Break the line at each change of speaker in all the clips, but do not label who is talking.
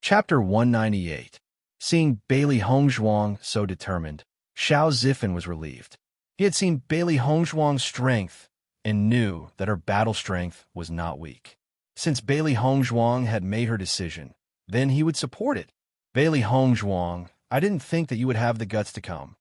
Chapter 198. Seeing Bailey Hongzhuang so determined, Xiao Zifan was relieved. He had seen Bailey Hongzhuang's strength and knew that her battle strength was not weak. Since Bailey Hongzhuang had made her decision, then he would support it. Bailey Hongzhuang, I didn't think that you would have the guts to come.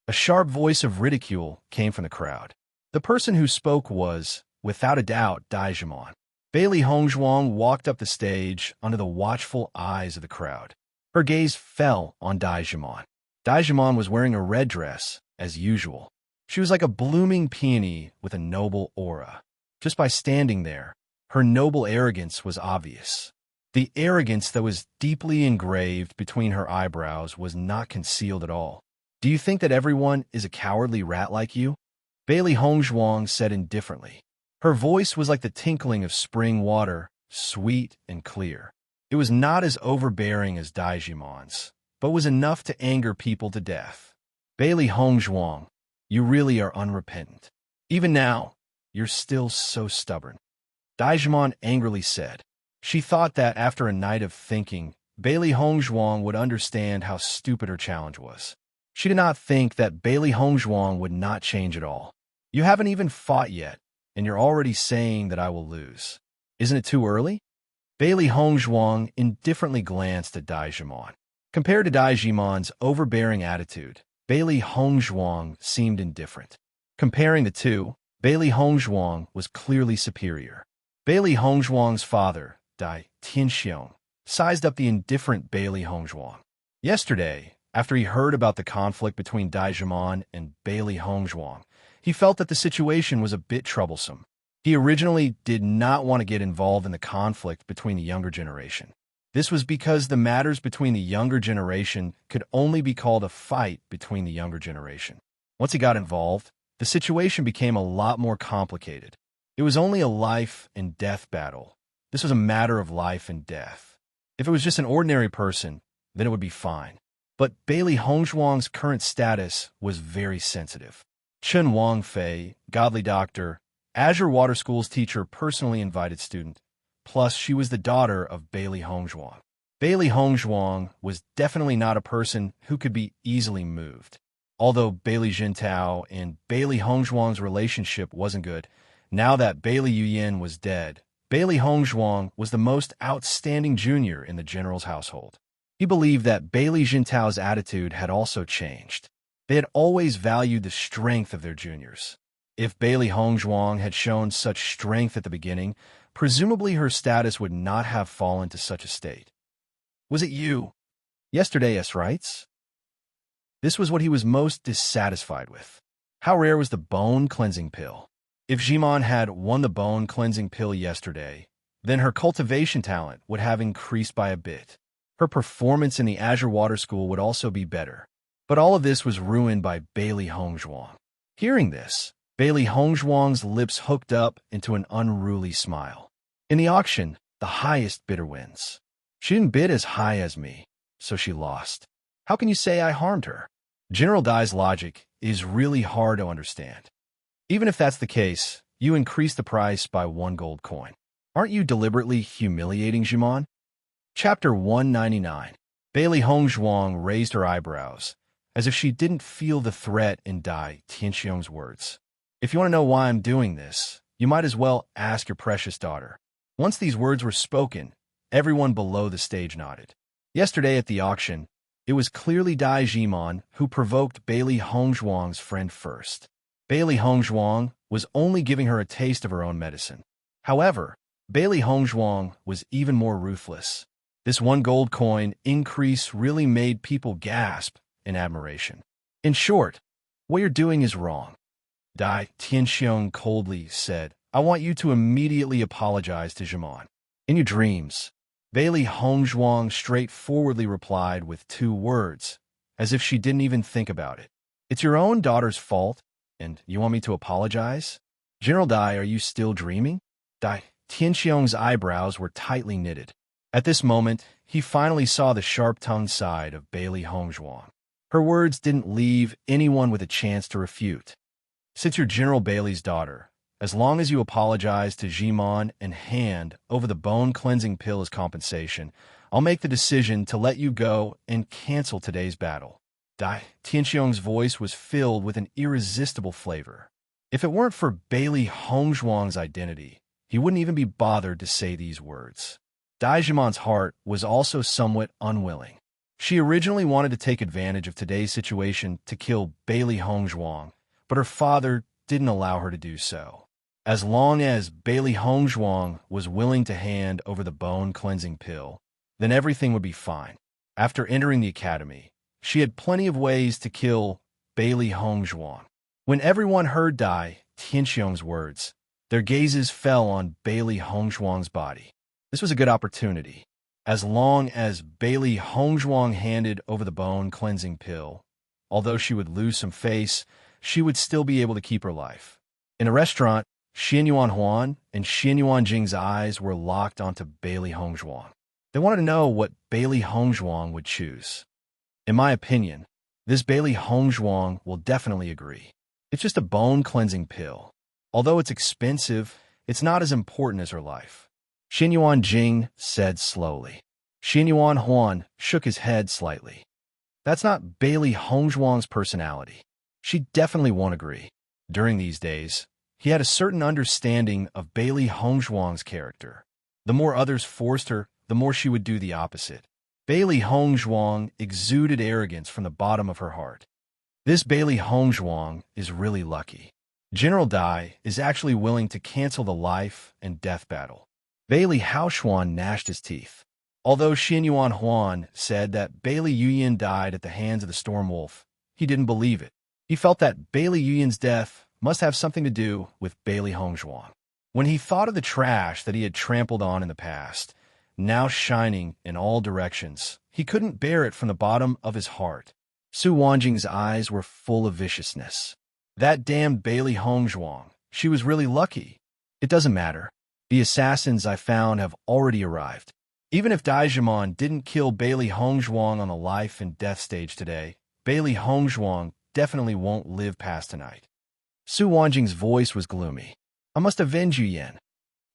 A sharp voice of ridicule came from the crowd. The person who spoke was, without a doubt, Dai Zhimon. Bailey Hongzhuang walked up the stage under the watchful eyes of the crowd. Her gaze fell on Dai Zhimon. Dai Zhimon was wearing a red dress, as usual. She was like a blooming peony with a noble aura. Just by standing there, her noble arrogance was obvious. The arrogance that was deeply engraved between her eyebrows was not concealed at all. Do you think that everyone is a cowardly rat like you? Bailey Hongzhuang said indifferently. Her voice was like the tinkling of spring water, sweet and clear. It was not as overbearing as Dai Zhimon's, but was enough to anger people to death. Bailey Hongzhuang, you really are unrepentant. Even now, you're still so stubborn. Dai Zhimon angrily said. She thought that after a night of thinking, Bailey Hongzhuang would understand how stupid her challenge was. She did not think that Bailey Hongzhuang would not change at all. You haven't even fought yet, and you're already saying that I will lose. Isn't it too early? Bailey Hongzhuang indifferently glanced at Dai Zhimon. Compared to Dai Zhimon's overbearing attitude, Bailey Hongzhuang seemed indifferent. Comparing the two, Bailey Hongzhuang was clearly superior. Bailey Hongzhuang's father, Dai Tianxiong, sized up the indifferent Bailey Hongzhuang. Yesterday, after he heard about the conflict between Dai Zhimon and Bailey Hongzhuang, he felt that the situation was a bit troublesome. He originally did not want to get involved in the conflict between the younger generation. This was because the matters between the younger generation could only be called a fight between the younger generation. Once he got involved, the situation became a lot more complicated. It was only a life and death battle. This was a matter of life and death. If it was just an ordinary person, then it would be fine. But Bailey Hongzhuang's current status was very sensitive. Chen Wangfei, godly doctor, Azure Water School's teacher, personally invited student. Plus, she was the daughter of Bailey Hongzhuang. Bailey Hongzhuang was definitely not a person who could be easily moved. Although Bailey Jintao and Bailey Hongzhuang's relationship wasn't good, now that Bailey Yuyin was dead, Bailey Hongzhuang was the most outstanding junior in the general's household. He believed that Bailey Jintao's attitude had also changed. They had always valued the strength of their juniors. If Bailey Hongzhuang had shown such strength at the beginning, presumably her status would not have fallen to such a state. Was it you? Yesterday, S. writes. This was what he was most dissatisfied with. How rare was the bone cleansing pill? If Zhimon had won the bone cleansing pill yesterday, then her cultivation talent would have increased by a bit. Her performance in the Azure Water School would also be better. But all of this was ruined by Bailey Hongzhuang. Hearing this, Bailey Hongzhuang's lips hooked up into an unruly smile. In the auction, the highest bidder wins. She didn't bid as high as me, so she lost. How can you say I harmed her? General Dai's logic is really hard to understand. Even if that's the case, you increased the price by 1 gold coin. Aren't you deliberately humiliating Zhimon? Chapter 199. Bailey Hongzhuang raised her eyebrows, as if she didn't feel the threat in Dai Tianxiong's words. If you want to know why I'm doing this, you might as well ask your precious daughter. Once these words were spoken, everyone below the stage nodded. Yesterday at the auction, it was clearly Dai Zhimon who provoked Bailey Hongzhuang's friend first. Bailey Hongzhuang was only giving her a taste of her own medicine. However, Bailey Hongzhuang was even more ruthless. This 1 gold coin increase really made people gasp in admiration. In short, what you're doing is wrong. Dai Tianxiong coldly said, I want you to immediately apologize to Zhimon. In your dreams, Bailey Hongzhuang straightforwardly replied with 2 words, as if she didn't even think about it. It's your own daughter's fault, and you want me to apologize? General Dai, are you still dreaming? Dai Tianxiong's eyebrows were tightly knitted. At this moment, he finally saw the sharp-tongued side of Bailey Hongzhuang. Her words didn't leave anyone with a chance to refute. Since you're General Bailey's daughter, as long as you apologize to Zhimon and hand over the bone-cleansing pill as compensation, I'll make the decision to let you go and cancel today's battle. Dai Tianxiong's voice was filled with an irresistible flavor. If it weren't for Bailey Hongzhuang's identity, he wouldn't even be bothered to say these words. Dai Jimon's heart was also somewhat unwilling. She originally wanted to take advantage of today's situation to kill Bailey Hongzhuang, but her father didn't allow her to do so. As long as Bailey Hongzhuang was willing to hand over the bone-cleansing pill, then everything would be fine. After entering the academy, she had plenty of ways to kill Bailey Hongzhuang. When everyone heard Dai Tianxiong's words, their gazes fell on Bailey Hongzhuang's body. This was a good opportunity. As long as Bailey Hongzhuang handed over the bone-cleansing pill, although she would lose some face, she would still be able to keep her life. In a restaurant, Xianyuan Huan and Xianyuan Jing's eyes were locked onto Bailey Hongzhuang. They wanted to know what Bailey Hongzhuang would choose. In my opinion, this Bailey Hongzhuang will definitely agree. It's just a bone-cleansing pill. Although it's expensive, it's not as important as her life. Xianyuan Jing said slowly. Xianyuan Huan shook his head slightly. That's not Bailey Hongzhuang's personality. She definitely won't agree. During these days, he had a certain understanding of Bailey Hongzhuang's character. The more others forced her, the more she would do the opposite. Bailey Hongzhuang exuded arrogance from the bottom of her heart. This Bailey Hongzhuang is really lucky. General Dai is actually willing to cancel the life and death battle. Bailey Haoshuan gnashed his teeth. Although Xianyuan Huan said that Bailey Yuyan died at the hands of the Storm Wolf, he didn't believe it. He felt that Bailey Yuyan's death must have something to do with Bailey Hongzhuang. When he thought of the trash that he had trampled on in the past, now shining in all directions, he couldn't bear it from the bottom of his heart. Su Wanjing's eyes were full of viciousness. That damned Bailey Hongzhuang. She was really lucky. It doesn't matter. The assassins I found have already arrived. Even if Dai Jimon didn't kill Bailey Hongzhuang on the life and death stage today, Bailey Hongzhuang definitely won't live past tonight. Su Wanjing's voice was gloomy. I must avenge Yuyan.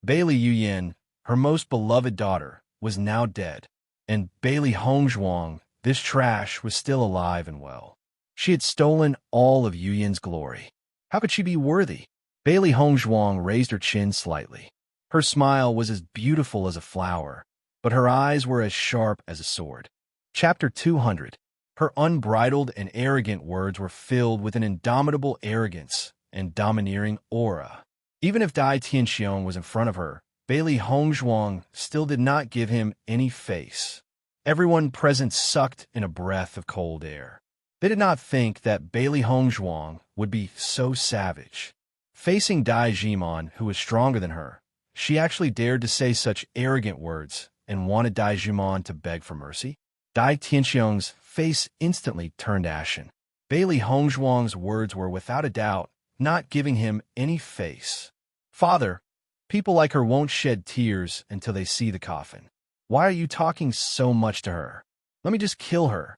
Bailey Yuyan, her most beloved daughter, was now dead, and Bailey Hongzhuang, this trash, was still alive and well. She had stolen all of Yuyan's glory. How could she be worthy? Bailey Hongzhuang raised her chin slightly. Her smile was as beautiful as a flower, but her eyes were as sharp as a sword. Chapter 200. Her unbridled and arrogant words were filled with an indomitable arrogance and domineering aura. Even if Dai Tianxiong was in front of her, Bailey Hongzhuang still did not give him any face. Everyone present sucked in a breath of cold air. They did not think that Bailey Hongzhuang would be so savage. Facing Dai Jimon, who was stronger than her, she actually dared to say such arrogant words and wanted Dai Jimon to beg for mercy. Dai Tianxiong's face instantly turned ashen. Bailey Hongzhuang's words were without a doubt not giving him any face. Father, people like her won't shed tears until they see the coffin. Why are you talking so much to her? Let me just kill her.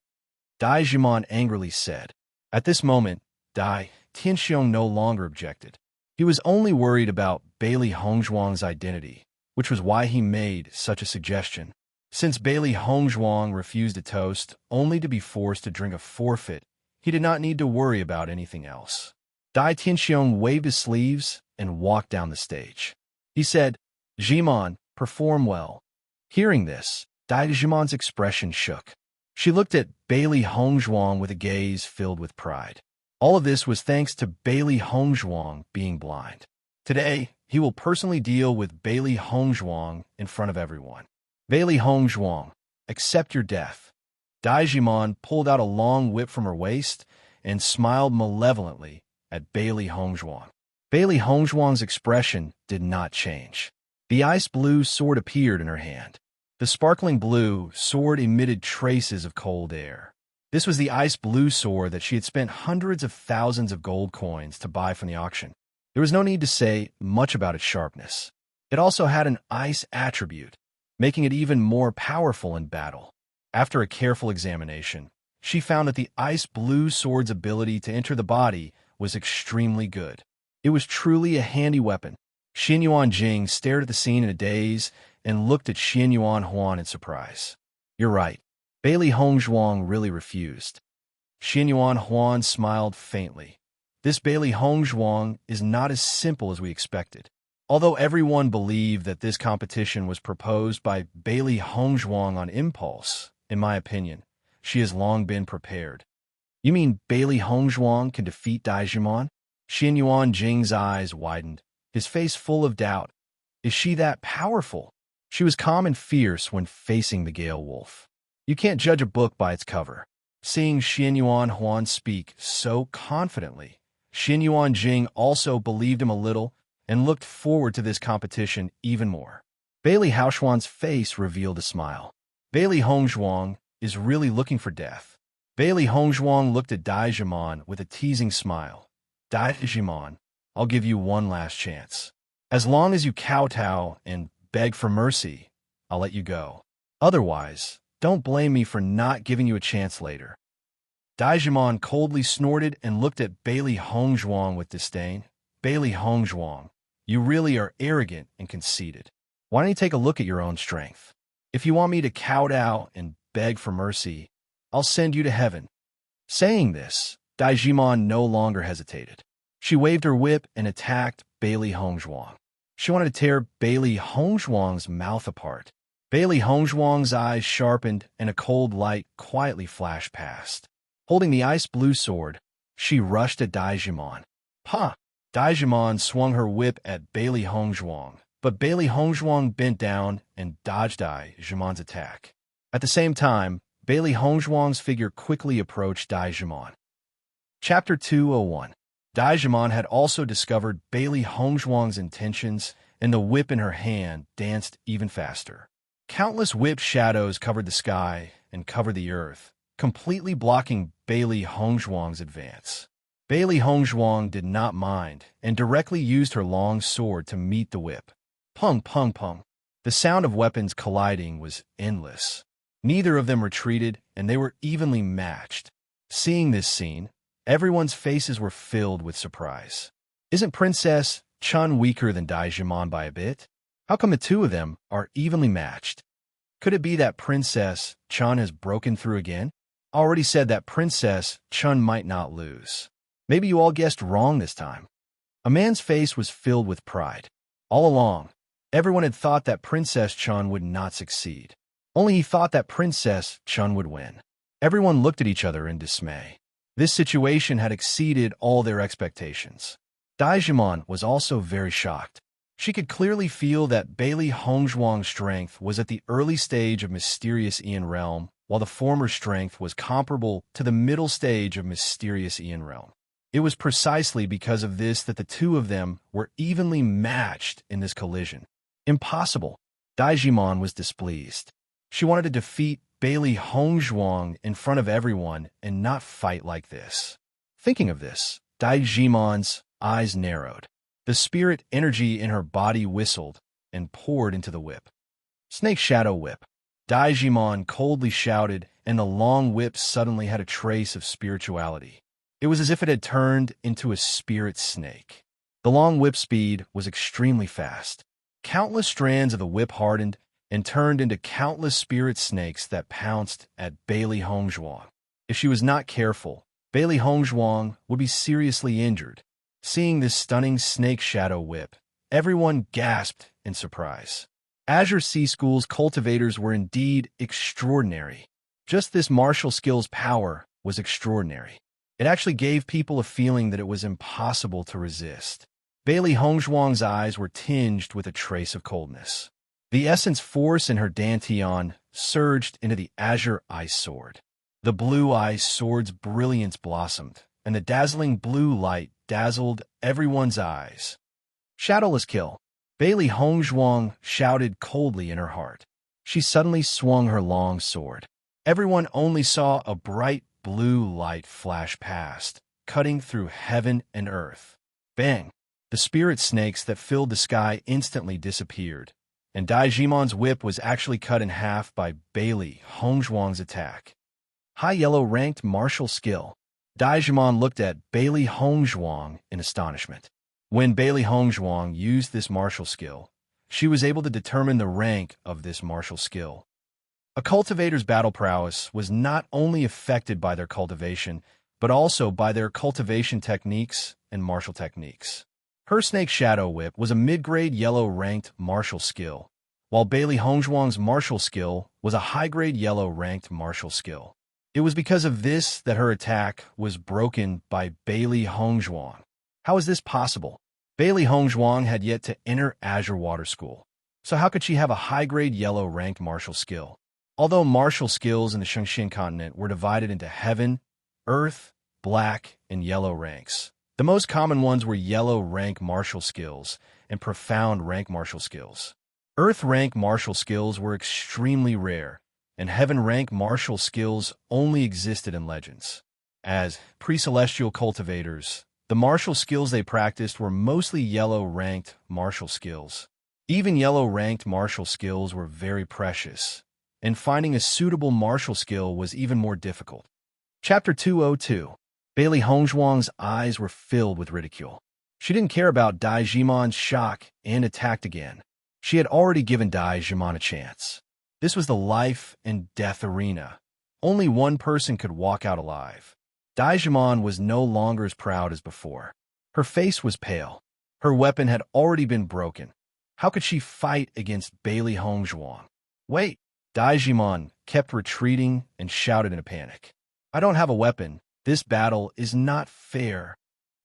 Dai Jimon angrily said. At this moment, Dai Tianxiong no longer objected. He was only worried about Bailey Hongzhuang's identity, which was why he made such a suggestion. Since Bailey Hongzhuang refused a toast only to be forced to drink a forfeit, he did not need to worry about anything else. Dai Tianxiong waved his sleeves and walked down the stage. He said, Jimon, perform well. Hearing this, Dai Jimon's expression shook. She looked at Bailey Hongzhuang with a gaze filled with pride. All of this was thanks to Bailey Hongzhuang being blind. Today, he will personally deal with Bailey Hongzhuang in front of everyone. Bailey Hongzhuang, accept your death. Dai Jimon pulled out a long whip from her waist and smiled malevolently at Bailey Hongzhuang. Bailey Hongzhuang's expression did not change. The ice blue sword appeared in her hand. The sparkling blue sword emitted traces of cold air. This was the ice blue sword that she had spent hundreds of thousands of gold coins to buy from the auction. There was no need to say much about its sharpness. It also had an ice attribute, making it even more powerful in battle. After a careful examination, she found that the ice blue sword's ability to enter the body was extremely good. It was truly a handy weapon. Xianyuan Jing stared at the scene in a daze and looked at Xianyuan Huan in surprise. You're right. Bailey Hongzhuang really refused. Xinyuan Huan smiled faintly. This Bailey Hongzhuang is not as simple as we expected. Although everyone believed that this competition was proposed by Bailey Hongzhuang on impulse, in my opinion, she has long been prepared. You mean Bailey Hongzhuang can defeat Daijimon? Xinyuan Jing's eyes widened, his face full of doubt. Is she that powerful? She was calm and fierce when facing the Gale Wolf. You can't judge a book by its cover. Seeing Xinyuan Huan speak so confidently, Xinyuan Jing also believed him a little and looked forward to this competition even more. Bailey Haoxuan's face revealed a smile. Bailey Hongzhuang is really looking for death. Bailey Hongzhuang looked at Daijimon with a teasing smile. Daijimon, I'll give you one last chance. As long as you kowtow and beg for mercy, I'll let you go. Otherwise, don't blame me for not giving you a chance later. Daijimon coldly snorted and looked at Bailey Hongzhuang with disdain. Bailey Hongzhuang, you really are arrogant and conceited. Why don't you take a look at your own strength? If you want me to kowtow and beg for mercy, I'll send you to heaven. Saying this, Daijimon no longer hesitated. She waved her whip and attacked Bailey Hongzhuang. She wanted to tear Bailey Hongzhuang's mouth apart. Bailey Hongzhuang's eyes sharpened and a cold light quietly flashed past. Holding the ice blue sword, she rushed at Daijimon. Ha! Daijimon swung her whip at Bailey Hongzhuang, but Bailey Hongzhuang bent down and dodged Daijimon's attack. At the same time, Bailey Hongzhuang's figure quickly approached Daijimon. Chapter 201. Daijimon had also discovered Bailey Hongzhuang's intentions, and the whip in her hand danced even faster. Countless whip shadows covered the sky and covered the earth, completely blocking Bailey Hongzhuang's advance. Bailey Hongzhuang did not mind and directly used her long sword to meet the whip. Pung, pung, pung. The sound of weapons colliding was endless. Neither of them retreated, and they were evenly matched. Seeing this scene, everyone's faces were filled with surprise. Isn't Princess Chun weaker than Daijimon by a bit? How come the two of them are evenly matched? Could it be that Princess Chun has broken through again? I already said that Princess Chun might not lose. Maybe you all guessed wrong this time. A man's face was filled with pride. All along, everyone had thought that Princess Chun would not succeed. Only he thought that Princess Chun would win. Everyone looked at each other in dismay. This situation had exceeded all their expectations. Daijimon was also very shocked. She could clearly feel that Bailey Hongzhuang's strength was at the early stage of Mysterious Aeon Realm, while the former strength was comparable to the middle stage of Mysterious Aeon Realm. It was precisely because of this that the two of them were evenly matched in this collision. Impossible. Daijimon was displeased. She wanted to defeat Bailey Hongzhuang in front of everyone and not fight like this. Thinking of this, Daijimon's eyes narrowed. The spirit energy in her body whistled and poured into the whip. Snake Shadow Whip. Daijimon coldly shouted, and the long whip suddenly had a trace of spirituality. It was as if it had turned into a spirit snake. The long whip speed was extremely fast. Countless strands of the whip hardened and turned into countless spirit snakes that pounced at Bailey Hongzhuang. If she was not careful, Bailey Hongzhuang would be seriously injured. Seeing this stunning snake shadow whip, everyone gasped in surprise. Azure Sea School's cultivators were indeed extraordinary. Just this martial skill's power was extraordinary. It actually gave people a feeling that it was impossible to resist. Bailey Hongzhuang's eyes were tinged with a trace of coldness. The essence force in her dantian surged into the azure ice sword. The blue ice sword's brilliance blossomed, and the dazzling blue light dazzled everyone's eyes. Shadowless kill. Bailey Hongzhuang shouted coldly in her heart. She suddenly swung her long sword. Everyone only saw a bright blue light flash past, cutting through heaven and earth. Bang! The spirit snakes that filled the sky instantly disappeared, and Daijimon's whip was actually cut in half by Bailey Hongzhuang's attack. High yellow ranked martial skill. Daijimon looked at Bailey Hongzhuang in astonishment. When Bailey Hongzhuang used this martial skill, she was able to determine the rank of this martial skill. A cultivator's battle prowess was not only affected by their cultivation, but also by their cultivation techniques and martial techniques. Her snake shadow whip was a mid-grade yellow ranked martial skill, while Bailey Hongzhuang's martial skill was a high-grade yellow ranked martial skill. It was because of this that her attack was broken by Bailey Hongzhuang. How is this possible? Bailey Hongzhuang had yet to enter Azure Water School, so how could she have a high-grade yellow ranked martial skill? Although martial skills in the Shengxin continent were divided into heaven, earth, black, and yellow ranks, the most common ones were yellow rank martial skills and profound rank martial skills. Earth rank martial skills were extremely rare, and heaven rank martial skills only existed in legends. As pre-celestial cultivators, the martial skills they practiced were mostly yellow-ranked martial skills. Even yellow-ranked martial skills were very precious, and finding a suitable martial skill was even more difficult. Chapter 202. Bailey Hongzhuang's eyes were filled with ridicule. She didn't care about Dai Jimon's shock and attacked again. She had already given Dai Jimon a chance. This was the life and death arena. Only one person could walk out alive. Dai Jimon was no longer as proud as before. Her face was pale. Her weapon had already been broken. How could she fight against Bailey Hongzhuang? Wait! Dai Jimon kept retreating and shouted in a panic. I don't have a weapon. This battle is not fair.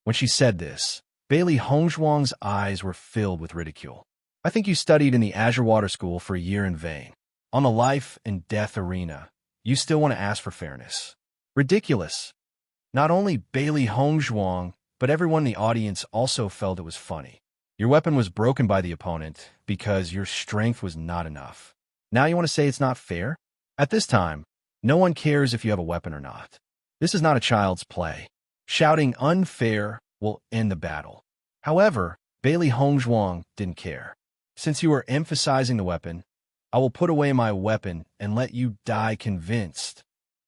When she said this, Bailey Hongzhuang's eyes were filled with ridicule. I think you studied in the Azure Water School for a year in vain. On the life and death arena, you still want to ask for fairness. Ridiculous. Not only Bailey Hongzhuang, but everyone in the audience also felt it was funny. Your weapon was broken by the opponent because your strength was not enough. Now you want to say it's not fair? At this time, no one cares if you have a weapon or not. This is not a child's play. Shouting unfair will end the battle. However, Bailey Hongzhuang didn't care. Since you are emphasizing the weapon, I will put away my weapon and let you die convinced.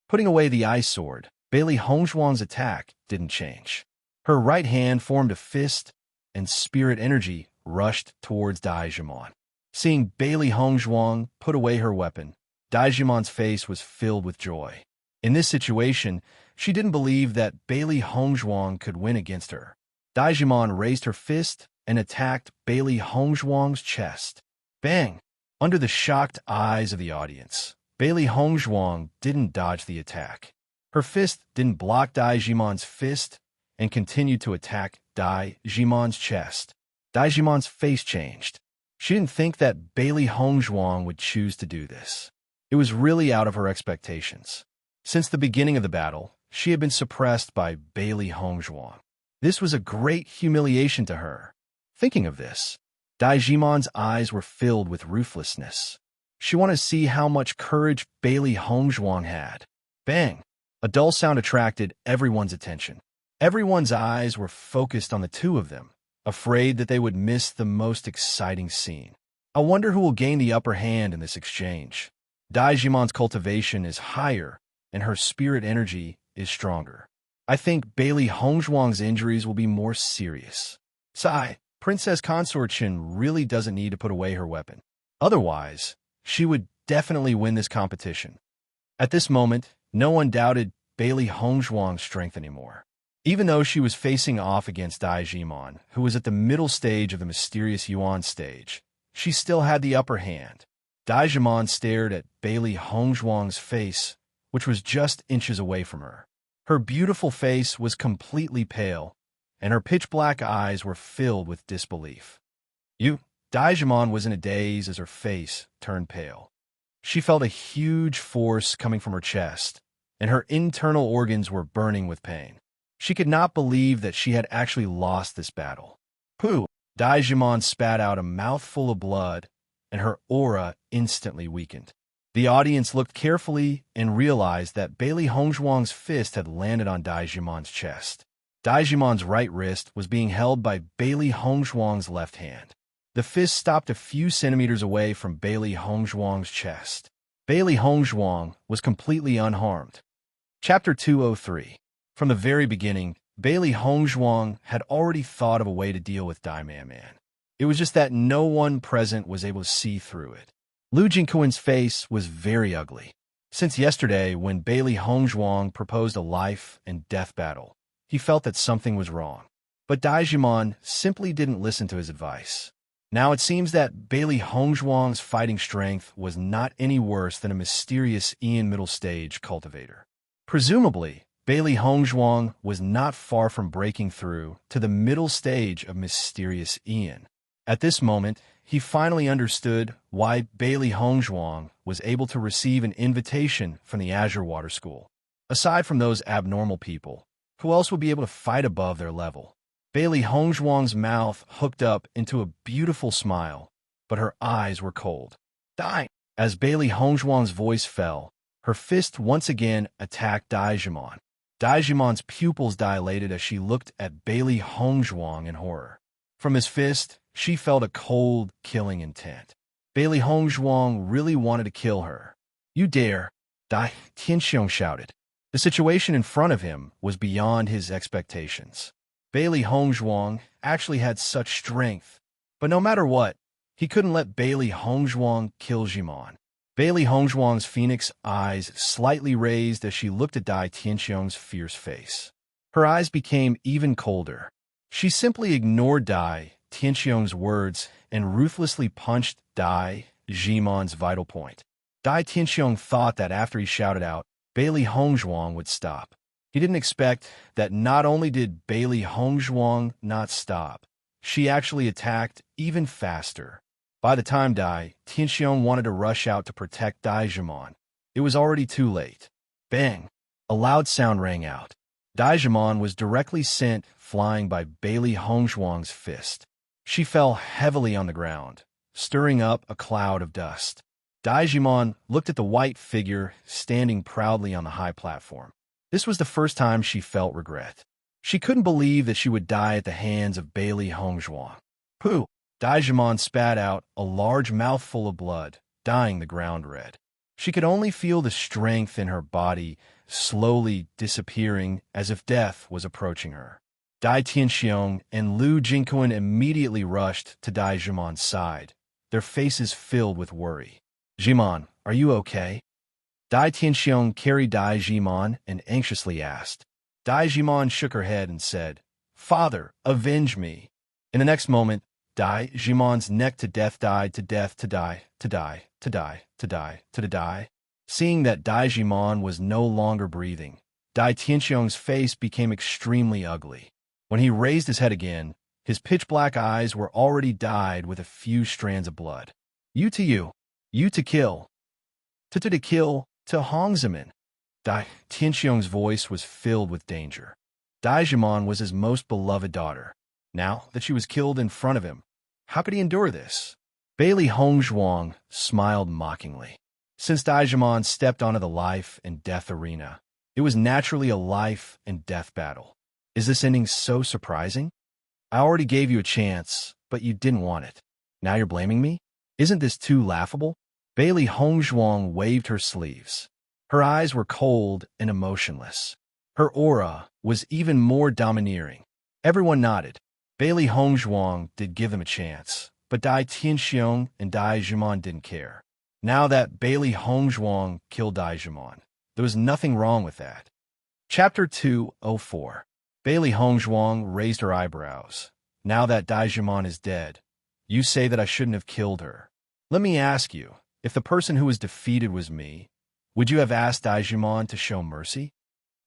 Putting away the ice sword, Bailey Hongzhuang's attack didn't change. Her right hand formed a fist, and spirit energy rushed towards Dai Jimon. Seeing Bailey Hongzhuang put away her weapon, Dai Jimon's face was filled with joy. In this situation, she didn't believe that Bailey Hongzhuang could win against her. Dai Jimon raised her fist and attacked Bailey Hongzhuang's chest. Bang! Under the shocked eyes of the audience, Bailey Hongzhuang didn't dodge the attack. Her fist didn't block Dai Jimon's fist and continued to attack Dai Jimon's chest. Dai Jimon's face changed. She didn't think that Bailey Hongzhuang would choose to do this. It was really out of her expectations. Since the beginning of the battle, she had been suppressed by Bailey Hongzhuang. This was a great humiliation to her. Thinking of this, Dai Jimon's eyes were filled with ruthlessness. She wanted to see how much courage Bailey Hongzhuang had. Bang! A dull sound attracted everyone's attention. Everyone's eyes were focused on the two of them, afraid that they would miss the most exciting scene. I wonder who will gain the upper hand in this exchange. Dai Jimon's cultivation is higher, and her spirit energy is stronger. I think Bailey Hongzhuang's injuries will be more serious. Sigh, Princess Consort really doesn't need to put away her weapon. Otherwise, she would definitely win this competition. At this moment, no one doubted Bailey Hongzhuang's strength anymore. Even though she was facing off against Dai Jimon, who was at the middle stage of the mysterious Yuan stage, she still had the upper hand. Dai Jimon stared at Bailey Hongzhuang's face, which was just inches away from her. Her beautiful face was completely pale, and her pitch-black eyes were filled with disbelief. Dai Jimon was in a daze as her face turned pale. She felt a huge force coming from her chest, and her internal organs were burning with pain. She could not believe that she had actually lost this battle. Pooh! Dai Jimon spat out a mouthful of blood, and her aura instantly weakened. The audience looked carefully and realized that Bailey Hongzhuang's fist had landed on Dai Jimon's chest. Dai Jimon's right wrist was being held by Bailey Hongzhuang's left hand. The fist stopped a few centimeters away from Bailey Hongzhuang's chest. Bailey Hongzhuang was completely unharmed. Chapter 203. From the very beginning, Bailey Hongzhuang had already thought of a way to deal with Dai Man. It was just that no one present was able to see through it. Lu Jingquan's face was very ugly. Since yesterday, when Bailey Hongzhuang proposed a life and death battle, he felt that something was wrong. But Dai Jimon simply didn't listen to his advice. Now it seems that Bailey Hongzhuang's fighting strength was not any worse than a mysterious Ian middle stage cultivator. Presumably, Bailey Hongzhuang was not far from breaking through to the middle stage of mysterious Ian. At this moment, he finally understood why Bailey Hongzhuang was able to receive an invitation from the Azure Water School. Aside from those abnormal people, who else would be able to fight above their level? Bailey Hongzhuang's mouth hooked up into a beautiful smile, but her eyes were cold. Die! As Bailey Hongzhuang's voice fell, her fist once again attacked Dai Jimon. Dai Jimon's pupils dilated as she looked at Bailey Hongzhuang in horror. From his fist, she felt a cold, killing intent. Bailey Hongzhuang really wanted to kill her. You dare! Dai Tianxiong shouted. The situation in front of him was beyond his expectations. Bailey Hongzhuang actually had such strength, but no matter what, he couldn't let Bailey Hongzhuang kill Jimon. Bailey Hongzhuang's phoenix eyes slightly raised as she looked at Dai Tianxiong's fierce face. Her eyes became even colder. She simply ignored Dai Tianxiong's words and ruthlessly punched Dai Jimon's vital point. Dai Tianxiong thought that after he shouted out, Bailey Hongzhuang would stop. He didn't expect that not only did Bailey Hongzhuang not stop, she actually attacked even faster. By the time Dai Tianxiong wanted to rush out to protect Dai Jimon, it was already too late. Bang! A loud sound rang out. Dai Jimon was directly sent flying by Bailey Hongzhuang's fist. She fell heavily on the ground, stirring up a cloud of dust. Dai Jimon looked at the white figure standing proudly on the high platform. This was the first time she felt regret. She couldn't believe that she would die at the hands of Bailey Hongzhuang. Pooh! Dai Jimon spat out a large mouthful of blood, dyeing the ground red. She could only feel the strength in her body slowly disappearing as if death was approaching her. Dai Tianxiong and Lu Jingquan immediately rushed to Dai Jimon's side, their faces filled with worry. Jimon, are you okay? Dai Tianxiong carried Dai Jimon and anxiously asked. Dai Jimon shook her head and said, Father, avenge me. In the next moment, Dai Jimon's neck to death died to death to die, to die, to die, to die, to die. Seeing that Dai Jimon was no longer breathing, Dai Tianxiong's face became extremely ugly. When he raised his head again, his pitch-black eyes were already dyed with a few strands of blood. You to you. You to kill. To kill. To Hongziman. Dai Tianxiong's voice was filled with danger. Dai Jimon was his most beloved daughter. Now that she was killed in front of him, how could he endure this? Bailey Hongzhuang smiled mockingly. Since Dai Jimon stepped onto the life and death arena, it was naturally a life and death battle. Is this ending so surprising? I already gave you a chance, but you didn't want it. Now you're blaming me? Isn't this too laughable? Bailey Hongzhuang waved her sleeves. Her eyes were cold and emotionless. Her aura was even more domineering. Everyone nodded. Bailey Hongzhuang did give them a chance, but Dai Tianxiong and Dai Jimon didn't care. Now that Bailey Hongzhuang killed Dai Jimon, there was nothing wrong with that. Chapter 204. Bailey Hongzhuang raised her eyebrows. Now that Dai Jimon is dead, you say that I shouldn't have killed her. Let me ask you, if the person who was defeated was me, would you have asked Dai Jimon to show mercy?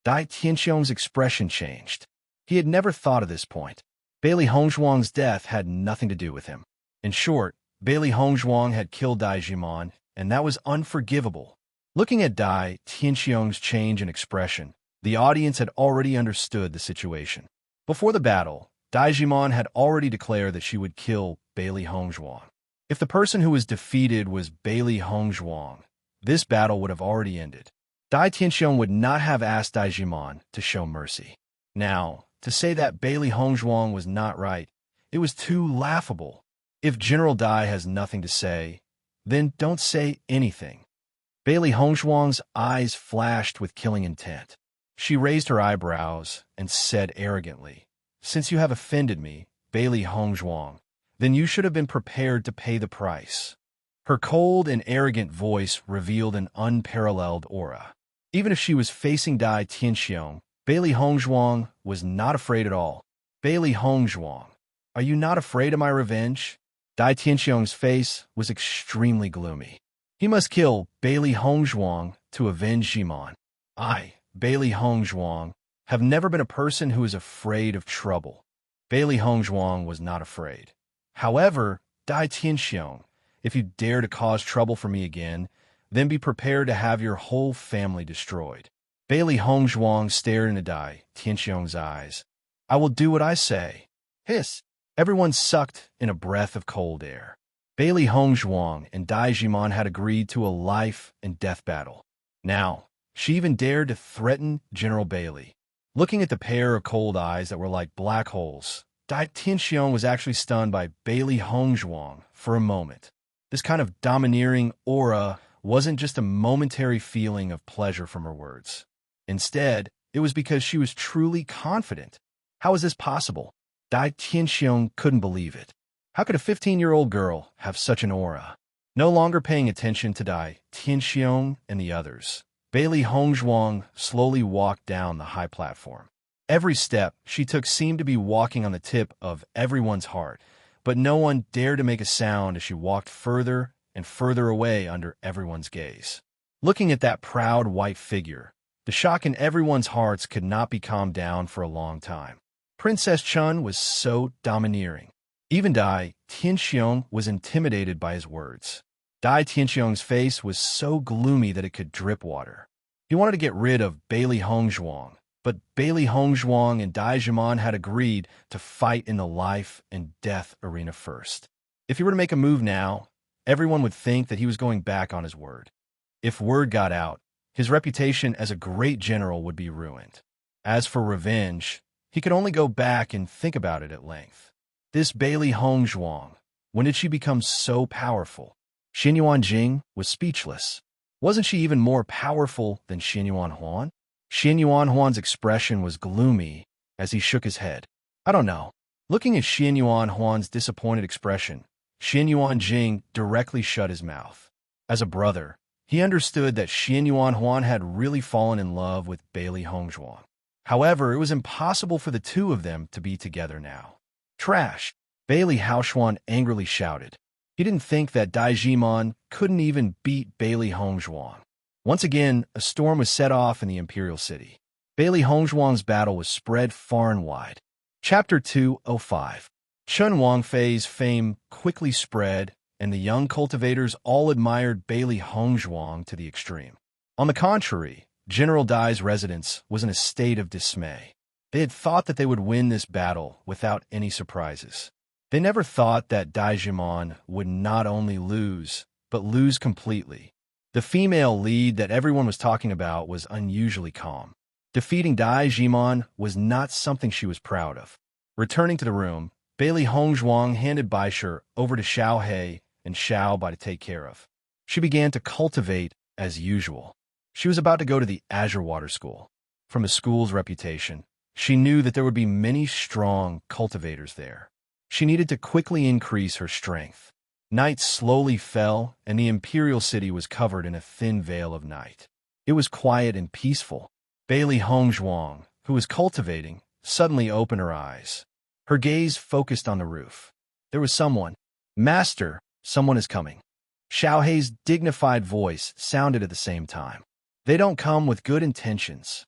Dai Tianxiong's expression changed. He had never thought of this point. Bailey Hongzhuang's death had nothing to do with him. In short, Bailey Hongzhuang had killed Dai Jimon, and that was unforgivable. Looking at Dai Tianxiong's change in expression, the audience had already understood the situation. Before the battle, Dai Jimon had already declared that she would kill Bailey Hongzhuang. If the person who was defeated was Bailey Hongzhuang, this battle would have already ended. Dai Tianxiong would not have asked Dai Jimon to show mercy. Now, to say that Bailey Hongzhuang was not right, it was too laughable. If General Dai has nothing to say, then don't say anything. Bailey Hongzhuang's eyes flashed with killing intent. She raised her eyebrows and said arrogantly, Since you have offended me, Bailey Hongzhuang, then you should have been prepared to pay the price. Her cold and arrogant voice revealed an unparalleled aura. Even if she was facing Dai Tianxiong, Bailey Hongzhuang was not afraid at all. Bailey Hongzhuang, are you not afraid of my revenge? Dai Tianxiong's face was extremely gloomy. He must kill Bailey Hongzhuang to avenge Jimon. I, Bailey Hongzhuang, have never been a person who is afraid of trouble. Bailey Hongzhuang was not afraid. However, Dai Tianxiong, if you dare to cause trouble for me again, then be prepared to have your whole family destroyed. Bailey Hongzhuang stared into Dai Tianxiong's eyes. I will do what I say. Hiss! Everyone sucked in a breath of cold air. Bailey Hongzhuang and Dai Jimon had agreed to a life and death battle. Now, she even dared to threaten General Bailey. Looking at the pair of cold eyes that were like black holes, Dai Tianxiong was actually stunned by Bailey Hongzhuang for a moment. This kind of domineering aura wasn't just a momentary feeling of pleasure from her words. Instead, it was because she was truly confident. How is this possible? Dai Tianxiong couldn't believe it. How could a 15-year-old girl have such an aura? No longer paying attention to Dai Tianxiong and the others, Bailey Hongzhuang slowly walked down the high platform. Every step she took seemed to be walking on the tip of everyone's heart, but no one dared to make a sound as she walked further and further away under everyone's gaze. Looking at that proud white figure, the shock in everyone's hearts could not be calmed down for a long time. Princess Chun was so domineering. Even Dai Tianxiong was intimidated by his words. Dai Tianxiong's face was so gloomy that it could drip water. He wanted to get rid of Bailey Hongzhuang, but Bailey Hongzhuang and Dai Jimon had agreed to fight in the life and death arena first. If he were to make a move now, everyone would think that he was going back on his word. If word got out, his reputation as a great general would be ruined. As for revenge, he could only go back and think about it at length. This Bailey Hongzhuang, when did she become so powerful? Xin Yuanjing was speechless. Wasn't she even more powerful than Xin Yuanhuan? Xin Yuanhuan's expression was gloomy as he shook his head. I don't know. Looking at Xin Yuanhuan's disappointed expression, Xin Yuanjing directly shut his mouth. As a brother, he understood that Xin Yuanhuan had really fallen in love with Bailey Hongzhuang. However, it was impossible for the two of them to be together now. Trash! Bailey Hongzhuang angrily shouted. He didn't think that Dai Jimon couldn't even beat Bailey Hongzhuang. Once again, a storm was set off in the Imperial City. Bailey Hongzhuang's battle was spread far and wide. Chapter 205. Chun Wangfei's fame quickly spread, and the young cultivators all admired Bailey Hongzhuang to the extreme. On the contrary, General Dai's residence was in a state of dismay. They had thought that they would win this battle without any surprises. They never thought that Dai Jimon would not only lose, but lose completely. The female lead that everyone was talking about was unusually calm. Defeating Dai Jimon was not something she was proud of. Returning to the room, Bailey Hongzhuang handed Baisher over to Xiao He and Xiao Bai to take care of. She began to cultivate as usual. She was about to go to the Azure Water School. From the school's reputation, she knew that there would be many strong cultivators there. She needed to quickly increase her strength. Night slowly fell, and the Imperial City was covered in a thin veil of night. It was quiet and peaceful. Bailey Hongzhuang, who was cultivating, suddenly opened her eyes. Her gaze focused on the roof. There was someone. Master, someone is coming. Xiao Hei's dignified voice sounded at the same time. They don't come with good intentions.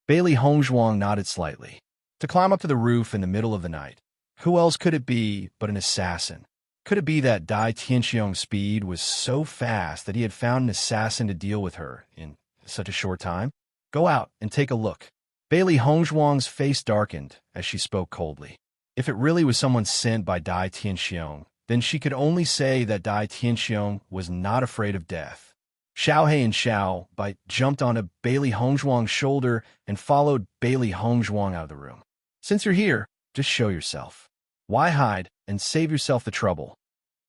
Bailey Hongzhuang nodded slightly. To climb up to the roof in the middle of the night. Who else could it be but an assassin? Could it be that Dai Tianxiong's speed was so fast that he had found an assassin to deal with her in such a short time? Go out and take a look. Bailey Hongzhuang's face darkened as she spoke coldly. If it really was someone sent by Dai Tianxiong, then she could only say that Dai Tianxiong was not afraid of death. Xiao He and Xiao Bai jumped onto Bailey Hongzhuang's shoulder and followed Bailey Hongzhuang out of the room. Since you're here, just show yourself. Why hide and save yourself the trouble?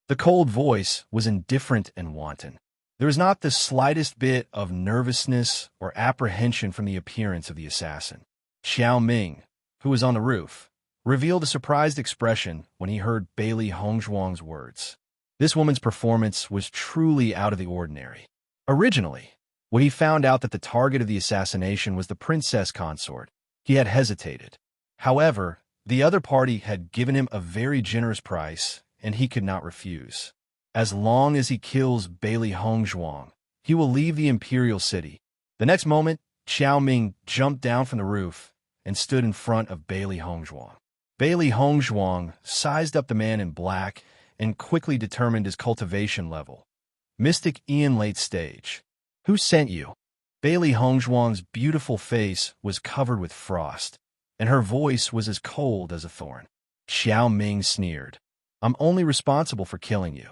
The cold voice was indifferent and wanton. There was not the slightest bit of nervousness or apprehension from the appearance of the assassin. Xiao Ming, who was on the roof, revealed a surprised expression when he heard Bailey Hongzhuang's words. This woman's performance was truly out of the ordinary. Originally, when he found out that the target of the assassination was the princess consort, he had hesitated. However, the other party had given him a very generous price, and he could not refuse. As long as he kills Bailey Hongzhuang, he will leave the imperial city. The next moment, Xiao Ming jumped down from the roof and stood in front of Bailey Hongzhuang. Bailey Hongzhuang sized up the man in black and quickly determined his cultivation level. Mystic Ian late stage. Who sent you? Bailey Hongzhuang's beautiful face was covered with frost, and her voice was as cold as a thorn. Xiao Ming sneered. I'm only responsible for killing you.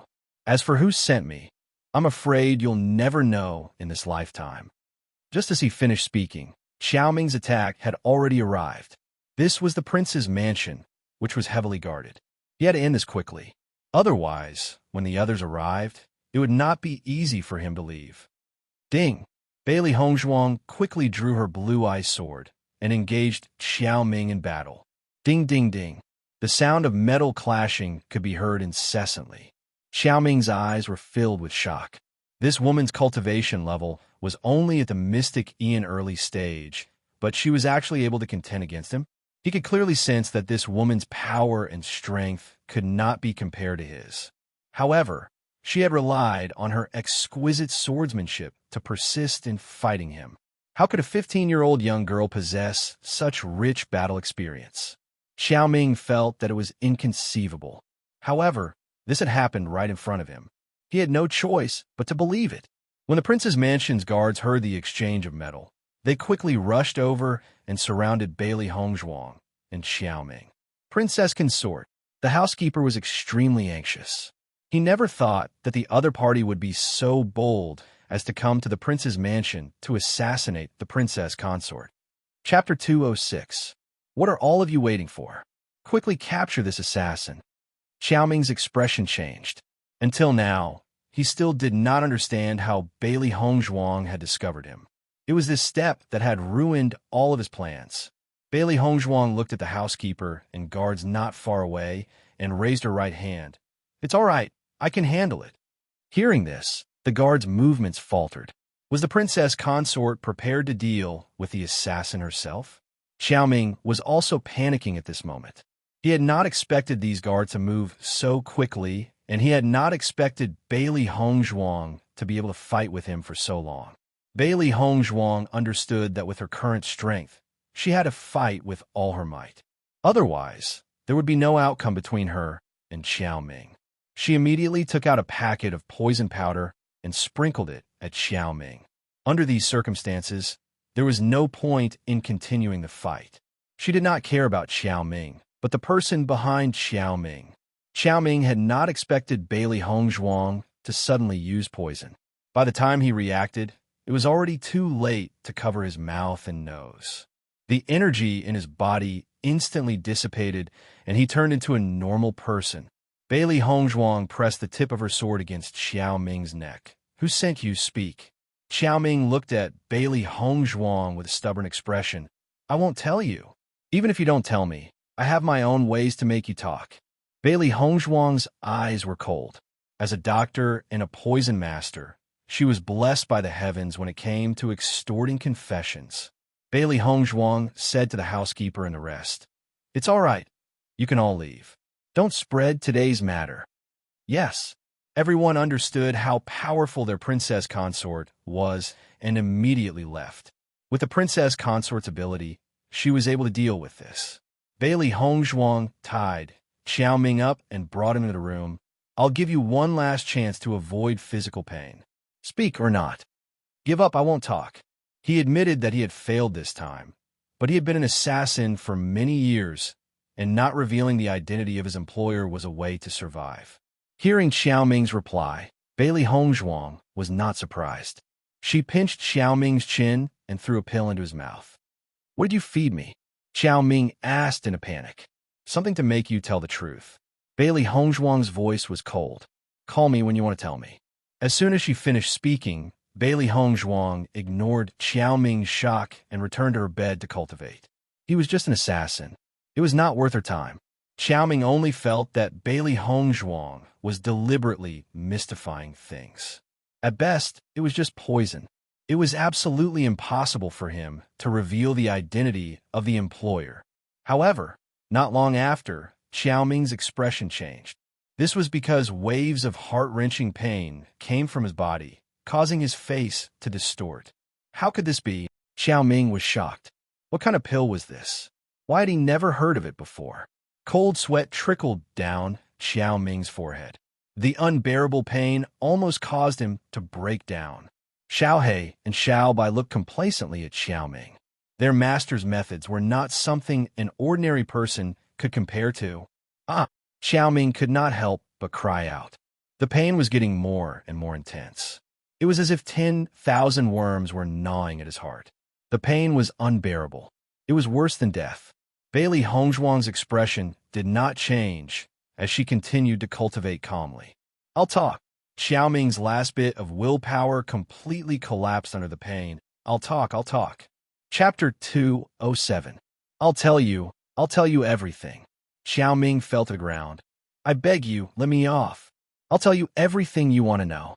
As for who sent me, I'm afraid you'll never know in this lifetime. Just as he finished speaking, Xiao Ming's attack had already arrived. This was the prince's mansion, which was heavily guarded. He had to end this quickly. Otherwise, when the others arrived, it would not be easy for him to leave. Ding! Bailey Hongzhuang quickly drew her blue-eye sword and engaged Xiao Ming in battle. Ding, ding, ding. The sound of metal clashing could be heard incessantly. Xiao Ming's eyes were filled with shock. This woman's cultivation level was only at the Mystic Ian early stage, but she was actually able to contend against him. He could clearly sense that this woman's power and strength could not be compared to his. However, she had relied on her exquisite swordsmanship to persist in fighting him. How could a 15-year-old young girl possess such rich battle experience? Xiao Ming felt that it was inconceivable. However, this had happened right in front of him. He had no choice but to believe it. When the prince's mansion's guards heard the exchange of metal, they quickly rushed over and surrounded Bailey Hongzhuang and Xiao Ming. Princess Consort. The housekeeper was extremely anxious. He never thought that the other party would be so bold as to come to the prince's mansion to assassinate the princess consort. Chapter 206. What are all of you waiting for? Quickly capture this assassin. Xiao Ming's expression changed. Until now, he still did not understand how Bailey Hongzhuang had discovered him. It was this step that had ruined all of his plans. Bailey Hongzhuang looked at the housekeeper and guards not far away and raised her right hand. It's all right, I can handle it. Hearing this, the guard's movements faltered. Was the princess consort prepared to deal with the assassin herself? Xiao Ming was also panicking at this moment. He had not expected these guards to move so quickly, and he had not expected Bailey Hongzhuang to be able to fight with him for so long. Bailey Hongzhuang understood that with her current strength, she had to fight with all her might. Otherwise, there would be no outcome between her and Xiao Ming. She immediately took out a packet of poison powder and sprinkled it at Xiao Ming. Under these circumstances, there was no point in continuing the fight. She did not care about Xiao Ming, but the person behind Xiao Ming. Xiao Ming had not expected Bailey Hongzhuang to suddenly use poison. By the time he reacted, it was already too late to cover his mouth and nose. The energy in his body instantly dissipated, and he turned into a normal person. Bailey Hongzhuang pressed the tip of her sword against Xiao Ming's neck. Who sent you? Speak. Xiao Ming looked at Bailey Hongzhuang with a stubborn expression. I won't tell you. Even if you don't tell me, I have my own ways to make you talk. Bailey Hongzhuang's eyes were cold. As a doctor and a poison master, she was blessed by the heavens when it came to extorting confessions. Bailey Hongzhuang said to the housekeeper and the rest, It's all right. You can all leave. Don't spread today's matter. Yes. Everyone understood how powerful their princess consort was and immediately left. With the princess consort's ability, she was able to deal with this. Bailey Hongzhuang tied Xiao Ming up and brought him into the room. I'll give you one last chance to avoid physical pain. Speak or not. Give up, I won't talk. He admitted that he had failed this time, but he had been an assassin for many years, and not revealing the identity of his employer was a way to survive. Hearing Xiao Ming's reply, Bailey Hongzhuang was not surprised. She pinched Xiao Ming's chin and threw a pill into his mouth. What did you feed me? Xiao Ming asked in a panic. Something to make you tell the truth. Bailey Hongzhuang's voice was cold. Call me when you want to tell me. As soon as she finished speaking, Bailey Hongzhuang ignored Xiao Ming's shock and returned to her bed to cultivate. He was just an assassin. It was not worth her time. Xiao Ming only felt that Bailey Hongzhuang was deliberately mystifying things. At best, it was just poison. It was absolutely impossible for him to reveal the identity of the employer. However, not long after, Xiao Ming's expression changed. This was because waves of heart-wrenching pain came from his body, causing his face to distort. How could this be? Xiao Ming was shocked. What kind of pill was this? Why had he never heard of it before? Cold sweat trickled down Xiao Ming's forehead. The unbearable pain almost caused him to break down. Xiao He and Xiao Bai looked complacently at Xiao Ming. Their master's methods were not something an ordinary person could compare to. Xiao Ming could not help but cry out. The pain was getting more and more intense. It was as if 10,000 worms were gnawing at his heart. The pain was unbearable. It was worse than death. Bailey Hongzhuang's expression did not change as she continued to cultivate calmly. I'll talk. Xiao Ming's last bit of willpower completely collapsed under the pain. I'll talk. Chapter 207. I'll tell you everything. Xiao Ming fell to the ground. I beg you, let me off. I'll tell you everything you want to know.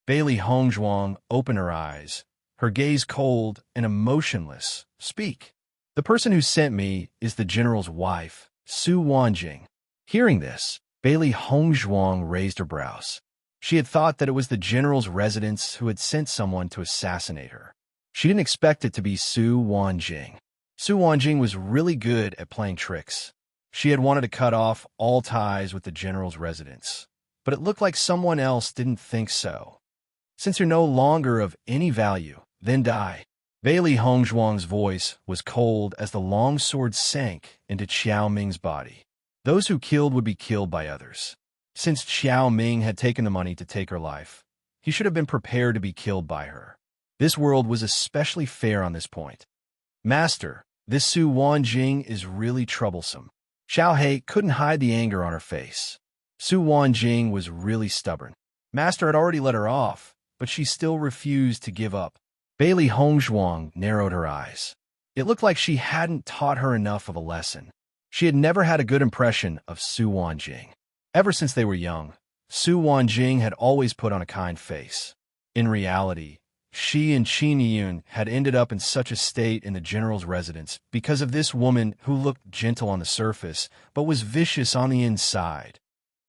Bailey Hongzhuang opened her eyes, her gaze cold and emotionless. Speak. The person who sent me is the general's wife, Su Wanjing. Hearing this, Bailey Hongzhuang raised her brows. She had thought that it was the general's residence who had sent someone to assassinate her. She didn't expect it to be Su Wanjing. Su Wanjing was really good at playing tricks. She had wanted to cut off all ties with the general's residence, but it looked like someone else didn't think so. Since you're no longer of any value, then die. Bailey Hongzhuang's voice was cold as the long sword sank into Xiao Ming's body. Those who killed would be killed by others. Since Xiao Ming had taken the money to take her life, he should have been prepared to be killed by her. This world was especially fair on this point. Master, this Su Wanjing is really troublesome. Xiao He couldn't hide the anger on her face. Su Wanjing was really stubborn. Master had already let her off, but she still refused to give up. Bailey Hongzhuang narrowed her eyes. It looked like she hadn't taught her enough of a lesson. She had never had a good impression of Su Wanjing. Ever since they were young, Su Wanjing had always put on a kind face. In reality, she and Qin Yiyun had ended up in such a state in the general's residence because of this woman who looked gentle on the surface but was vicious on the inside.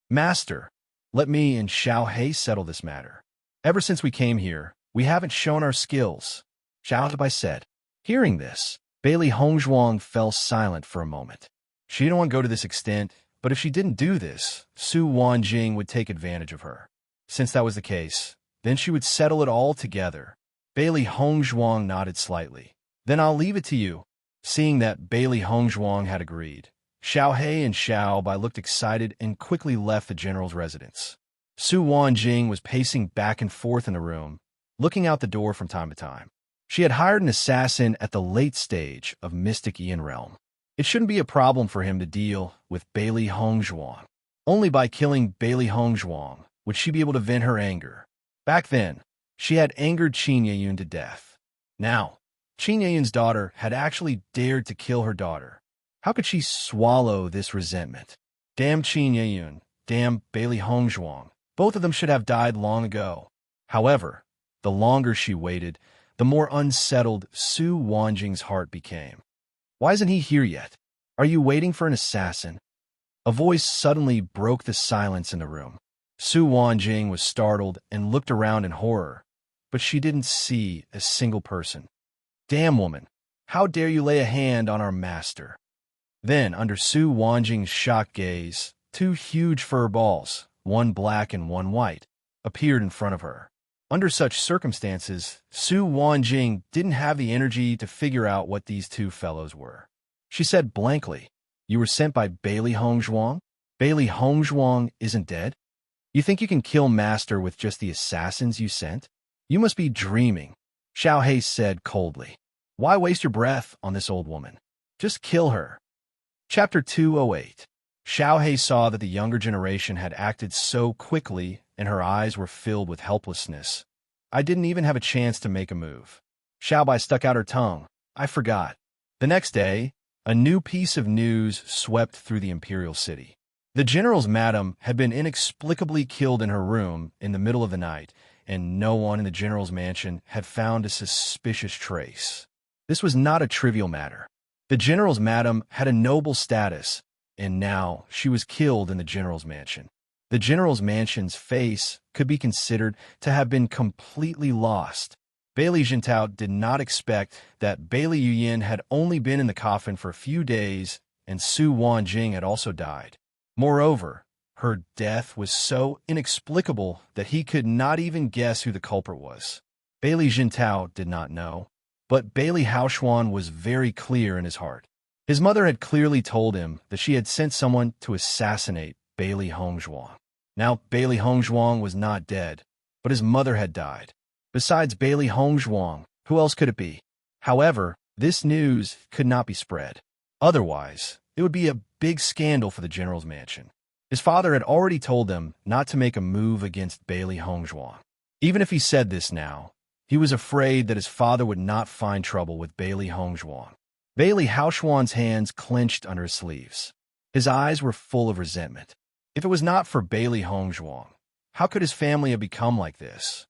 Master, let me and Xiao He settle this matter. Ever since we came here, we haven't shown our skills, Xiao Bai said. Hearing this, Bailey Hongzhuang fell silent for a moment. She didn't want to go to this extent, but if she didn't do this, Su Wanjing would take advantage of her. Since that was the case, then she would settle it all together. Bailey Hongzhuang nodded slightly. Then I'll leave it to you. Seeing that Bailey Hongzhuang had agreed, Xiao He and Xiao Bai looked excited and quickly left the general's residence. Su Wanjing was pacing back and forth in the room, looking out the door from time to time. She had hired an assassin at the late stage of Mystic Yin Realm. It shouldn't be a problem for him to deal with Bailey Hongzhuang. Only by killing Bailey Hongzhuang would she be able to vent her anger. Back then, she had angered Qin Yiyun to death. Now, Qin Yiyun's daughter had actually dared to kill her daughter. How could she swallow this resentment? Damn Qin Yiyun, damn Bailey Hongzhuang. Both of them should have died long ago. However, the longer she waited, the more unsettled Su Wanjing's heart became. Why isn't he here yet? Are you waiting for an assassin? A voice suddenly broke the silence in the room. Su Wanjing was startled and looked around in horror, but she didn't see a single person. Damn woman, how dare you lay a hand on our master? Then, under Su Wanjing's shocked gaze, two huge fur balls, one black and one white, appeared in front of her. Under such circumstances, Su Wanjing didn't have the energy to figure out what these two fellows were. She said blankly, "You were sent by Bailey Hongzhuang? Bailey Hongzhuang isn't dead? You think you can kill Master with just the assassins you sent? You must be dreaming," Xiao He said coldly. "Why waste your breath on this old woman? Just kill her." Chapter 208. Xiao He saw that the younger generation had acted so quickly and her eyes were filled with helplessness. I didn't even have a chance to make a move. Xiao Bai stuck out her tongue. I forgot. The next day, A new piece of news swept through the imperial city. The general's madam had been inexplicably killed in her room in the middle of the night, and no one in the general's mansion had found a suspicious trace. This was not a trivial matter. The general's madam had a noble status, and now she was killed in the general's mansion. The general's mansion's face could be considered to have been completely lost. Bailey Jintao did not expect that Bailey Yuyin had only been in the coffin for a few days, and Su Wanjing had also died. Moreover, her death was so inexplicable that he could not even guess who the culprit was. Bailey Jintao did not know, but Bailey Haoshuan was very clear in his heart. His mother had clearly told him that she had sent someone to assassinate Bailey Hongzhuang. Now, Bailey Hongzhuang was not dead, but his mother had died. Besides Bailey Hongzhuang, who else could it be? However, this news could not be spread. Otherwise, it would be a big scandal for the general's mansion. His father had already told them not to make a move against Bailey Hongzhuang. Even if he said this now, he was afraid that his father would not find trouble with Bailey Hongzhuang. Bailey Haoshuan's hands clenched under his sleeves. His eyes were full of resentment. If it was not for Bailey Hongzhuang, how could his family have become like this?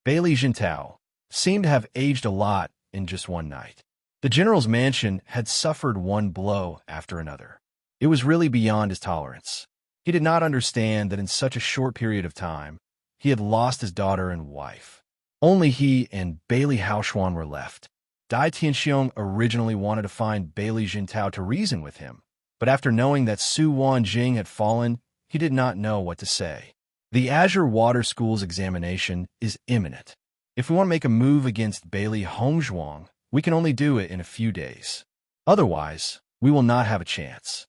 Bailey Jintao seemed to have aged a lot in just one night. The general's mansion had suffered one blow after another. It was really beyond his tolerance. He did not understand that in such a short period of time, he had lost his daughter and wife. Only he and Bailey Haoshuan were left. Dai Tianxiong originally wanted to find Bailey Jintao to reason with him, but after knowing that Su Wanjing had fallen, he did not know what to say. The Azure Water School's examination is imminent. If we want to make a move against Bailey Hongzhuang, we can only do it in a few days. Otherwise, we will not have a chance.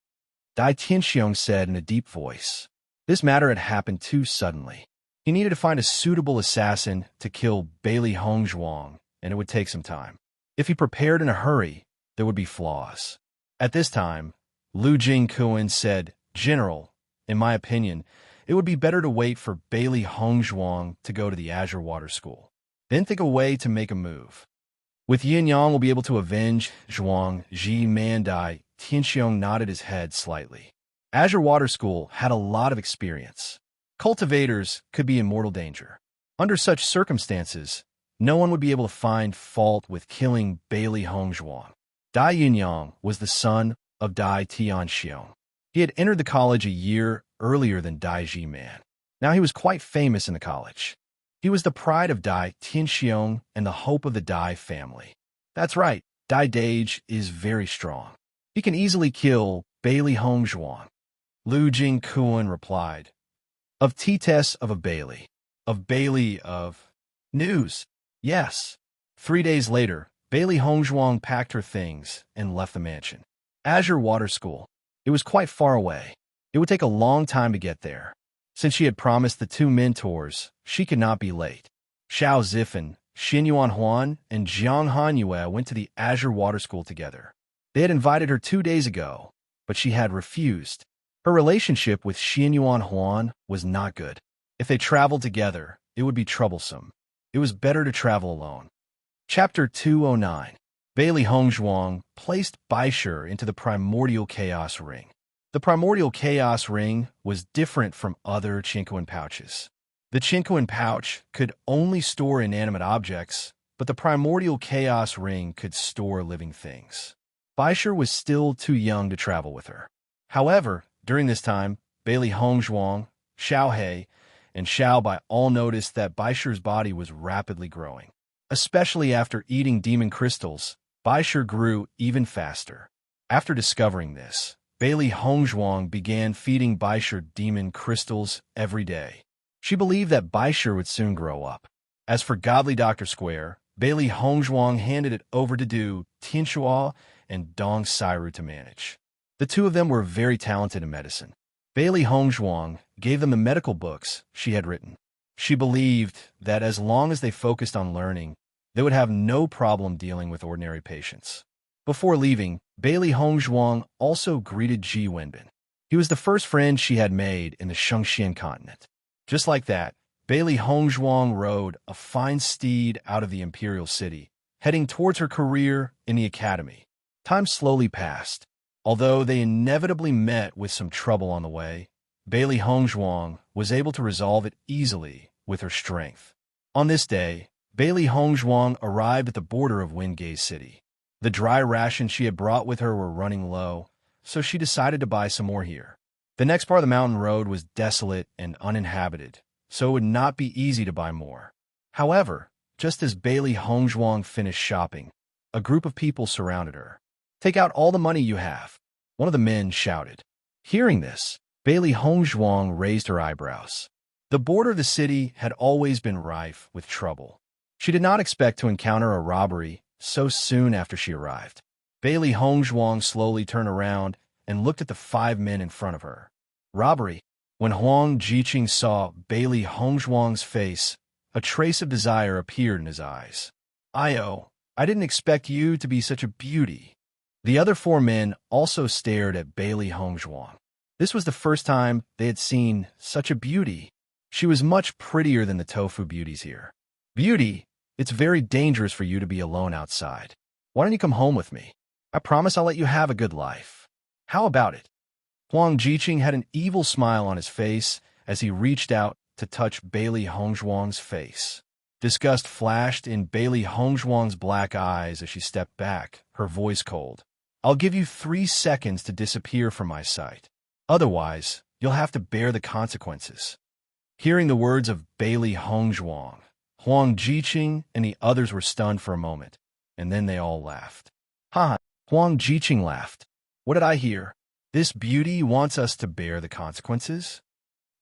Dai Tianxiong said in a deep voice. This matter had happened too suddenly. He needed to find a suitable assassin to kill Bailey Hongzhuang, and it would take some time. If he prepared in a hurry, there would be flaws. At this time, Lu Jingkuan said, General, in my opinion, it would be better to wait for Bailey Hongzhuang to go to the Azure Water School. Then think a way to make a move. With Yin Yang will be able to avenge Zhuang Ji Mandai. Tianxiong nodded his head slightly. Azure Water School had a lot of experience. Cultivators could be in mortal danger. Under such circumstances, no one would be able to find fault with killing Bailey Hongzhuang. Dai Yunyang was the son of Dai Tianxiong. He had entered the college a year earlier than Dai Jiman. Now he was quite famous in the college. He was the pride of Dai Tianxiong and the hope of the Dai family. That's right, Dai Dage is very strong. He can easily kill Bailey Hongzhuang. Lu Jingkuan replied, Of T-Tess of a Bailey. Of Bailey of... News. Yes. 3 days later, Bailey Hongzhuang packed her things and left the mansion. Azure Water School. It was quite far away. It would take a long time to get there. Since she had promised the 2 mentors, she could not be late. Xiao Zifan, Xin Yuanhuan, and Jiang Hanyue went to the Azure Water School together. They had invited her 2 days ago, but she had refused. Her relationship with Xin Yuanhuan was not good. If they traveled together, it would be troublesome. It was better to travel alone. Chapter 209. Bailey Hongzhuang placed Baishir into the Primordial Chaos Ring. The Primordial Chaos Ring was different from other Chinquan pouches. The Chinquan pouch could only store inanimate objects, but the Primordial Chaos Ring could store living things. Baishir was still too young to travel with her. However, during this time, Bailey Hongzhuang, Xiao He, and Xiao Bai all noticed that Baishir's body was rapidly growing. Especially after eating demon crystals, Baishir grew even faster. After discovering this, Bailey Hongzhuang began feeding Baishir demon crystals every day. She believed that Baishir would soon grow up. As for Godly Dr. Square, Bailey Hongzhuang handed it over to Du Tianxua and Dong Sairu to manage. The two of them were very talented in medicine. Bailey Hongzhuang gave them the medical books she had written. She believed that as long as they focused on learning, they would have no problem dealing with ordinary patients. Before leaving, Bailey Hongzhuang also greeted Ji Wenbin. He was the first friend she had made in the Shengxian continent. Just like that, Bailey Hongzhuang rode a fine steed out of the imperial city, heading towards her career in the academy. Time slowly passed. Although they inevitably met with some trouble on the way, Bailey Hongzhuang was able to resolve it easily with her strength. On this day, Bailey Hongzhuang arrived at the border of Wingay City. The dry rations she had brought with her were running low, so she decided to buy some more here. The next part of the mountain road was desolate and uninhabited, so it would not be easy to buy more. However, just as Bailey Hongzhuang finished shopping, a group of people surrounded her. "Take out all the money you have," one of the men shouted. Hearing this, Bailey Hongzhuang raised her eyebrows. The border of the city had always been rife with trouble. She did not expect to encounter a robbery so soon after she arrived. Bailey Hongzhuang slowly turned around and looked at the 5 men in front of her. Robbery. When Huang Jiqing saw Bailey Hongzhuang's face, a trace of desire appeared in his eyes. I didn't expect you to be such a beauty." The other 4 men also stared at Bailey Hongzhuang. This was the first time they had seen such a beauty. She was much prettier than the tofu beauties here. "Beauty, it's very dangerous for you to be alone outside. Why don't you come home with me? I promise I'll let you have a good life. How about it?" Huang Jiqing had an evil smile on his face as he reached out to touch Bailey Hongzhuang's face. Disgust flashed in Bailey Hongzhuang's black eyes as she stepped back, her voice cold. "I'll give you 3 seconds to disappear from my sight. Otherwise, you'll have to bear the consequences." Hearing the words of Bailey Hongzhuang, Huang Jiqing and the others were stunned for a moment, and then they all laughed. "Ha!" Huang Jiqing laughed. "What did I hear? This beauty wants us to bear the consequences?"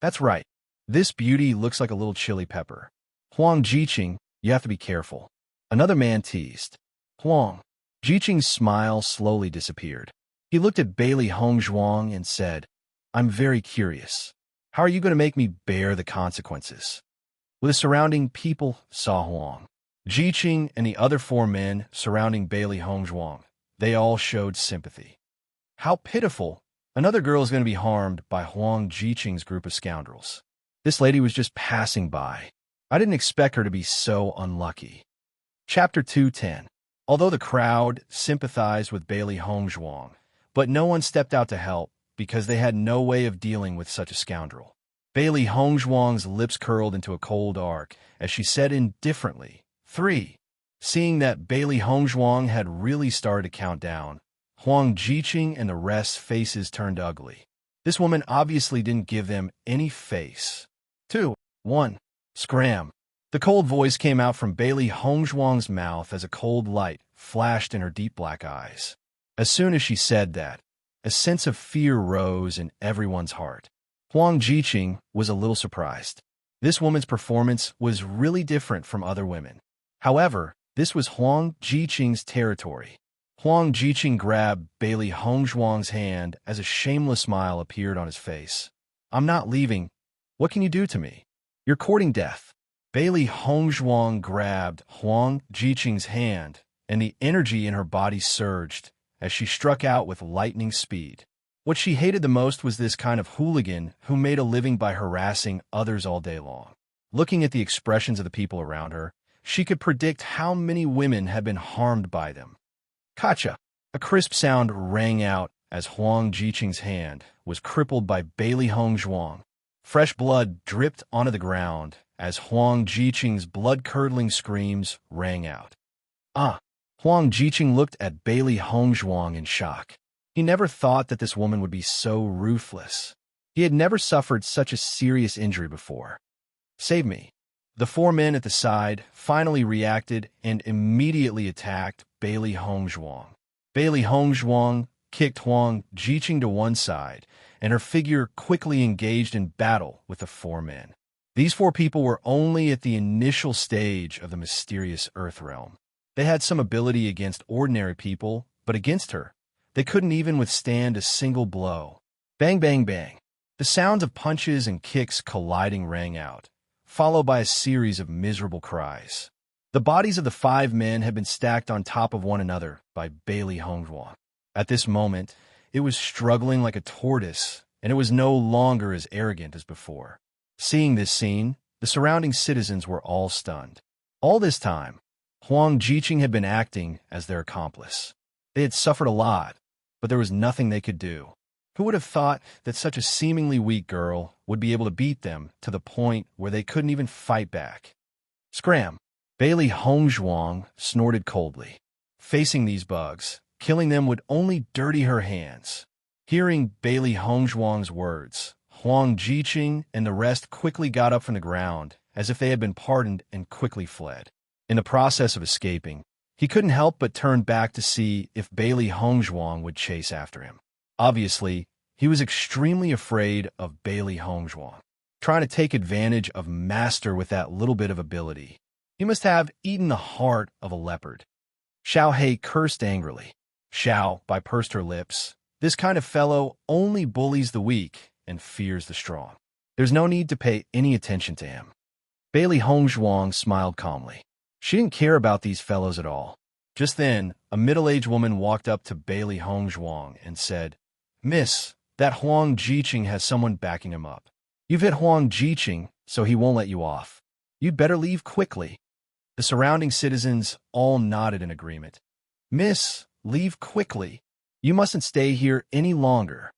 "That's right. This beauty looks like a little chili pepper. Huang Jiqing, you have to be careful." Another man teased. Huang Jiqing's smile slowly disappeared. He looked at Bailey Hongzhuang and said, "I'm very curious. How are you going to make me bear the consequences?" With the surrounding people saw Huang Jiqing and the other 4 men surrounding Bailey Hongzhuang. They all showed sympathy. How pitiful! Another girl is going to be harmed by Huang Jiqing's group of scoundrels. This lady was just passing by. I didn't expect her to be so unlucky. Chapter 210. Although the crowd sympathized with Bailey Hongzhuang, but no one stepped out to help because they had no way of dealing with such a scoundrel. Bailey Hongzhuang's lips curled into a cold arc as she said indifferently, 3. Seeing that Bailey Hongzhuang had really started to count down, Huang Jiqing and the rest's faces turned ugly. This woman obviously didn't give them any face. 2, 1. Scram. The cold voice came out from Bailey Hongzhuang's mouth as a cold light flashed in her deep black eyes. As soon as she said that, a sense of fear rose in everyone's heart. Huang Jiqing was a little surprised. This woman's performance was really different from other women. However, this was Huang Jiqing's territory. Huang Jiqing grabbed Bailey Hongzhuang's hand as a shameless smile appeared on his face. "I'm not leaving. What can you do to me? You're courting death." Bailey Hongzhuang grabbed Huang Jiqing's hand, and the energy in her body surged as she struck out with lightning speed. What she hated the most was this kind of hooligan who made a living by harassing others all day long. Looking at the expressions of the people around her, she could predict how many women had been harmed by them. "Kacha!" A crisp sound rang out as Huang Jiqing's hand was crippled by Bailey Hongzhuang. Fresh blood dripped onto the ground as Huang Jiqing's blood-curdling screams rang out. "Ah!" Huang Jiqing looked at Bailey Hongzhuang in shock. He never thought that this woman would be so ruthless. He had never suffered such a serious injury before. "Save me." The 4 men at the side finally reacted and immediately attacked Bailey Hongzhuang. Bailey Hongzhuang kicked Huang Jiqing to one side, and her figure quickly engaged in battle with the 4 men. These 4 people were only at the initial stage of the mysterious Earth realm. They had some ability against ordinary people, but against her, they couldn't even withstand a single blow. Bang, bang, bang. The sounds of punches and kicks colliding rang out, followed by a series of miserable cries. The bodies of the 5 men had been stacked on top of one another by Bailey Hongzhuang. At this moment, it was struggling like a tortoise, and it was no longer as arrogant as before. Seeing this scene, the surrounding citizens were all stunned. All this time, Huang Jiqing had been acting as their accomplice. They had suffered a lot, but there was nothing they could do. Who would have thought that such a seemingly weak girl would be able to beat them to the point where they couldn't even fight back? Scram! Bailey Hongzhuang snorted coldly. Facing these bugs, killing them would only dirty her hands. Hearing Bailey Hongzhuang's words, Huang Jiqing and the rest quickly got up from the ground, as if they had been pardoned, and quickly fled. In the process of escaping, he couldn't help but turn back to see if Bailey Hongzhuang would chase after him. Obviously, he was extremely afraid of Bailey Hongzhuang, trying to take advantage of Master with that little bit of ability. He must have eaten the heart of a leopard. Xiao Hei cursed angrily. Xiao pursed her lips. This kind of fellow only bullies the weak and fears the strong. There's no need to pay any attention to him. Bailey Hongzhuang smiled calmly. She didn't care about these fellows at all. Just then, a middle-aged woman walked up to Bailey Hongzhuang and said, "Miss, that Huang Jiqing has someone backing him up. You've hit Huang Jiqing, so he won't let you off. You'd better leave quickly." The surrounding citizens all nodded in agreement. "Miss, leave quickly. You mustn't stay here any longer."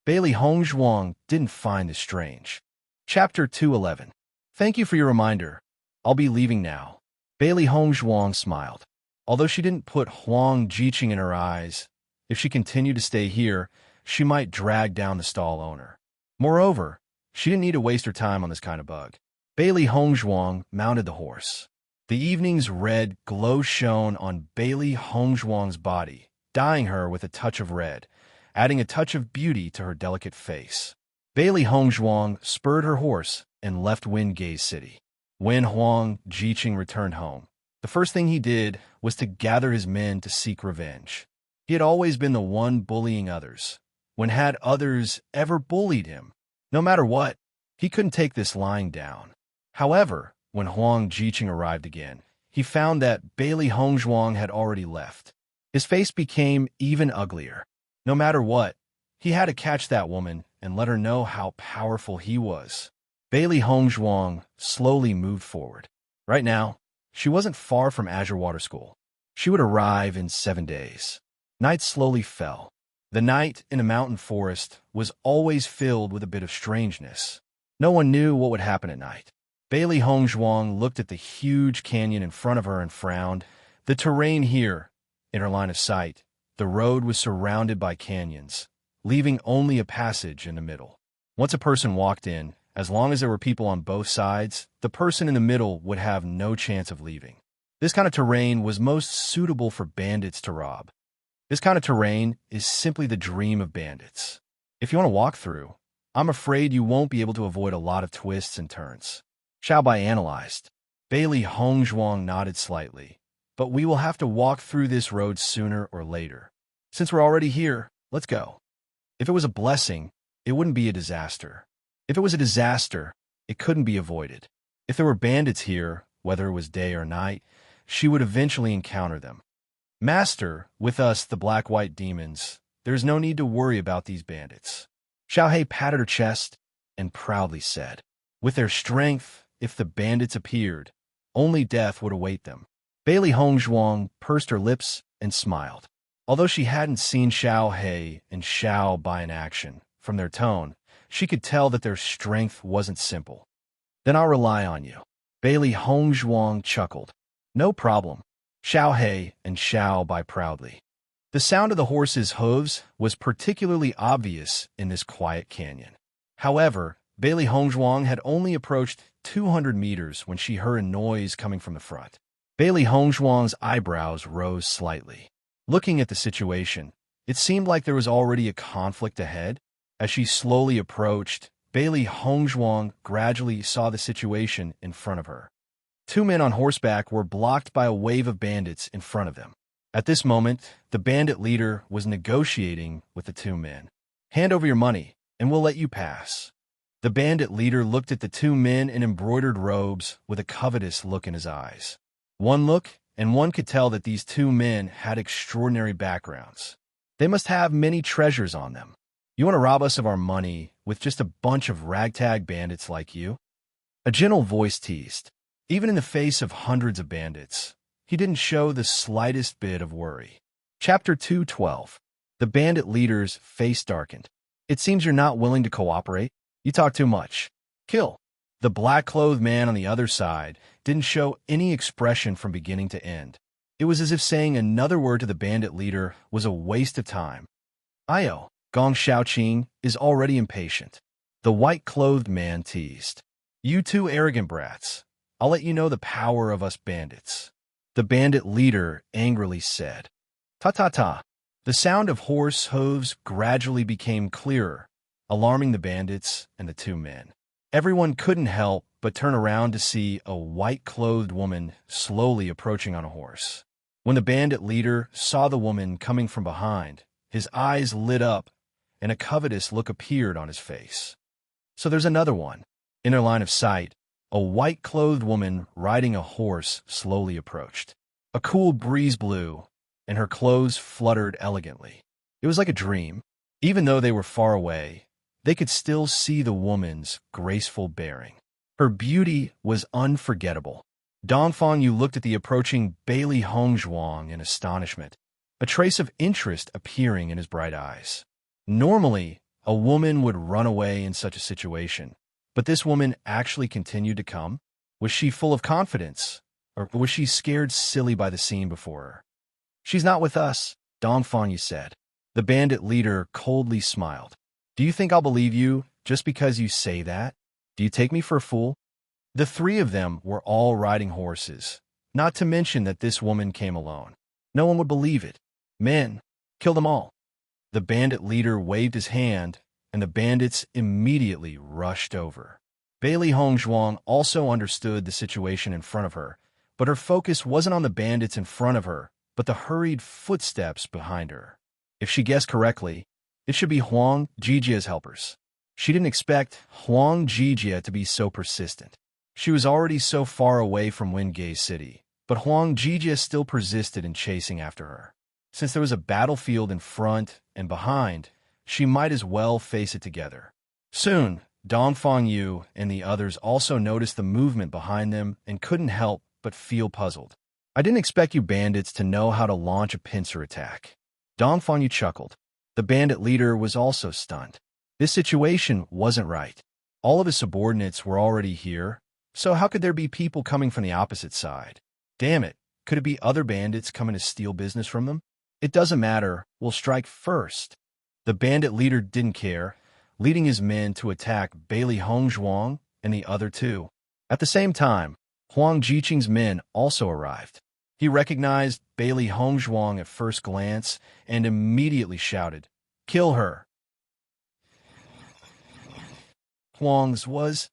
Bailey Hongzhuang didn't find this strange. Chapter 211. Thank you for your reminder. I'll be leaving now. Bailey Hongzhuang smiled. Although she didn't put Huang Jiqing in her eyes, if she continued to stay here, she might drag down the stall owner. Moreover, she didn't need to waste her time on this kind of bug. Bailey Hongzhuang mounted the horse. The evening's red glow shone on Bailey Hongzhuang's body, dyeing her with a touch of red, adding a touch of beauty to her delicate face. Bailey Hongzhuang spurred her horse and left Wind-Gaze City. When Huang Jiqing returned home, the first thing he did was to gather his men to seek revenge. He had always been the one bullying others. When had others ever bullied him? No matter what, he couldn't take this lying down. However, when Huang Jiqing arrived again, he found that Bailey Hongzhuang had already left. His face became even uglier. No matter what, he had to catch that woman and let her know how powerful he was. Bailey Hongzhuang slowly moved forward. Right now, she wasn't far from Azure Water School. She would arrive in 7 days. Night slowly fell. The night in a mountain forest was always filled with a bit of strangeness. No one knew what would happen at night. Bailey Hongzhuang looked at the huge canyon in front of her and frowned. The terrain here, in her line of sight, the road was surrounded by canyons, leaving only a passage in the middle. Once a person walked in, as long as there were people on both sides, the person in the middle would have no chance of leaving. This kind of terrain was most suitable for bandits to rob. This kind of terrain is simply the dream of bandits. If you want to walk through, I'm afraid you won't be able to avoid a lot of twists and turns. Xiaobai analyzed. Bailey Hongzhuang nodded slightly. But we will have to walk through this road sooner or later. Since we're already here, let's go. If it was a blessing, it wouldn't be a disaster. If it was a disaster, it couldn't be avoided. If there were bandits here, whether it was day or night, she would eventually encounter them. Master, with us, the black-white demons, there's no need to worry about these bandits. Xiaohei patted her chest and proudly said, with their strength, if the bandits appeared, only death would await them. Bailey Hongzhuang pursed her lips and smiled. Although she hadn't seen Xiaohei and Xiaobai in action, from their tone, she could tell that their strength wasn't simple. Then I'll rely on you. Bailey Hongzhuang chuckled. No problem. Xiaohei and Xiaobai proudly. The sound of the horse's hooves was particularly obvious in this quiet canyon. However, Bailey Hongzhuang had only approached 200 meters when she heard a noise coming from the front. Bailey Hongzhuang's eyebrows rose slightly. Looking at the situation, it seemed like there was already a conflict ahead. As she slowly approached, Bailey Hongzhuang gradually saw the situation in front of her. 2 men on horseback were blocked by a wave of bandits in front of them. At this moment, the bandit leader was negotiating with the 2 men. Hand over your money, and we'll let you pass. The bandit leader looked at the 2 men in embroidered robes with a covetous look in his eyes. One look, and one could tell that these 2 men had extraordinary backgrounds. They must have many treasures on them. You want to rob us of our money with just a bunch of ragtag bandits like you? A gentle voice teased. Even in the face of hundreds of bandits, he didn't show the slightest bit of worry. Chapter 212. The bandit leader's face darkened. It seems you're not willing to cooperate. You talk too much. Kill. The black-clothed man on the other side didn't show any expression from beginning to end. It was as if saying another word to the bandit leader was a waste of time. Io, Gong Shaoqing is already impatient. The white-clothed man teased. You two arrogant brats. I'll let you know the power of us bandits. The bandit leader angrily said. Ta-ta-ta. The sound of horse hooves gradually became clearer, alarming the bandits and the two men. Everyone couldn't help but turn around to see a white-clothed woman slowly approaching on a horse. When the bandit leader saw the woman coming from behind, his eyes lit up and a covetous look appeared on his face. So there's another one. In their line of sight, a white-clothed woman riding a horse slowly approached. A cool breeze blew, and her clothes fluttered elegantly. It was like a dream. Even though they were far away, they could still see the woman's graceful bearing. Her beauty was unforgettable. Dongfang Yu looked at the approaching Bailey Hongzhuang in astonishment, a trace of interest appearing in his bright eyes. Normally, a woman would run away in such a situation, but this woman actually continued to come? Was she full of confidence, or was she scared silly by the scene before her? She's not with us, Dongfang Yu said. The bandit leader coldly smiled. Do you think I'll believe you just because you say that? Do you take me for a fool? The three of them were all riding horses, not to mention that this woman came alone. No one would believe it. Men, kill them all. The bandit leader waved his hand, and the bandits immediately rushed over. Bailey Hongzhuang also understood the situation in front of her, but her focus wasn't on the bandits in front of her, but the hurried footsteps behind her. If she guessed correctly, it should be Huang Jijia's helpers. She didn't expect Huang Jijia to be so persistent. She was already so far away from Wingay City, but Huang Jijia still persisted in chasing after her. Since there was a battlefield in front and behind, she might as well face it together. Soon, Dongfang Yu and the others also noticed the movement behind them and couldn't help but feel puzzled. I didn't expect you bandits to know how to launch a pincer attack. Dongfang Yu chuckled. The bandit leader was also stunned. This situation wasn't right. All of his subordinates were already here, so how could there be people coming from the opposite side? Damn it, could it be other bandits coming to steal business from them? It doesn't matter, we'll strike first. The bandit leader didn't care, leading his men to attack Bailey Hongzhuang and the other two. At the same time, Huang Jiqing's men also arrived. He recognized Bailey Hongzhuang at first glance and immediately shouted, "Kill her!" Huang's was.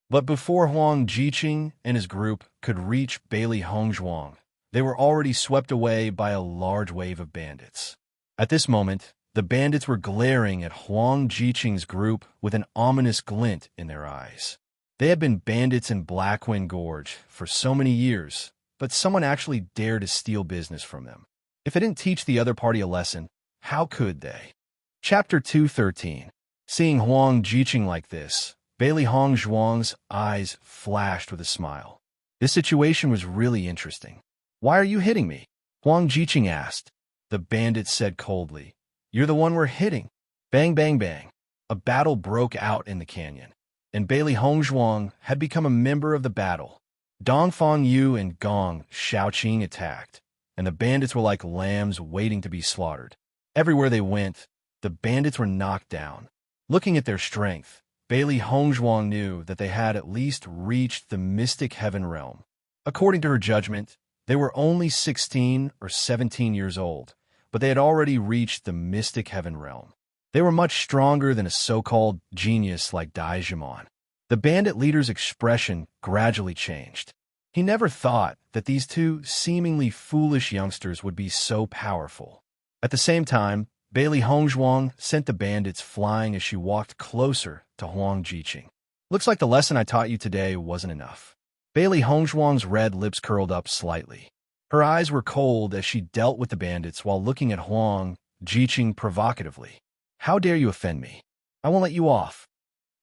But before Huang Jiqing and his group could reach Bailey Hongzhuang, they were already swept away by a large wave of bandits. At this moment, the bandits were glaring at Huang Jiqing's group with an ominous glint in their eyes. They had been bandits in Blackwind Gorge for so many years, but someone actually dared to steal business from them. If it didn't teach the other party a lesson, how could they? Chapter 213. Seeing Huang Jiqing like this, Bailey Hongzhuang's eyes flashed with a smile. This situation was really interesting. Why are you hitting me? Huang Jiqing asked. The bandit said coldly, "You're the one we're hitting." Bang, bang, bang. A battle broke out in the canyon, and Bailey Hongzhuang had become a member of the battle. Dongfang Yu and Gong Shaoqing attacked, and the bandits were like lambs waiting to be slaughtered. Everywhere they went, the bandits were knocked down. Looking at their strength, Bailey Hongzhuang knew that they had at least reached the mystic heaven realm. According to her judgment, they were only 16 or 17 years old, but they had already reached the mystic heaven realm. They were much stronger than a so-called genius like Daijimon. The bandit leader's expression gradually changed. He never thought that these two seemingly foolish youngsters would be so powerful. At the same time, Bailey Hongzhuang sent the bandits flying as she walked closer to Huang Jiqing. Looks like the lesson I taught you today wasn't enough. Bailey Hongzhuang's red lips curled up slightly. Her eyes were cold as she dealt with the bandits while looking at Huang Jiqing provocatively. How dare you offend me? I won't let you off.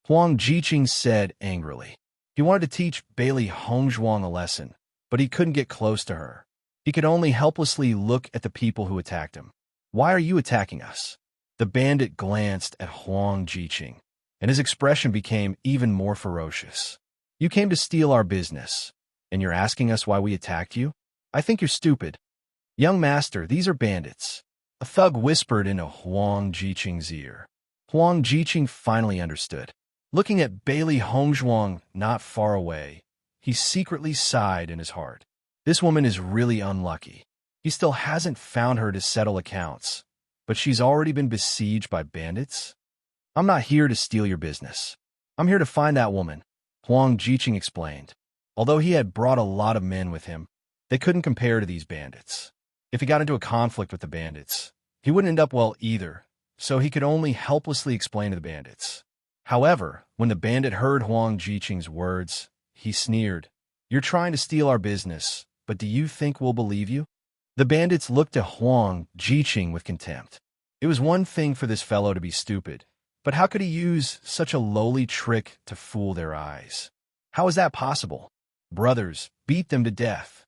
Huang Jiqing said angrily. He wanted to teach Bailey Hongzhuang a lesson, but he couldn't get close to her. He could only helplessly look at the people who attacked him. Why are you attacking us? The bandit glanced at Huang Jiqing, and his expression became even more ferocious. You came to steal our business, and you're asking us why we attacked you? I think you're stupid. Young master, these are bandits. A thug whispered into Huang Jiqing's ear. Huang Jiqing finally understood. Looking at Bailey Hongzhuang not far away, he secretly sighed in his heart. This woman is really unlucky. He still hasn't found her to settle accounts, but she's already been besieged by bandits? I'm not here to steal your business. I'm here to find that woman, Huang Jiqing explained. Although he had brought a lot of men with him, they couldn't compare to these bandits. If he got into a conflict with the bandits, he wouldn't end up well either, so he could only helplessly explain to the bandits. However, when the bandit heard Huang Jiqing's words, he sneered. You're trying to steal our business, but do you think we'll believe you? The bandits looked at Huang Jiqing with contempt. It was one thing for this fellow to be stupid, but how could he use such a lowly trick to fool their eyes? How is that possible? Brothers, beat them to death.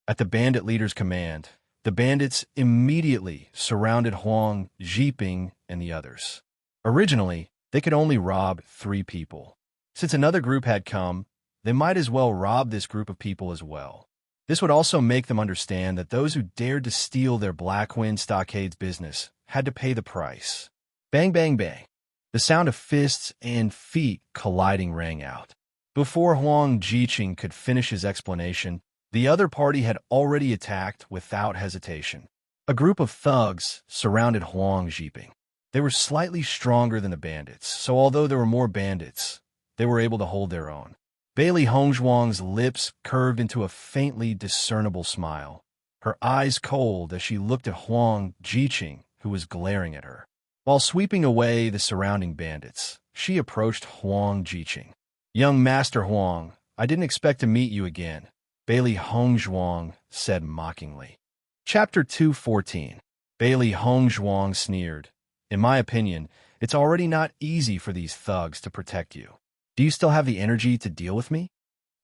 At the bandit leader's command, the bandits immediately surrounded Huang Jiqing and the others. Originally, they could only rob 3 people. Since another group had come, they might as well rob this group of people as well. This would also make them understand that those who dared to steal their Blackwind Stockade's business had to pay the price. Bang, bang, bang. The sound of fists and feet colliding rang out. Before Huang Jiqing could finish his explanation, the other party had already attacked without hesitation. A group of thugs surrounded Huang Jiqing. They were slightly stronger than the bandits, so although there were more bandits, they were able to hold their own. Bailey Hongzhuang's lips curved into a faintly discernible smile, her eyes cold as she looked at Huang Jiqing, who was glaring at her. While sweeping away the surrounding bandits, she approached Huang Jiqing. Young Master Huang, I didn't expect to meet you again, Bailey Hongzhuang said mockingly. Chapter 2:14. Bailey Hongzhuang sneered. In my opinion, it's already not easy for these thugs to protect you. Do you still have the energy to deal with me?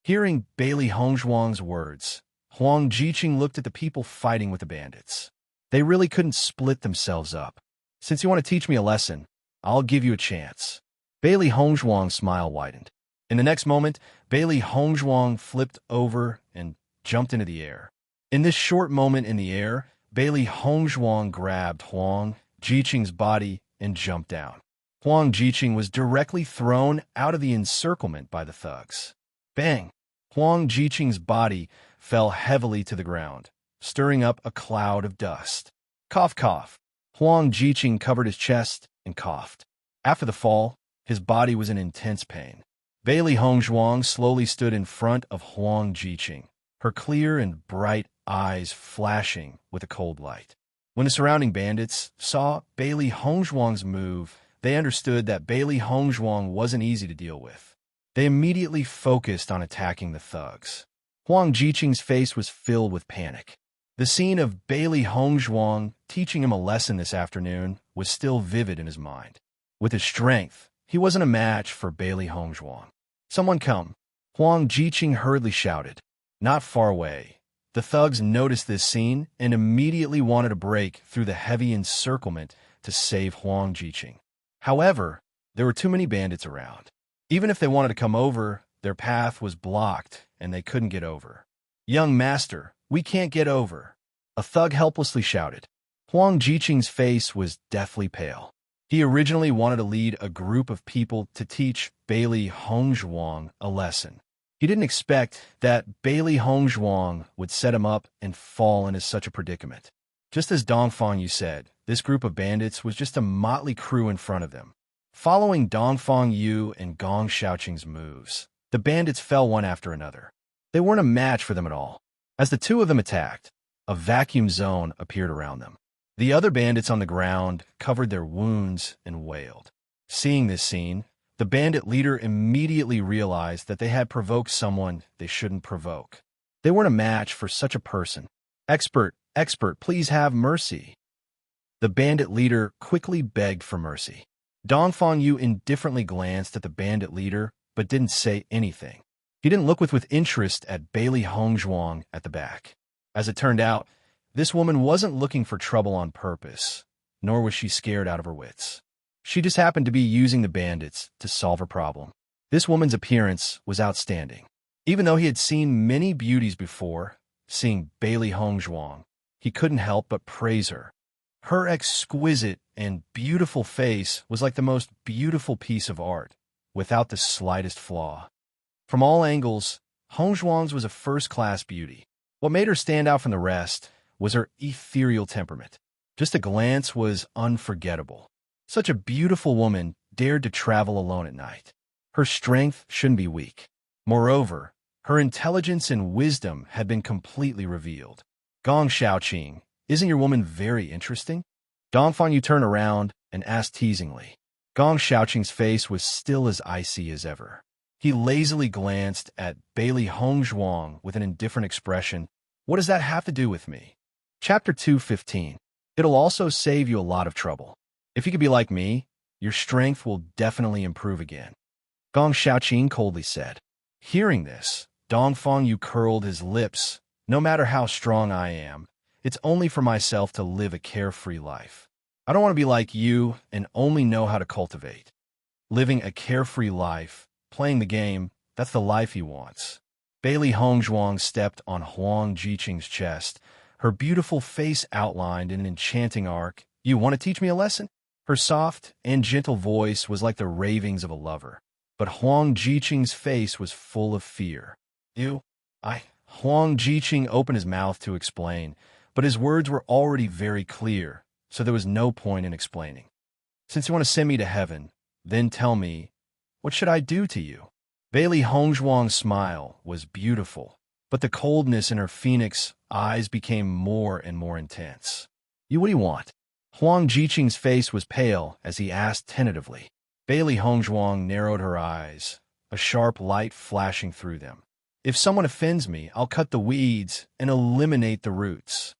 Hearing Bailey Hongzhuang's words, Huang Jiqing looked at the people fighting with the bandits. They really couldn't split themselves up. Since you want to teach me a lesson, I'll give you a chance. Bailey Hongzhuang's smile widened. In the next moment, Bailey Hongzhuang flipped over and jumped into the air. In this short moment in the air, Bailey Hongzhuang grabbed Huang Jiqing's body and jumped down. Huang Jiqing was directly thrown out of the encirclement by the thugs. Bang! Huang Jiqing's body fell heavily to the ground, stirring up a cloud of dust. Cough, cough. Huang Jiqing covered his chest and coughed. After the fall, his body was in intense pain. Bailey Hongzhuang slowly stood in front of Huang Jiqing, her clear and bright eyes flashing with a cold light. When the surrounding bandits saw Bailey Hongzhuang's move, they understood that Bailey Hongzhuang wasn't easy to deal with. They immediately focused on attacking the thugs. Huang Jiqing's face was filled with panic. The scene of Bailey Hongzhuang teaching him a lesson this afternoon was still vivid in his mind. With his strength, he wasn't a match for Bailey Hongzhuang. Someone come, Huang Jiqing hurriedly shouted. Not far away, the thugs noticed this scene and immediately wanted to break through the heavy encirclement to save Huang Jiqing. However, there were too many bandits around. Even if they wanted to come over, their path was blocked and they couldn't get over. Young master, we can't get over, a thug helplessly shouted. Huang Jiqing's face was deathly pale. He originally wanted to lead a group of people to teach Bailey Hongzhuang a lesson. He didn't expect that Bailey Hongzhuang would set him up and fall into such a predicament. Just as Dongfang Yu said, this group of bandits was just a motley crew in front of them. Following Dongfang Yu and Gong Shaoqing's moves, the bandits fell one after another. They weren't a match for them at all. As the two of them attacked, a vacuum zone appeared around them. The other bandits on the ground covered their wounds and wailed. Seeing this scene, the bandit leader immediately realized that they had provoked someone they shouldn't provoke. They weren't a match for such a person. Expert, please have mercy. The bandit leader quickly begged for mercy. Dongfang Yu indifferently glanced at the bandit leader, but didn't say anything. He didn't look with interest at Bailey Hongzhuang at the back. As it turned out, this woman wasn't looking for trouble on purpose. nor was she scared out of her wits. She just happened to be using the bandits to solve her problem. This woman's appearance was outstanding. Even though he had seen many beauties before, seeing Bailey Hongzhuang, he couldn't help but praise her. Her exquisite and beautiful face was like the most beautiful piece of art, without the slightest flaw. From all angles, Hongzhuang's was a first-class beauty. What made her stand out from the rest was her ethereal temperament. Just a glance was unforgettable. Such a beautiful woman dared to travel alone at night. Her strength shouldn't be weak. Moreover, her intelligence and wisdom had been completely revealed. Gong Xiaoqing, isn't your woman very interesting? Dongfang Yu turned around and asked teasingly. Gong Xiaoqing's face was still as icy as ever. He lazily glanced at Bailey Hongzhuang with an indifferent expression. What does that have to do with me? Chapter 2:15. It'll also save you a lot of trouble. If you could be like me, your strength will definitely improve again. Gong Xiaoqing coldly said. Hearing this, Dongfang Yu curled his lips. No matter how strong I am, it's only for myself to live a carefree life. I don't want to be like you and only know how to cultivate. Living a carefree life, playing the game, that's the life he wants. Bailey Hongzhuang stepped on Huang Jiqing's chest, her beautiful face outlined in an enchanting arc. You want to teach me a lesson? Her soft and gentle voice was like the ravings of a lover. But Huang Jiqing's face was full of fear. Huang Jiqing opened his mouth to explain, but his words were already very clear, so there was no point in explaining. Since you want to send me to heaven, then tell me, what should I do to you? Bailey Hongzhuang's smile was beautiful, but the coldness in her phoenix eyes became more and more intense. What do you want? Huang Jiqing's face was pale as he asked tentatively. Bailey Hongzhuang narrowed her eyes, a sharp light flashing through them. If someone offends me, I'll cut the weeds and eliminate the roots.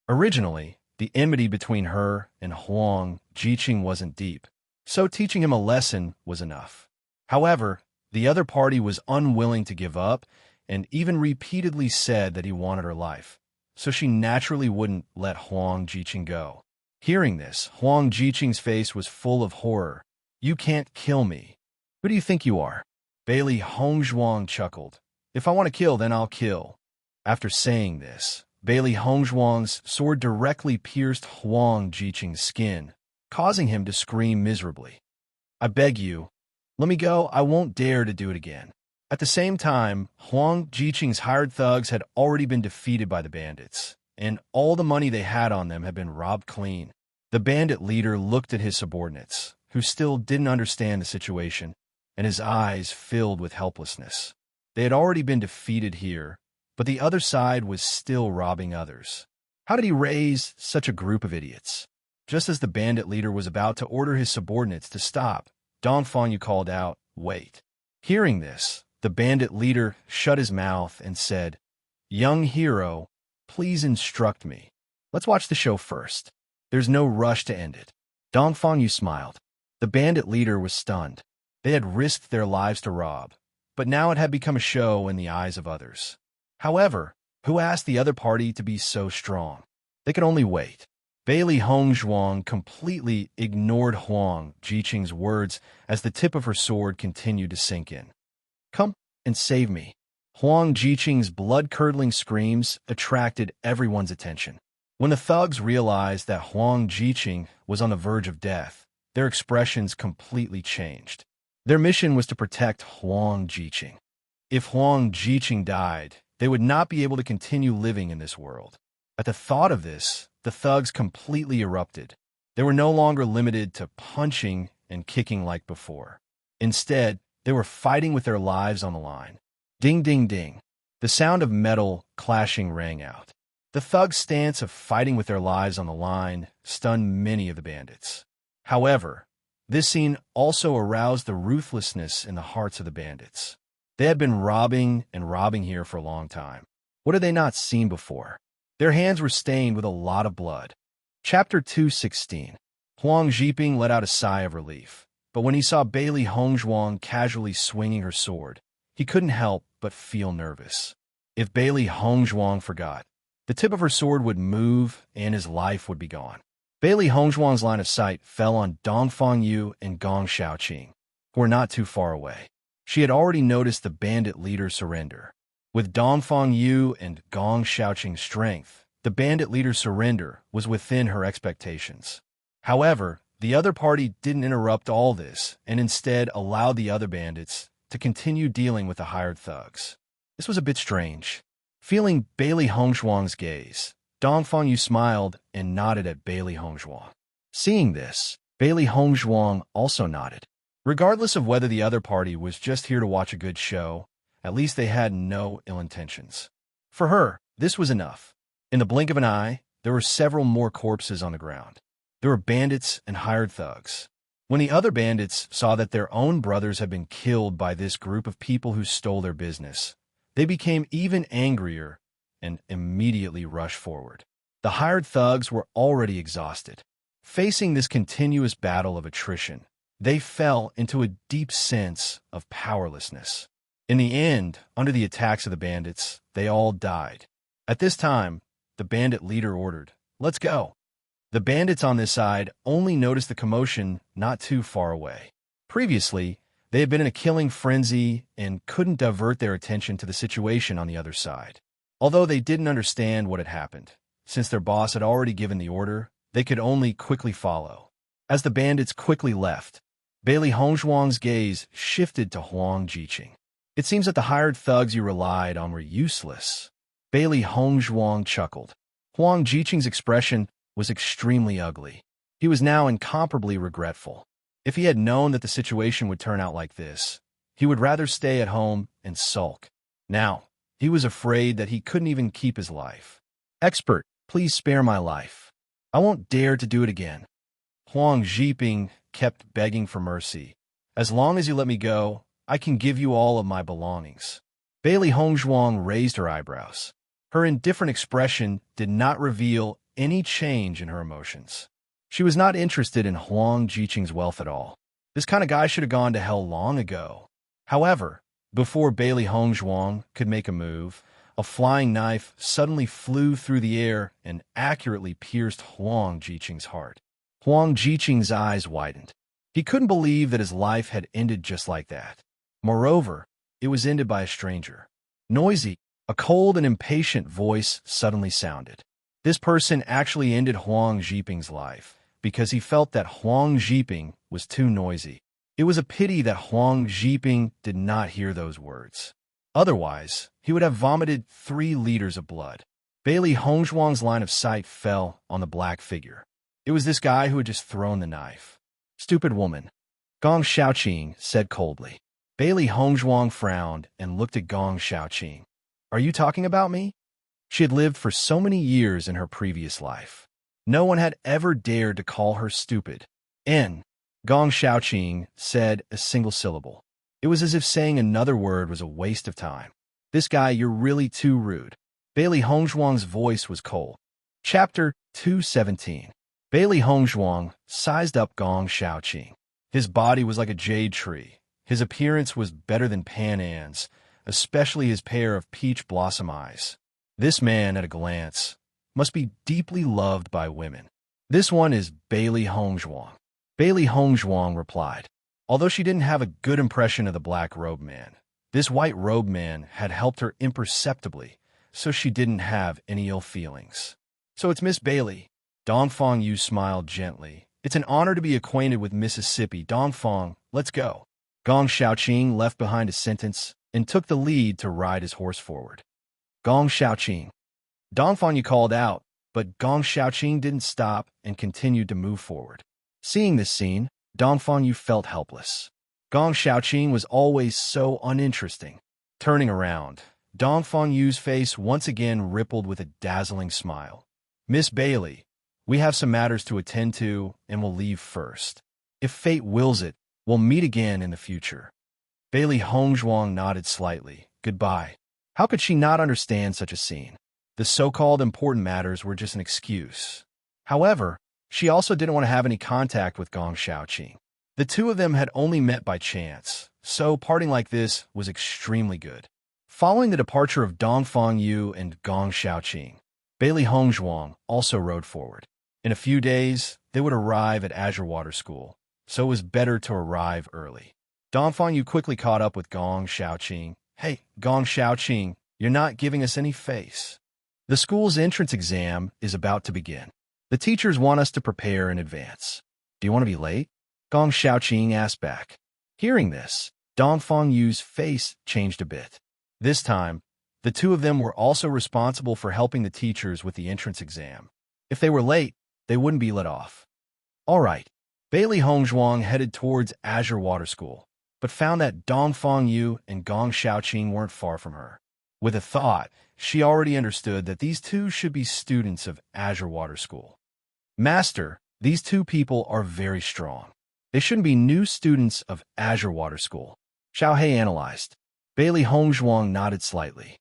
Originally, the enmity between her and Huang Jiqing wasn't deep, so teaching him a lesson was enough. However, the other party was unwilling to give up and even repeatedly said that he wanted her life, so she naturally wouldn't let Huang Jiqing go. Hearing this, Huang Jiqing's face was full of horror. You can't kill me. Who do you think you are? Bailey Hongzhuang chuckled. If I want to kill, then I'll kill. After saying this, Bailey Hongzhuang's sword directly pierced Huang Jiqing's skin, causing him to scream miserably. I beg you, let me go. I won't dare to do it again. At the same time, Huang Jiqing's hired thugs had already been defeated by the bandits, and all the money they had on them had been robbed clean. The bandit leader looked at his subordinates, who still didn't understand the situation, and his eyes filled with helplessness. They had already been defeated here, but the other side was still robbing others. How did he raise such a group of idiots? Just as the bandit leader was about to order his subordinates to stop, Dongfang Yu called out, "Wait." Hearing this, the bandit leader shut his mouth and said, "Young hero, please instruct me. Let's watch the show first. There's no rush to end it." Dongfang Yu smiled. The bandit leader was stunned. They had risked their lives to rob, but now it had become a show in the eyes of others. However, who asked the other party to be so strong? They could only wait. Bailey Hongzhuang completely ignored Huang Jiqing's words as the tip of her sword continued to sink in. Come and save me. Huang Jiqing's blood-curdling screams attracted everyone's attention. When the thugs realized that Huang Jiqing was on the verge of death, their expressions completely changed. Their mission was to protect Huang Jiqing. If Huang Jiqing died, they would not be able to continue living in this world. At the thought of this, the thugs completely erupted. They were no longer limited to punching and kicking like before. Instead, they were fighting with their lives on the line. Ding, ding, ding. The sound of metal clashing rang out. The thugs' stance of fighting with their lives on the line stunned many of the bandits. However, this scene also aroused the ruthlessness in the hearts of the bandits. They had been robbing and robbing here for a long time. What had they not seen before? Their hands were stained with a lot of blood. Chapter 2:16. Huang Jiqing let out a sigh of relief, but when he saw Bailey Hongzhuang casually swinging her sword, he couldn't help but feel nervous. If Bailey Hongzhuang forgot, the tip of her sword would move and his life would be gone. Bailey Hongzhuang's line of sight fell on Dongfang Yu and Gong Xiaoqing, who were not too far away. She had already noticed the bandit leader surrender. With Dongfang Yu and Gong Xiaoqing's strength, the bandit leader's surrender was within her expectations. However, the other party didn't interrupt all this and instead allowed the other bandits to continue dealing with the hired thugs. This was a bit strange. Feeling Bailey Hongzhuang's gaze, Dongfang Yu smiled and nodded at Bailey Hongzhuang. Seeing this, Bailey Hongzhuang also nodded. Regardless of whether the other party was just here to watch a good show, at least they had no ill intentions. For her, this was enough. In the blink of an eye, there were several more corpses on the ground. There were bandits and hired thugs. When the other bandits saw that their own brothers had been killed by this group of people who stole their business, they became even angrier and immediately rushed forward. The hired thugs were already exhausted. Facing this continuous battle of attrition, they fell into a deep sense of powerlessness. In the end, under the attacks of the bandits, they all died. At this time, the bandit leader ordered, "Let's go." The bandits on this side only noticed the commotion not too far away. Previously, they had been in a killing frenzy and couldn't divert their attention to the situation on the other side. Although they didn't understand what had happened, since their boss had already given the order, they could only quickly follow. As the bandits quickly left, Bailey Hongzhuang's gaze shifted to Huang Jiqing. It seems that the hired thugs you relied on were useless. Bailey Hongzhuang chuckled. Huang Jiqing's expression was extremely ugly. He was now incomparably regretful. If he had known that the situation would turn out like this, he would rather stay at home and sulk. Now, he was afraid that he couldn't even keep his life. "Expert, please spare my life. I won't dare to do it again." Huang Jiqing kept begging for mercy. "As long as you let me go, I can give you all of my belongings." Bailey Hongzhuang raised her eyebrows. Her indifferent expression did not reveal any change in her emotions. She was not interested in Huang Jiqing's wealth at all. This kind of guy should have gone to hell long ago. However, before Bailey Hongzhuang could make a move, a flying knife suddenly flew through the air and accurately pierced Huang Jiqing's heart. Huang Jiqing's eyes widened. He couldn't believe that his life had ended just like that. Moreover, it was ended by a stranger. Noisy, a cold and impatient voice suddenly sounded. This person actually ended Huang Jiqing's life because he felt that Huang Jiqing was too noisy. It was a pity that Huang Jiqing did not hear those words. Otherwise, he would have vomited 3 liters of blood. Bailey Hongzhuang's line of sight fell on the black figure. It was this guy who had just thrown the knife. "Stupid woman," Gong Xiaoqing said coldly. Bailey Hongzhuang frowned and looked at Gong Xiaoqing. "Are you talking about me?" She had lived for so many years in her previous life. No one had ever dared to call her stupid. Gong Xiaoqing said a single syllable. It was as if saying another word was a waste of time. "This guy, you're really too rude." Bailey Hongzhuang's voice was cold. Chapter 217. Bailey Hongzhuang sized up Gong Xiaoqing. His body was like a jade tree. His appearance was better than Pan An's, especially his pair of peach blossom eyes. This man, at a glance, must be deeply loved by women. "This one is Bailey Hongzhuang." Bailey Hongzhuang replied. Although she didn't have a good impression of the black-robed man, this white-robed man had helped her imperceptibly, so she didn't have any ill feelings. "So it's Miss Bailey." Dongfang Yu smiled gently. "It's an honor to be acquainted with Mississippi. Dongfang, let's go." Gong Xiaoqing left behind a sentence and took the lead to ride his horse forward. "Gong Xiaoqing." Dongfang Yu called out, but Gong Xiaoqing didn't stop and continued to move forward. Seeing this scene, Dongfang Yu felt helpless. Gong Xiaoqing was always so uninteresting. Turning around, Dongfang Yu's face once again rippled with a dazzling smile. "Miss Bailey, we have some matters to attend to and will leave first. If fate wills it, we'll meet again in the future." Bailey Hongzhuang nodded slightly. Goodbye. How could she not understand such a scene? The so-called important matters were just an excuse. However, she also didn't want to have any contact with Gong Xiaoqing. The two of them had only met by chance, so parting like this was extremely good. Following the departure of Dongfang Yu and Gong Xiaoqing, Bailey Hongzhuang also rode forward. In a few days, they would arrive at Azure Water School, so it was better to arrive early. Dongfang Yu quickly caught up with Gong Xiaoqing. Hey, Gong Xiaoqing, you're not giving us any face. The school's entrance exam is about to begin. The teachers want us to prepare in advance. Do you want to be late? Gong Xiaoqing asked back. Hearing this, Dongfang Yu's face changed a bit. This time, the two of them were also responsible for helping the teachers with the entrance exam. If they were late, they wouldn't be let off. All right. Bailey Hongzhuang headed towards Azure Water School, but found that Dongfang Yu and Gong Xiaoqing weren't far from her. With a thought, she already understood that these two should be students of Azure Water School. Master, these two people are very strong. They shouldn't be new students of Azure Water School. Xiao He analyzed. Bailey Hongzhuang nodded slightly.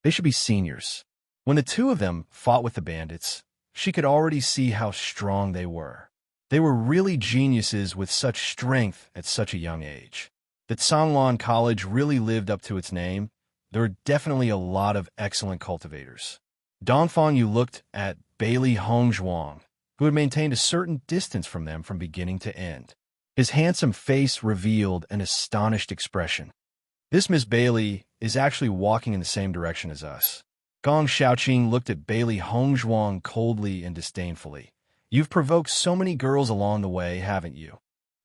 They should be seniors. When the two of them fought with the bandits, she could already see how strong they were. They were really geniuses with such strength at such a young age. That Songlan College really lived up to its name. There were definitely a lot of excellent cultivators. Dongfang Yu looked at Bailey Hongzhuang, who had maintained a certain distance from them from beginning to end. His handsome face revealed an astonished expression. This Miss Bailey is actually walking in the same direction as us. Gong Xiaoqing looked at Bailey Hongzhuang coldly and disdainfully. You've provoked so many girls along the way, haven't you?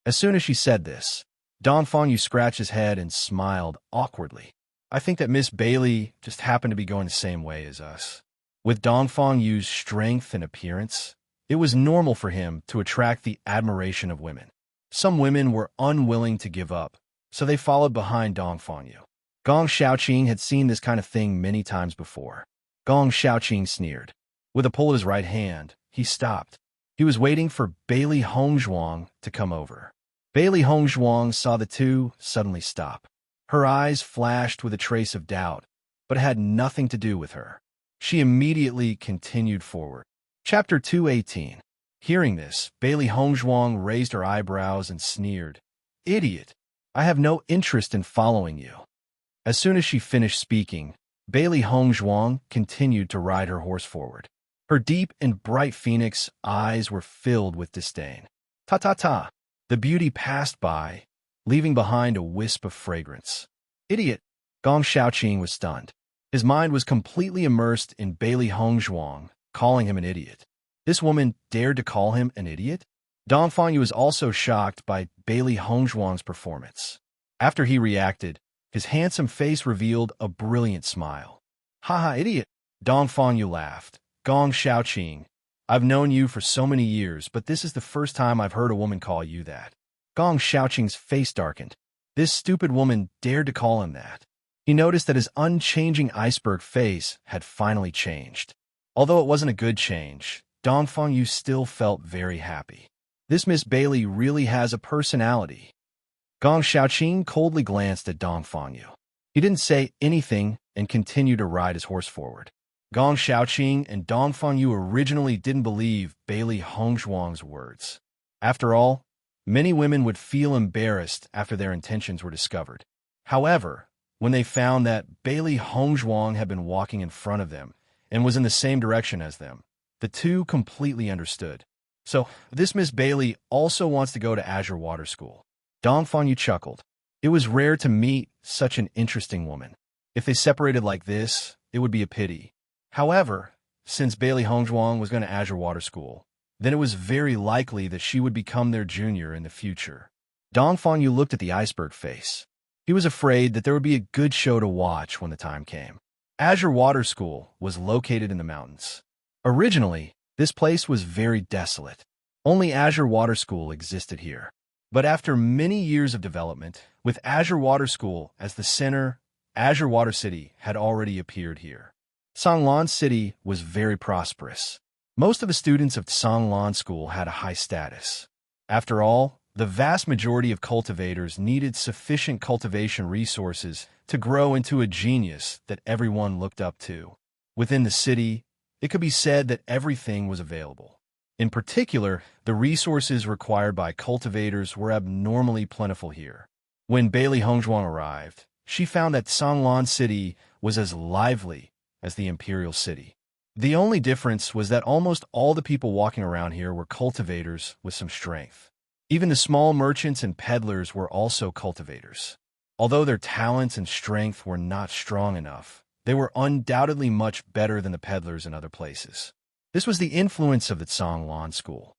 As soon as she said this, Dongfang Yu scratched his head and smiled awkwardly. I think that Miss Bailey just happened to be going the same way as us. With Dongfang Yu's strength and appearance, it was normal for him to attract the admiration of women. Some women were unwilling to give up, so they followed behind Dongfang Yu. Gong Xiaoqing had seen this kind of thing many times before. Gong Xiaoqing sneered. With a pull of his right hand, he stopped. He was waiting for Bailey Hongzhuang to come over. Bailey Hongzhuang saw the two suddenly stop. Her eyes flashed with a trace of doubt, but it had nothing to do with her. She immediately continued forward. Chapter 218. Hearing this, Bailey Hongzhuang raised her eyebrows and sneered. Idiot! I have no interest in following you. As soon as she finished speaking, Bailey Hongzhuang continued to ride her horse forward. Her deep and bright phoenix eyes were filled with disdain. Ta-ta-ta! The beauty passed by, leaving behind a wisp of fragrance. Idiot! Gong Xiaoqing was stunned. His mind was completely immersed in Bailey Hongzhuang, calling him an idiot. This woman dared to call him an idiot? Dongfang Yu was also shocked by Bailey Hongzhuang's performance. After he reacted, his handsome face revealed a brilliant smile. Haha, idiot! Dongfang Yu laughed. Gong Xiaoqing, I've known you for so many years, but this is the first time I've heard a woman call you that. Gong Xiaoqing's face darkened. This stupid woman dared to call him that. He noticed that his unchanging iceberg face had finally changed. Although it wasn't a good change, Dongfang Yu still felt very happy. This Miss Bailey really has a personality. Gong Xiaoqing coldly glanced at Dongfang Yu. He didn't say anything and continued to ride his horse forward. Gong Xiaoqing and Dongfang Yu originally didn't believe Bailey Hongzhuang's words. After all, many women would feel embarrassed after their intentions were discovered. However, when they found that Bailey Hongzhuang had been walking in front of them and was in the same direction as them, the two completely understood. So, this Miss Bailey also wants to go to Azure Water School. Dongfang Yu chuckled. It was rare to meet such an interesting woman. If they separated like this, it would be a pity. However, since Bailey Hongzhuang was going to Azure Water School, then it was very likely that she would become their junior in the future. Dongfang Yu looked at the iceberg face. He was afraid that there would be a good show to watch when the time came. Azure Water School was located in the mountains. Originally, this place was very desolate. Only Azure Water School existed here. But after many years of development, with Azure Water School as the center, Azure Water City had already appeared here. Songlan City was very prosperous. Most of the students of Songlan School had a high status. After all, the vast majority of cultivators needed sufficient cultivation resources to grow into a genius that everyone looked up to. Within the city, it could be said that everything was available. In particular, the resources required by cultivators were abnormally plentiful here. When Bailey Hongzhuang arrived, she found that Songlan City was as lively as the Imperial City. The only difference was that almost all the people walking around here were cultivators with some strength. Even the small merchants and peddlers were also cultivators. Although their talents and strength were not strong enough, they were undoubtedly much better than the peddlers in other places. This was the influence of the Songlan school.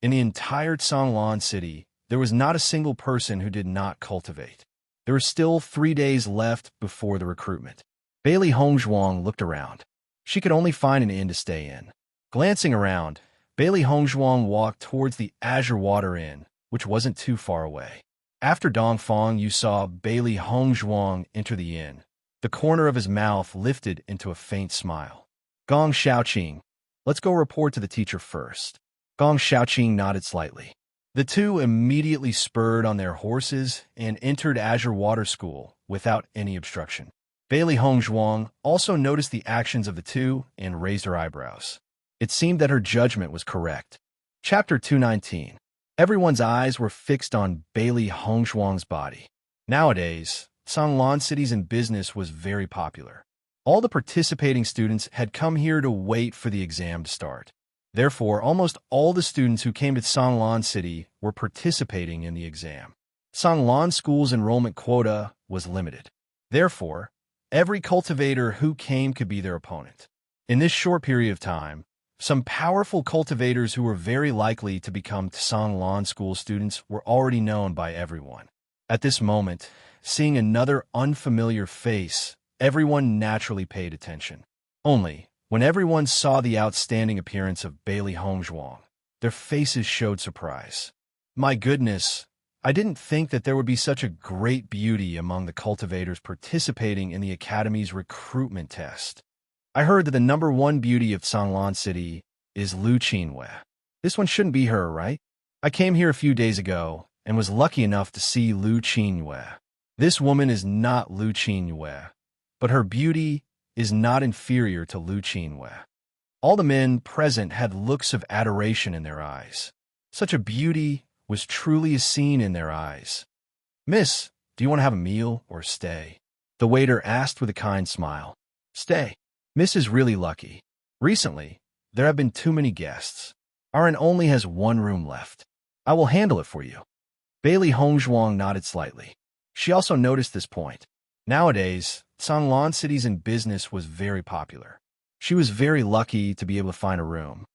In the entire Songlan city, there was not a single person who did not cultivate. There were still 3 days left before the recruitment. Bailey Hongzhuang looked around. She could only find an inn to stay in. Glancing around, Bailey Hongzhuang walked towards the Azure Water Inn, which wasn't too far away. After Dongfang, you saw Bailey Hongzhuang enter the inn. The corner of his mouth lifted into a faint smile. Gong Xiaoqing, let's go report to the teacher first. Gong Xiaoqing nodded slightly. The two immediately spurred on their horses and entered Azure Water School without any obstruction. Bailey Hongzhuang also noticed the actions of the two and raised her eyebrows. It seemed that her judgment was correct. Chapter 219. Everyone's eyes were fixed on Bailey Hongzhuang's body. Nowadays, Songlan City's in business was very popular. All the participating students had come here to wait for the exam to start. Therefore, almost all the students who came to Songlan City were participating in the exam. Songlan School's enrollment quota was limited. Therefore, every cultivator who came could be their opponent. In this short period of time, some powerful cultivators who were very likely to become Songlan School students were already known by everyone. At this moment, seeing another unfamiliar face, everyone naturally paid attention. Only, when everyone saw the outstanding appearance of Bailey Hongzhuang, their faces showed surprise. My goodness, I didn't think that there would be such a great beauty among the cultivators participating in the Academy's recruitment test. I heard that the #1 beauty of Songlan City is Lu Qinwei. This one shouldn't be her, right? I came here a few days ago and was lucky enough to see Lu Qinwei. This woman is not Lu Qinwei, but her beauty is not inferior to Lu Qinwei. All the men present had looks of adoration in their eyes. Such a beauty was truly a scene in their eyes. Miss, do you want to have a meal or stay? The waiter asked with a kind smile. Stay. Miss is really lucky. Recently, there have been too many guests. Our inn only has 1 room left. I will handle it for you. Bailey Hongzhuang nodded slightly. She also noticed this point. Nowadays, Songlan City's in business was very popular. She was very lucky to be able to find a room.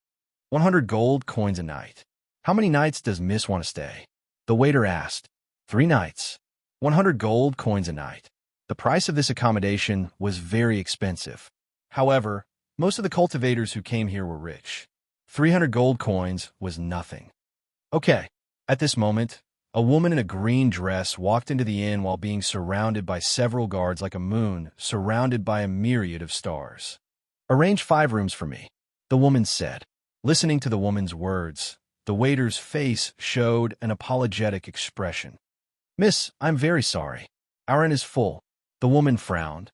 100 gold coins a night. How many nights does Miss want to stay? The waiter asked. 3 nights. 100 gold coins a night. The price of this accommodation was very expensive. However, most of the cultivators who came here were rich. 300 gold coins was nothing. Okay. At this moment, a woman in a green dress walked into the inn while being surrounded by several guards like a moon surrounded by a myriad of stars. Arrange 5 rooms for me, the woman said. Listening to the woman's words, the waiter's face showed an apologetic expression. Miss, I'm very sorry. Our inn is full. The woman frowned.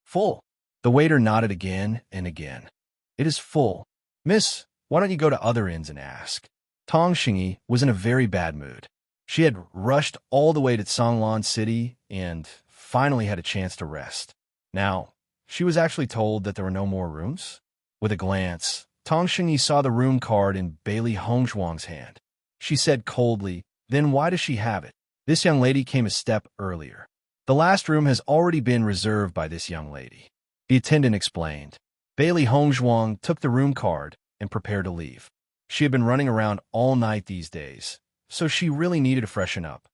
Full. The waiter nodded again and again. It is full. Miss, why don't you go to other inns and ask? Tong Xingyi was in a very bad mood. She had rushed all the way to Songlan City and finally had a chance to rest. Now, she was actually told that there were no more rooms. With a glance, Tong Xingyi saw the room card in Bailey Hongzhuang's hand. She said coldly, then why does she have it? This young lady came a step earlier. The last room has already been reserved by this young lady. The attendant explained. Bailey Hongzhuang took the room card and prepared to leave. She had been running around all night these days, so she really needed to freshen up.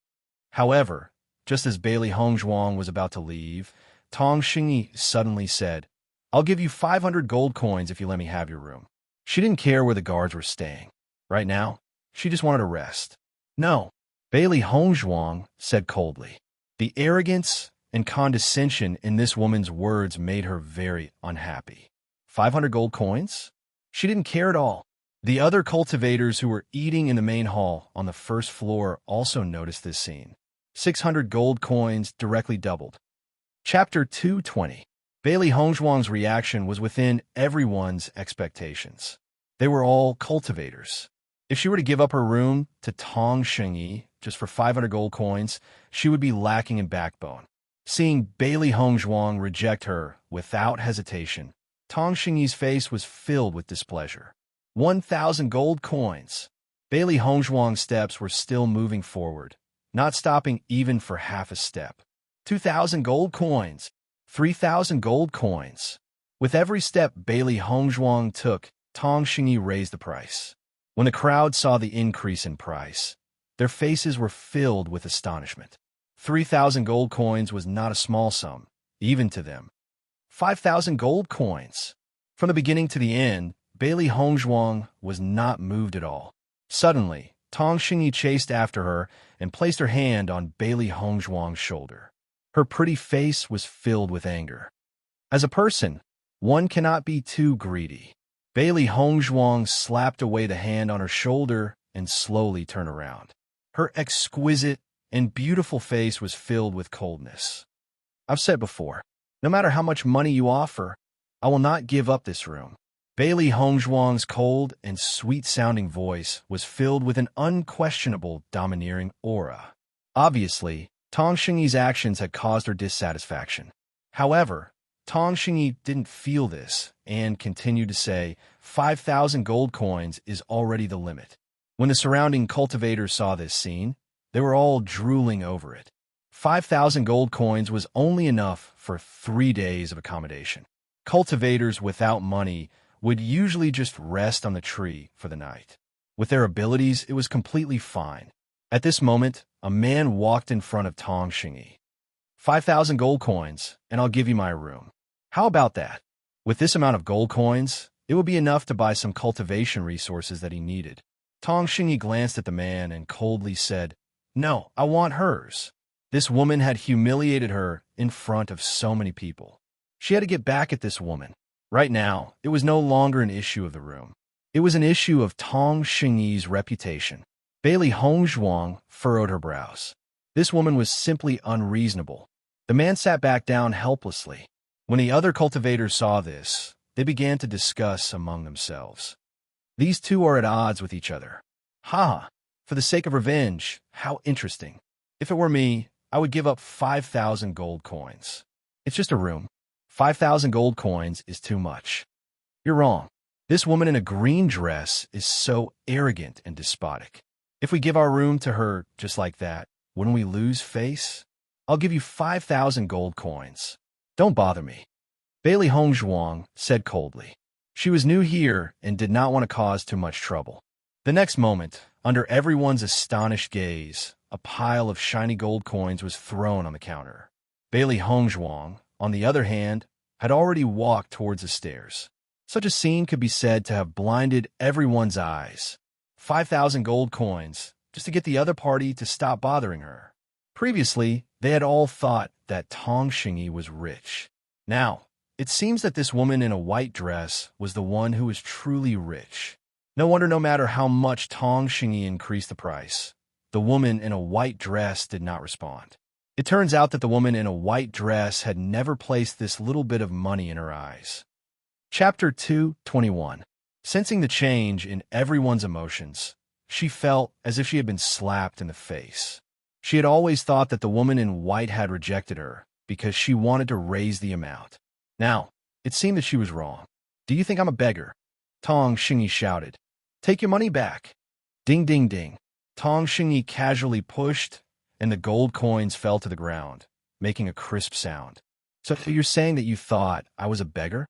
However, just as Bailey Hongzhuang was about to leave, Tong Xingyi suddenly said, I'll give you 500 gold coins if you let me have your room. She didn't care where the guards were staying. Right now, she just wanted to rest. No, Bailey Hongzhuang said coldly. The arrogance and condescension in this woman's words made her very unhappy. 500 gold coins? She didn't care at all. The other cultivators who were eating in the main hall on the first floor also noticed this scene. 600 gold coins directly doubled. Chapter 220. Bailey Hongzhuang's reaction was within everyone's expectations. They were all cultivators. If she were to give up her room to Tong Xingyi just for 500 gold coins, she would be lacking in backbone. Seeing Bailey Hongzhuang reject her without hesitation, Tong Xingyi's face was filled with displeasure. 1,000 gold coins. Bailey Hongzhuang's steps were still moving forward, not stopping even for half a step. 2,000 gold coins. 3,000 gold coins. With every step Bailey Hongzhuang took, Tong Xingyi raised the price. When the crowd saw the increase in price, their faces were filled with astonishment. 3,000 gold coins was not a small sum, even to them. 5,000 gold coins. From the beginning to the end, Bailey Hongzhuang was not moved at all. Suddenly, Tong Xingyi chased after her and placed her hand on Bailey Hongzhuang's shoulder. Her pretty face was filled with anger. As a person, one cannot be too greedy. Bailey Hongzhuang slapped away the hand on her shoulder and slowly turned around. Her exquisite and beautiful face was filled with coldness. I've said before, no matter how much money you offer, I will not give up this room. Bailey Hongzhuang's cold and sweet-sounding voice was filled with an unquestionable domineering aura. Obviously, Tong Xingyi's actions had caused her dissatisfaction. However, Tong Xingyi didn't feel this and continued to say, 5,000 gold coins is already the limit. When the surrounding cultivators saw this scene, they were all drooling over it. 5,000 gold coins was only enough for 3 days of accommodation. Cultivators without money would usually just rest on the tree for the night. With their abilities, it was completely fine. At this moment, a man walked in front of Tong Xingyi. 5,000 gold coins, and I'll give you my room. How about that? With this amount of gold coins, it would be enough to buy some cultivation resources that he needed. Tong Xingyi glanced at the man and coldly said, "No, I want hers." This woman had humiliated her in front of so many people. She had to get back at this woman. Right now, it was no longer an issue of the room. It was an issue of Tong Xingyi's reputation. Bailey Hongzhuang furrowed her brows. This woman was simply unreasonable. The man sat back down helplessly. When the other cultivators saw this, they began to discuss among themselves. These two are at odds with each other. Ha! For the sake of revenge, how interesting. If it were me, I would give up 5,000 gold coins. It's just a room. 5,000 gold coins is too much. You're wrong. This woman in a green dress is so arrogant and despotic. If we give our room to her just like that, wouldn't we lose face? I'll give you 5,000 gold coins. Don't bother me. Bailey Hongzhuang said coldly. She was new here and did not want to cause too much trouble. The next moment, under everyone's astonished gaze, a pile of shiny gold coins was thrown on the counter. Bailey Hongzhuang, on the other hand, had already walked towards the stairs. Such a scene could be said to have blinded everyone's eyes. 5,000 gold coins, just to get the other party to stop bothering her. Previously, they had all thought that Tong Xingyi was rich. Now, it seems that this woman in a white dress was the one who was truly rich. No wonder no matter how much Tong Xingyi increased the price, the woman in a white dress did not respond. It turns out that the woman in a white dress had never placed this little bit of money in her eyes. Chapter 2:21. Sensing the change in everyone's emotions, she felt as if she had been slapped in the face. She had always thought that the woman in white had rejected her because she wanted to raise the amount. Now, it seemed that she was wrong. "Do you think I'm a beggar?" Tong Xingyi shouted. "Take your money back." Ding, ding, ding. Tong Xingyi casually pushed, and the gold coins fell to the ground, making a crisp sound. "So you're saying that you thought I was a beggar?"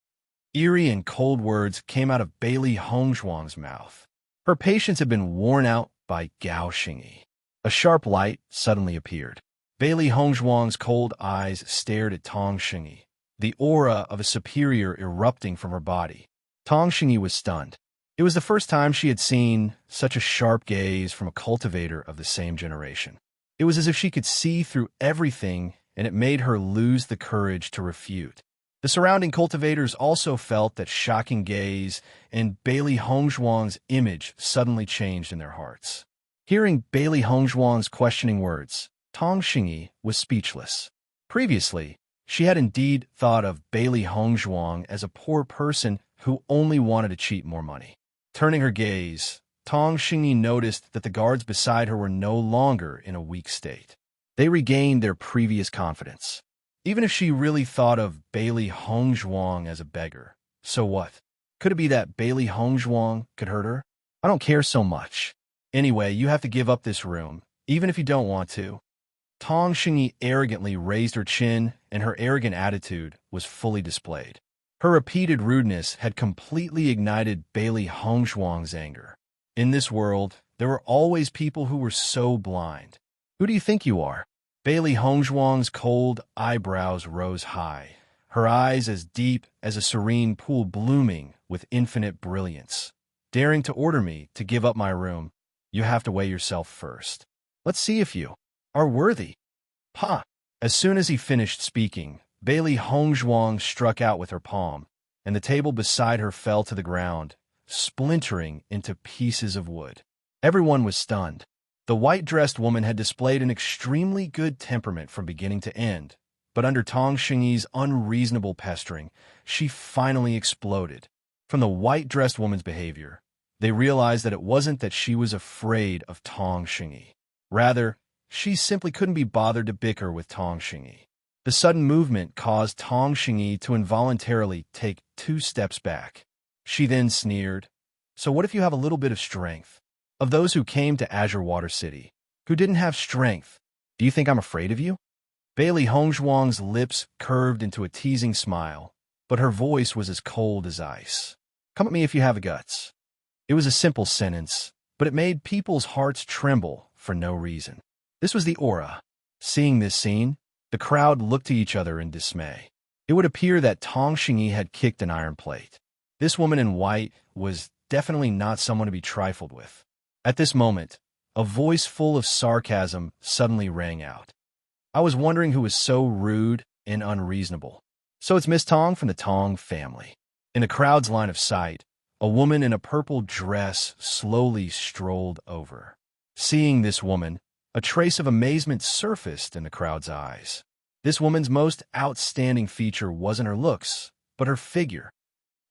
Eerie and cold words came out of Bailey Hongzhuang's mouth. Her patience had been worn out by Gao Xingyi. A sharp light suddenly appeared. Bailey Hongzhuang's cold eyes stared at Tong Xingyi, the aura of a superior erupting from her body. Tong Xingyi was stunned. It was the first time she had seen such a sharp gaze from a cultivator of the same generation. It was as if she could see through everything, and it made her lose the courage to refute. The surrounding cultivators also felt that shocking gaze, and Bailey Hongzhuang's image suddenly changed in their hearts. Hearing Bailey Hongzhuang's questioning words, Tong Xingyi was speechless. Previously, she had indeed thought of Bailey Hongzhuang as a poor person who only wanted to cheat more money. Turning her gaze, Tong Xingyi noticed that the guards beside her were no longer in a weak state. They regained their previous confidence. Even if she really thought of Bailey Hongzhuang as a beggar, So what? Could it be that Bailey Hongzhuang could hurt her? I don't care so much. Anyway, you have to give up this room, even if you don't want to. Tong Xingyi arrogantly raised her chin, and her arrogant attitude was fully displayed. Her repeated rudeness had completely ignited Bailey Hongzhuang's anger. In this world, there were always people who were so blind. Who do you think you are? Bailey Hongzhuang's cold eyebrows rose high, her eyes as deep as a serene pool blooming with infinite brilliance. Daring to order me to give up my room, you have to weigh yourself first. Let's see if you are worthy. Ha! As soon as he finished speaking, Bailey Hongzhuang struck out with her palm, and the table beside her fell to the ground, splintering into pieces of wood. Everyone was stunned. The white-dressed woman had displayed an extremely good temperament from beginning to end, but under Tong Xingyi's unreasonable pestering, she finally exploded. From the white-dressed woman's behavior, they realized that it wasn't that she was afraid of Tong Xingyi. Rather, she simply couldn't be bothered to bicker with Tong Xingyi. The sudden movement caused Tong Xingyi to involuntarily take 2 steps back. She then sneered, "So what if you have a little bit of strength? Of those who came to Azure Water City, who didn't have strength, do you think I'm afraid of you?" Bailey Hongzhuang's lips curved into a teasing smile, but her voice was as cold as ice. "Come at me if you have the guts." It was a simple sentence, but it made people's hearts tremble for no reason. This was the aura. Seeing this scene, the crowd looked to each other in dismay. It would appear that Tong Xingyi had kicked an iron plate. This woman in white was definitely not someone to be trifled with. At this moment, a voice full of sarcasm suddenly rang out. "I was wondering who was so rude and unreasonable. So it's Miss Tong from the Tong family." In the crowd's line of sight, a woman in a purple dress slowly strolled over. Seeing this woman, a trace of amazement surfaced in the crowd's eyes. This woman's most outstanding feature wasn't her looks, but her figure.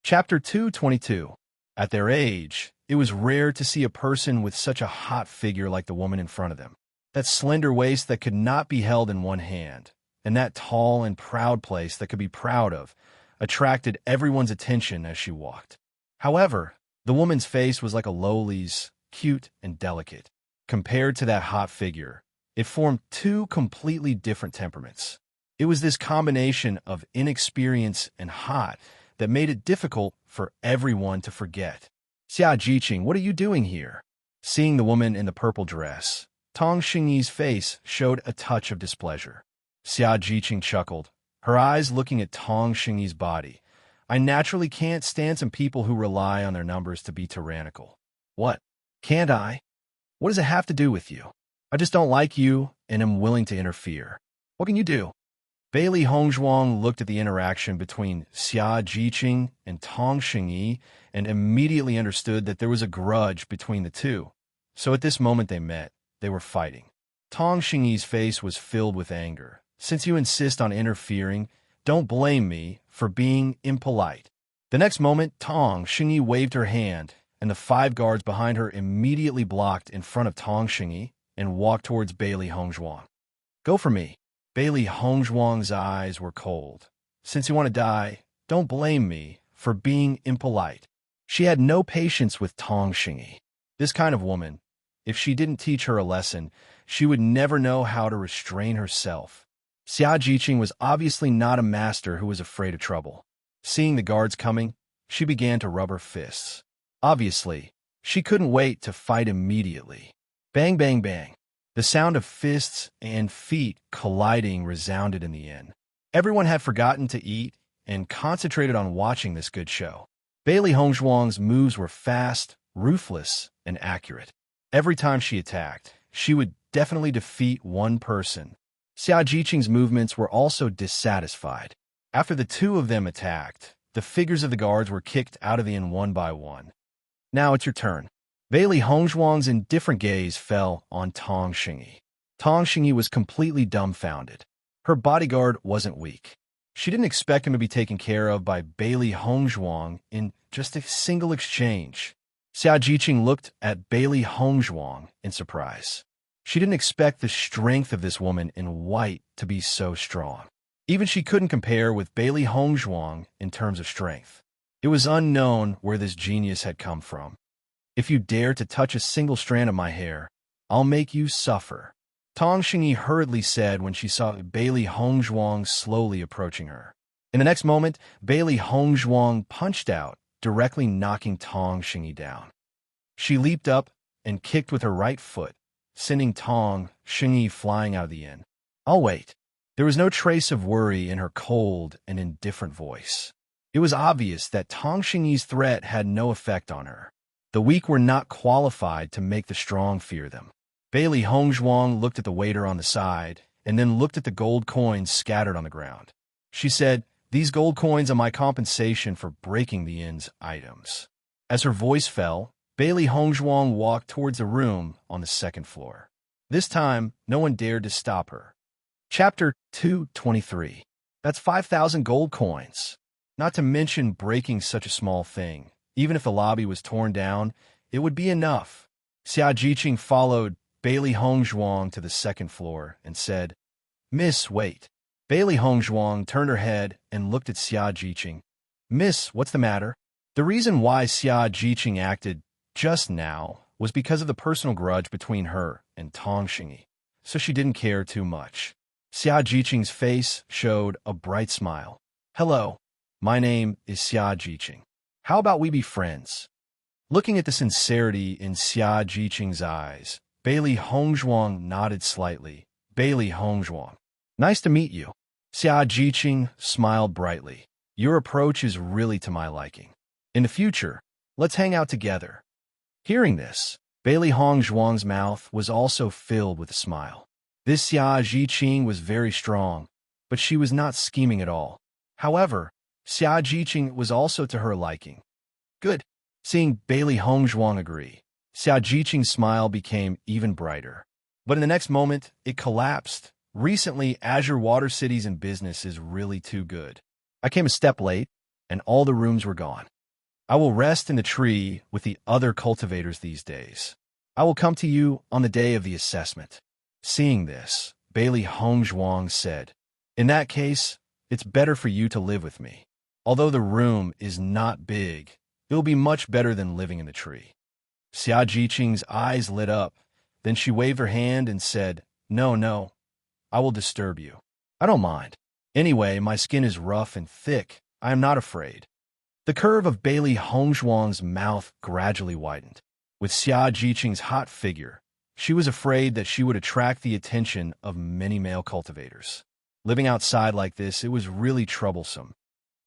Chapter 222. At their age, it was rare to see a person with such a hot figure like the woman in front of them. That slender waist that could not be held in one hand, and that tall and proud place that could be proud of, attracted everyone's attention as she walked. However, the woman's face was like a lowly's, cute and delicate. Compared to that hot figure, it formed 2 completely different temperaments. It was this combination of inexperience and hot that made it difficult for everyone to forget. "Xia Jiqing, what are you doing here?" Seeing the woman in the purple dress, Tong Xingyi's face showed a touch of displeasure. Xia Jiqing chuckled, her eyes looking at Tong Xingyi's body. "I naturally can't stand some people who rely on their numbers to be tyrannical." "What? Can't I? What does it have to do with you? I just don't like you and am willing to interfere. What can you do?" Bailey Hongzhuang looked at the interaction between Xia Jiqing and Tong Xingyi and immediately understood that there was a grudge between the two. So at this moment they met, they were fighting. Tong Xingyi's face was filled with anger. "Since you insist on interfering, don't blame me for being impolite." The next moment, Tong Xingyi waved her hand, and the 5 guards behind her immediately blocked in front of Tong Xingyi and walked towards Bailey Hongzhuang. "Go for me." Bailey Hongzhuang's eyes were cold. "Since you want to die, don't blame me for being impolite." She had no patience with Tong Xingyi. This kind of woman, if she didn't teach her a lesson, she would never know how to restrain herself. Xia Jiqing was obviously not a master who was afraid of trouble. Seeing the guards coming, she began to rub her fists. Obviously, she couldn't wait to fight immediately. Bang, bang, bang. The sound of fists and feet colliding resounded in the inn. Everyone had forgotten to eat and concentrated on watching this good show. Bailey Hongzhuang's moves were fast, ruthless, and accurate. Every time she attacked, she would definitely defeat one person. Xia Jiqing's movements were also dissatisfied. After the 2 of them attacked, the figures of the guards were kicked out of the inn one by one. "Now it's your turn." Bailey Hongzhuang's indifferent gaze fell on Tong Xingyi. Tong Xingyi was completely dumbfounded. Her bodyguard wasn't weak. She didn't expect him to be taken care of by Bailey Hongzhuang in just a single exchange. Xia Jiqing looked at Bailey Hongzhuang in surprise. She didn't expect the strength of this woman in white to be so strong. Even she couldn't compare with Bailey Hongzhuang in terms of strength. It was unknown where this genius had come from. If you dare to touch a single strand of my hair, I'll make you suffer, Tong Xingyi hurriedly said when she saw Bailey Hongzhuang slowly approaching her. In the next moment, Bailey Hongzhuang punched out, directly knocking Tong Xingyi down. She leaped up and kicked with her right foot, sending Tong Xingyi flying out of the inn. I'll wait. There was no trace of worry in her cold and indifferent voice. It was obvious that Tong Xingyi's threat had no effect on her. The weak were not qualified to make the strong fear them. Bailey Hongzhuang looked at the waiter on the side and then looked at the gold coins scattered on the ground. She said, "These gold coins are my compensation for breaking the inn's items." As her voice fell, Bailey Hongzhuang walked towards a room on the second floor. This time, no one dared to stop her. Chapter 223. That's 5,000 gold coins. Not to mention breaking such a small thing. Even if the lobby was torn down, it would be enough. Xia Jiqing followed Bailey Hongzhuang to the second floor and said, "Miss, wait." Bailey Hongzhuang turned her head and looked at Xia Jiqing. "Miss, what's the matter?" The reason why Xia Jiqing acted just now was because of the personal grudge between her and Tong Xingyi, so she didn't care too much. Xia Jiqing's face showed a bright smile. "Hello, my name is Xia Jiqing. How about we be friends?" Looking at the sincerity in Xia Jiqing's eyes, Bailey Hongzhuang nodded slightly. "Bailey Hongzhuang. Nice to meet you." Xia Jiqing smiled brightly. "Your approach is really to my liking. In the future, let's hang out together." Hearing this, Bailey Hongzhuang's mouth was also filled with a smile. This Xia Jiqing was very strong, but she was not scheming at all. However, Xia Jiqing was also to her liking. Good. Seeing Bailey Hongzhuang agree, Xia Jiqing's smile became even brighter. But in the next moment, it collapsed. Recently, Azure Water Cities and business is really too good. I came a step late, and all the rooms were gone. I will rest in the tree with the other cultivators these days. I will come to you on the day of the assessment. Seeing this, Bailey Hongzhuang said, "In that case, it's better for you to live with me. Although the room is not big, it will be much better than living in the tree." Xia Jiqing's eyes lit up. Then she waved her hand and said, No, I will disturb you. I don't mind. Anyway, my skin is rough and thick. I am not afraid." The curve of Bailey Hongzhuang's mouth gradually widened. With Xia Jiqing's hot figure, she was afraid that she would attract the attention of many male cultivators. Living outside like this, it was really troublesome.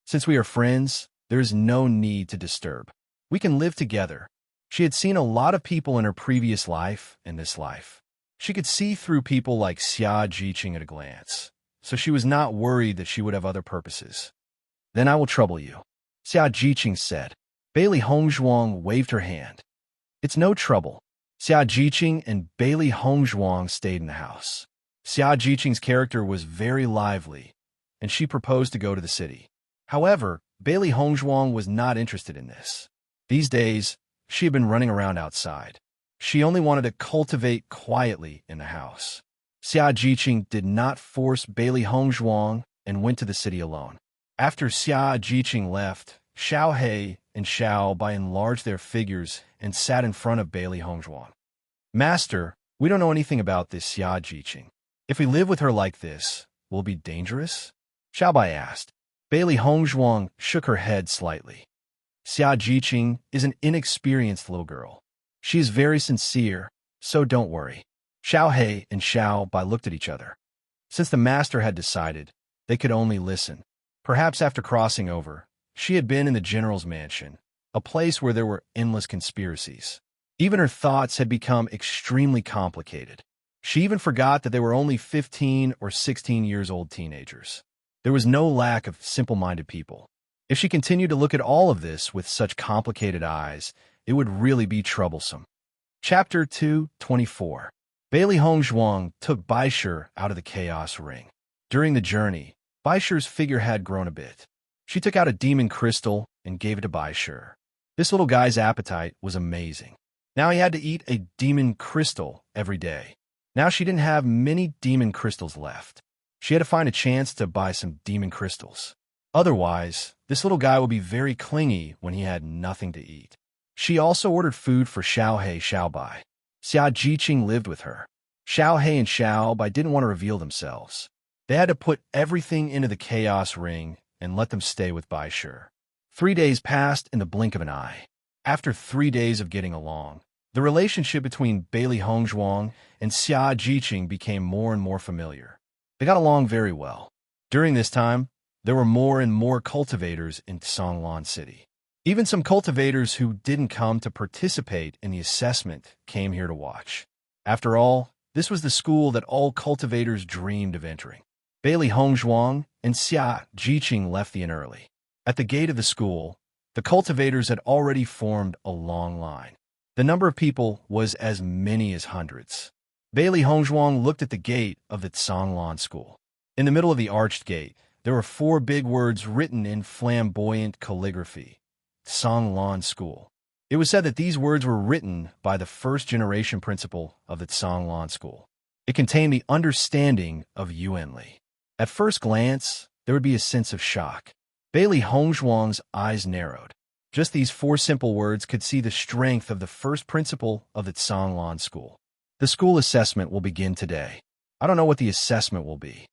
Since we are friends, there is no need to disturb. We can live together. She had seen a lot of people in her previous life and this life. She could see through people like Xia Jiqing at a glance, so she was not worried that she would have other purposes. "Then I will trouble you," Xia Jiqing said. Bailey Hongzhuang waved her hand. "It's no trouble." Xia Jiqing and Bailey Hongzhuang stayed in the house. Xia Jiqing's character was very lively, and she proposed to go to the city. However, Bailey Hongzhuang was not interested in this. These days, she had been running around outside. She only wanted to cultivate quietly in the house. Xia Jiqing did not force Bailey Hongzhuang and went to the city alone. After Xia Jiqing left, Xiao He and Xiao Bai enlarged their figures and sat in front of Bailey Hongzhuang. "Master, we don't know anything about this Xia Jiqing. If we live with her like this, will it be dangerous?" Xiao Bai asked. Bailey Hongzhuang shook her head slightly. "Xia Jiqing is an inexperienced little girl. She is very sincere, so don't worry." Xiao He and Xiao Bai looked at each other. Since the master had decided, they could only listen. Perhaps after crossing over, she had been in the general's mansion, a place where there were endless conspiracies. Even her thoughts had become extremely complicated. She even forgot that they were only 15 or 16 years old teenagers. There was no lack of simple-minded people. If she continued to look at all of this with such complicated eyes, it would really be troublesome. Chapter 224. Bailey Hongzhuang took Baishir out of the chaos ring. During the journey, Baishir's figure had grown a bit. She took out a demon crystal and gave it to Baishir. This little guy's appetite was amazing. Now he had to eat a demon crystal every day. Now she didn't have many demon crystals left. She had to find a chance to buy some demon crystals. Otherwise, this little guy would be very clingy when he had nothing to eat. She also ordered food for Xiaohei Xiaobai. Xia Jiqing lived with her. Xiaohei and Xiaobai didn't want to reveal themselves. They had to put everything into the chaos ring and let them stay with Bai Shi. 3 days passed in the blink of an eye. After 3 days of getting along, the relationship between Bailey Hongzhuang and Xia Jiqing became more and more familiar. They got along very well. During this time, there were more and more cultivators in Songlan City. Even some cultivators who didn't come to participate in the assessment came here to watch. After all, this was the school that all cultivators dreamed of entering. Bailey Hongzhuang and Xia Jiqing left the inn early. At the gate of the school, the cultivators had already formed a long line. The number of people was as many as hundreds. Bailey Hongzhuang looked at the gate of the Songlan school. In the middle of the arched gate, there were 4 big words written in flamboyant calligraphy: Songlan School. It was said that these words were written by the first-generation principal of the Songlan School. It contained the understanding of Yuan Li. At first glance, there would be a sense of shock. Bailey Hongzhuang's eyes narrowed. Just these 4 simple words could see the strength of the first principal of the Songlan School. The school assessment will begin today. I don't know what the assessment will be.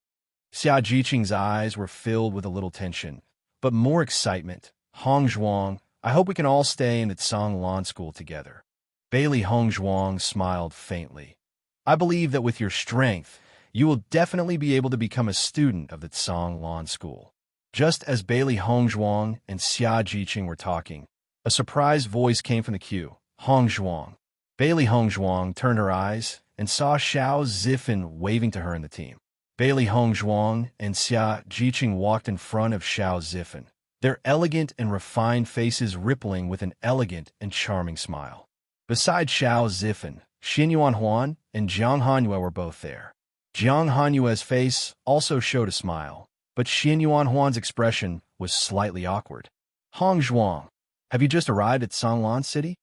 Xia Jiqing's eyes were filled with a little tension, but more excitement. Hongzhuang, I hope we can all stay in the Songlan School together. Bailey Hongzhuang smiled faintly. I believe that with your strength, you will definitely be able to become a student of the Songlan School. Just as Bailey Hongzhuang and Xia Jiqing were talking, a surprised voice came from the queue. Hongzhuang. Bailey Hongzhuang turned her eyes and saw Xiao Zifan waving to her in the team. Bailey Hongzhuang and Xia Jiqing walked in front of Xiao Zifan, their elegant and refined faces rippling with an elegant and charming smile. Beside Xiao Zifan, Xin Yuanhuan and Jiang Hanyue were both there. Jiang Hanyue's face also showed a smile, but Xin Yuanhuan's expression was slightly awkward. Hongzhuang, have you just arrived at Songlan City?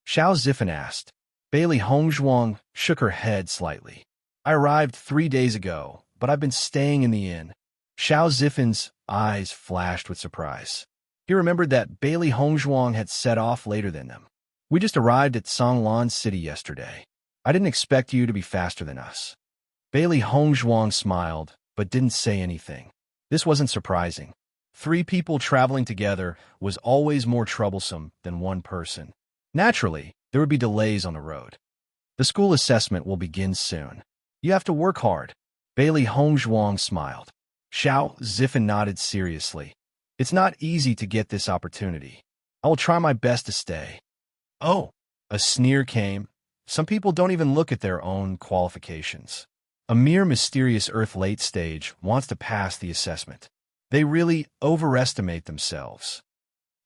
Xiao Zifan asked. Bailey Hongzhuang shook her head slightly. I arrived 3 days ago, but I've been staying in the inn. Xiao Zifan's eyes flashed with surprise. He remembered that Bailey Hongzhuang had set off later than them. We just arrived at Songlan City yesterday. I didn't expect you to be faster than us. Bailey Hongzhuang smiled, but didn't say anything. This wasn't surprising. 3 people traveling together was always more troublesome than 1 person. Naturally, there would be delays on the road. The school assessment will begin soon. You have to work hard. Bailey Hongzhuang smiled. Xiao Zifan nodded seriously. It's not easy to get this opportunity. I will try my best to stay. Oh, a sneer came. Some people don't even look at their own qualifications. A mere mysterious Earth late stage wants to pass the assessment. They really overestimate themselves.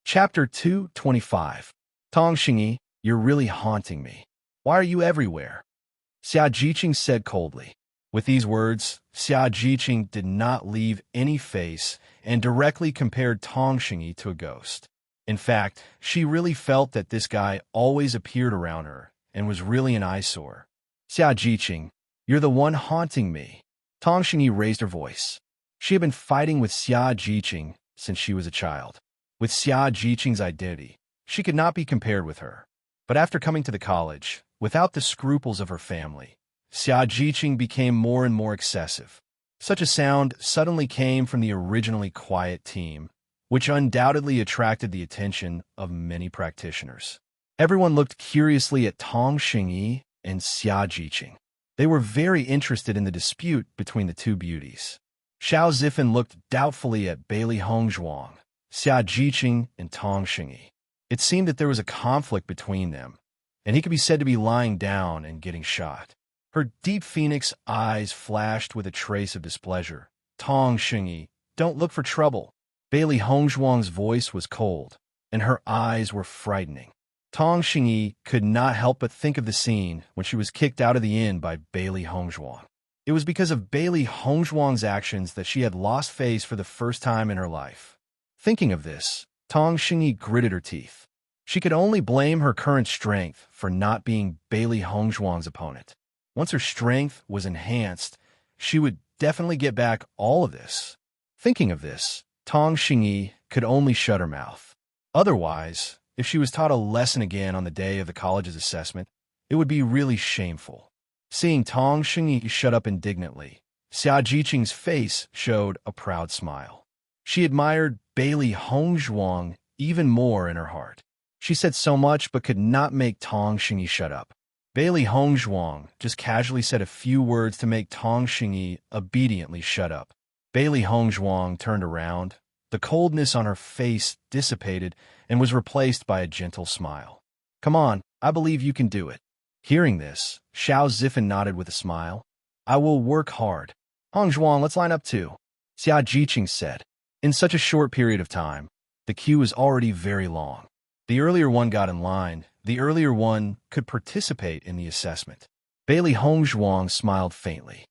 Chapter 225. Tong Xingyi, you're really haunting me. Why are you everywhere? Xia Jiqing said coldly. With these words, Xia Jiqing did not leave any face and directly compared Tong Xingyi to a ghost. In fact, she really felt that this guy always appeared around her and was really an eyesore. Xia Jiqing, you're the one haunting me. Tong Xingyi raised her voice. She had been fighting with Xia Jiqing since she was a child. With Xia Jiqing's identity, she could not be compared with her. But after coming to the college, without the scruples of her family, Xia Jiqing became more and more excessive. Such a sound suddenly came from the originally quiet team, which undoubtedly attracted the attention of many practitioners. Everyone looked curiously at Tong Xingyi and Xia Jiqing. They were very interested in the dispute between the 2 beauties. Xiao Zifan looked doubtfully at Bailey Hongzhuang, Xia Jiqing, and Tong Xingyi. It seemed that there was a conflict between them, and he could be said to be lying down and getting shot. Her deep phoenix eyes flashed with a trace of displeasure. Tong Xingyi, don't look for trouble. Bailey Hongzhuang's voice was cold, and her eyes were frightening. Tong Xingyi could not help but think of the scene when she was kicked out of the inn by Bailey Hongzhuang. It was because of Bailey Hongzhuang's actions that she had lost face for the first time in her life. Thinking of this, Tong Xingyi gritted her teeth. She could only blame her current strength for not being Bailey Hongzhuang's opponent. Once her strength was enhanced, she would definitely get back all of this. Thinking of this, Tong Xingyi could only shut her mouth. Otherwise, if she was taught a lesson again on the day of the college's assessment, it would be really shameful. Seeing Tong Xingyi shut up indignantly, Xia Jiqing's face showed a proud smile. She admired Bailey Hongzhuang even more in her heart. She said so much but could not make Tong Xingyi shut up. Bailey Hongzhuang just casually said a few words to make Tong Xingyi obediently shut up. Bailey Hongzhuang turned around. The coldness on her face dissipated and was replaced by a gentle smile. "Come on, I believe you can do it." Hearing this, Xiao Zifen nodded with a smile. "I will work hard." "Hongzhuang, let's line up too," Xia Jiqing said. In such a short period of time, the queue was already very long. The earlier one got in line, the earlier one could participate in the assessment. Bailey Hongzhuang smiled faintly.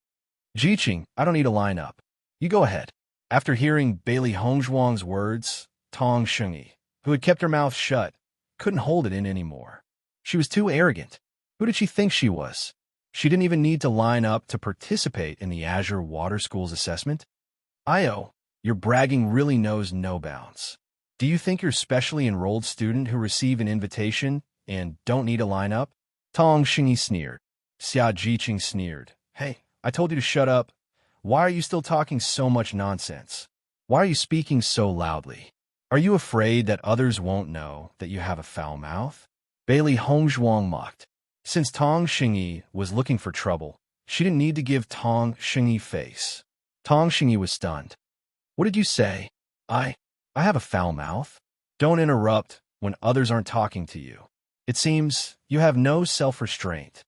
"Jiqing, I don't need to line up. You go ahead." After hearing Bailey Hongzhuang's words, Tong Xingyi, who had kept her mouth shut, couldn't hold it in anymore. She was too arrogant. Who did she think she was? She didn't even need to line up to participate in the Azure Water School's assessment. "Io, your bragging really knows no bounds. Do you think you're a specially enrolled student who receive an invitation and don't need to line up?" Tong Xingyi sneered. Xia Jiqing sneered. "Hey, I told you to shut up. Why are you still talking so much nonsense? Why are you speaking so loudly? Are you afraid that others won't know that you have a foul mouth?" Bailey Hongzhuang mocked. Since Tong Xingyi was looking for trouble, she didn't need to give Tong Xingyi face. Tong Xingyi was stunned. "What did you say? I have a foul mouth? Don't interrupt when others aren't talking to you. It seems you have no self-restraint."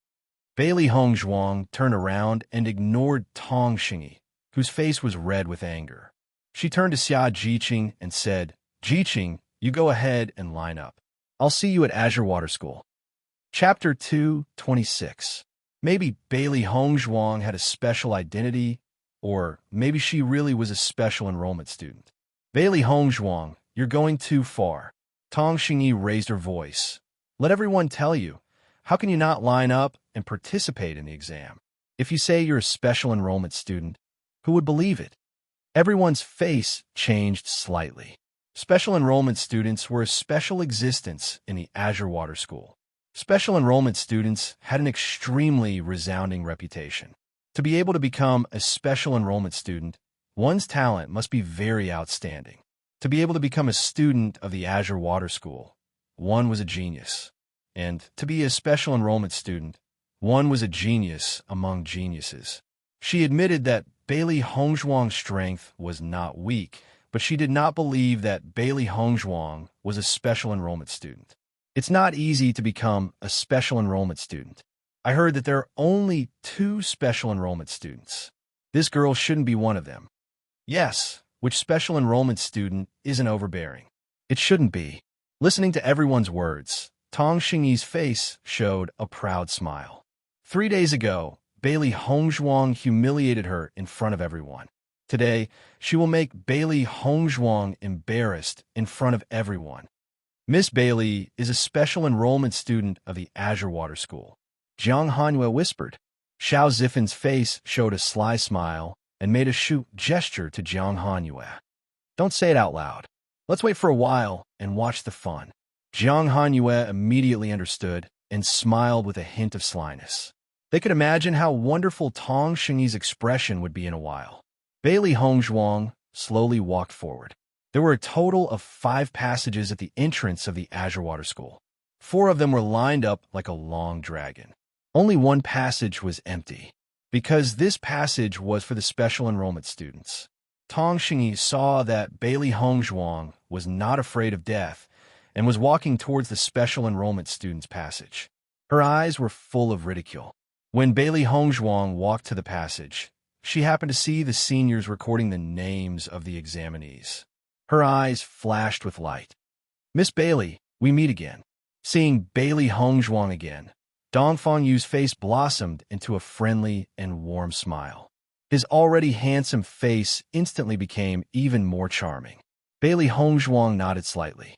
Bailey Hongzhuang turned around and ignored Tong Xingyi, whose face was red with anger. She turned to Xia Jiqing and said, "Jiqing, you go ahead and line up. I'll see you at Azure Water School." Chapter 2:26. Maybe Bailey Hongzhuang had a special identity, or maybe she really was a special enrollment student. "Bailey Hongzhuang, you're going too far." Tong Xingyi raised her voice. "Let everyone tell you. How can you not line up and participate in the exam? If you say you're a special enrollment student, who would believe it?" Everyone's face changed slightly. Special enrollment students were a special existence in the Azure Water School. Special enrollment students had an extremely resounding reputation. To be able to become a special enrollment student, one's talent must be very outstanding. To be able to become a student of the Azure Water School, one was a genius. And to be a special enrollment student, one was a genius among geniuses. She admitted that Bailey Hongzhuang's strength was not weak, but she did not believe that Bailey Hongzhuang was a special enrollment student. It's not easy to become a special enrollment student. I heard that there are only 2 special enrollment students. This girl shouldn't be one of them. Yes, which special enrollment student isn't overbearing? It shouldn't be. Listening to everyone's words, Tong Xingyi's face showed a proud smile. 3 days ago, Bailey Hongzhuang humiliated her in front of everyone. Today, she will make Bailey Hongzhuang embarrassed in front of everyone. Miss Bailey is a special enrollment student of the Azure Water School. Jiang Hanyue whispered. Xiao Zifen's face showed a sly smile and made a shoot gesture to Jiang Hanyue. "Don't say it out loud. Let's wait for a while and watch the fun." Jiang Hanyue immediately understood and smiled with a hint of slyness. They could imagine how wonderful Tong Xingyi's expression would be in a while. Bailey Hongzhuang slowly walked forward. There were a total of 5 passages at the entrance of the Azure Water School. 4 of them were lined up like a long dragon. Only 1 passage was empty, because this passage was for the special enrollment students. Tong Xingyi saw that Bailey Hongzhuang was not afraid of death and was walking towards the special enrollment students' passage. Her eyes were full of ridicule. When Bailey Hongzhuang walked to the passage, she happened to see the seniors recording the names of the examinees. Her eyes flashed with light. "Miss Bailey, we meet again." Seeing Bailey Hongzhuang again, Dong Fangyu's face blossomed into a friendly and warm smile. His already handsome face instantly became even more charming. Bailey Hongzhuang nodded slightly.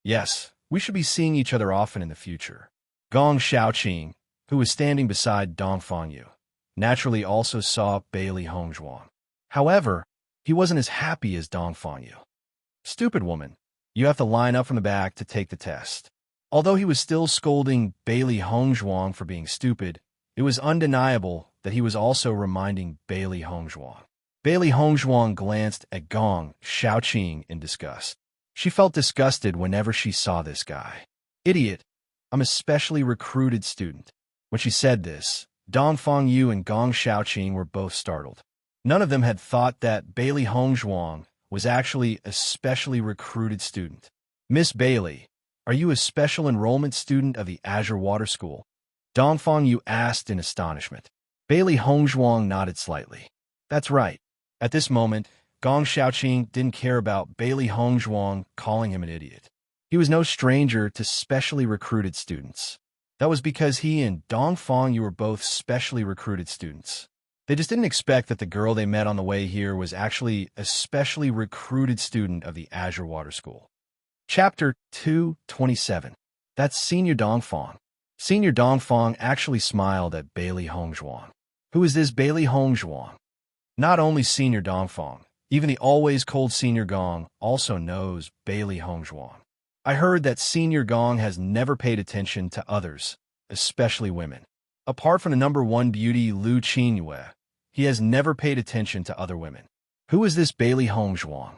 "Yes, we should be seeing each other often in the future." Gong Xiaoqing, who was standing beside Dong Fangyu, naturally also saw Bailey Hongzhuang. However, he wasn't as happy as Dong Fangyu. Stupid woman. You have to line up from the back to take the test. Although he was still scolding Bailey Hongzhuang for being stupid, it was undeniable that he was also reminding Bailey Hongzhuang. Bailey Hongzhuang glanced at Gong Xiaoqing in disgust. She felt disgusted whenever she saw this guy. Idiot. I'm a specially recruited student. When she said this, Dongfang Yu and Gong Xiaoqing were both startled. None of them had thought that Bailey Hongzhuang was actually a specially recruited student. Miss Bailey, are you a special enrollment student of the Azure Water School? Dongfang Yu asked in astonishment. Bailey Hongzhuang nodded slightly. That's right. At this moment, Gong Xiaoqing didn't care about Bailey Hongzhuang calling him an idiot. He was no stranger to specially recruited students. That was because he and Dongfang Yu were both specially recruited students. They just didn't expect that the girl they met on the way here was actually a specially recruited student of the Azure Water School. Chapter 227. That's Senior Dongfang. Senior Dongfang actually smiled at Bailey Hongzhuang. Who is this Bailey Hongzhuang? Not only Senior Dongfang, even the always cold Senior Gong also knows Bailey Hongzhuang. I heard that Senior Gong has never paid attention to others, especially women. Apart from the number one beauty Lu Qinyue, he has never paid attention to other women. Who is this Bailey Hongzhuang?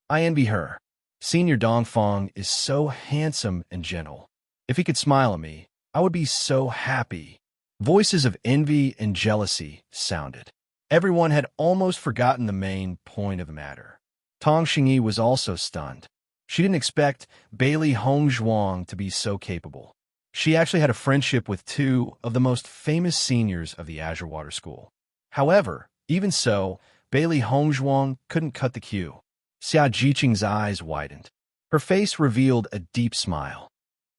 I envy her. Senior Dongfang is so handsome and gentle. If he could smile at me, I would be so happy. Voices of envy and jealousy sounded. Everyone had almost forgotten the main point of the matter. Tong Xingyi was also stunned. She didn't expect Bailey Hongzhuang to be so capable. She actually had a friendship with two of the most famous seniors of the Azure Water School. However, even so, Bailey Hongzhuang couldn't cut the queue. Xia Jiqing's eyes widened. Her face revealed a deep smile.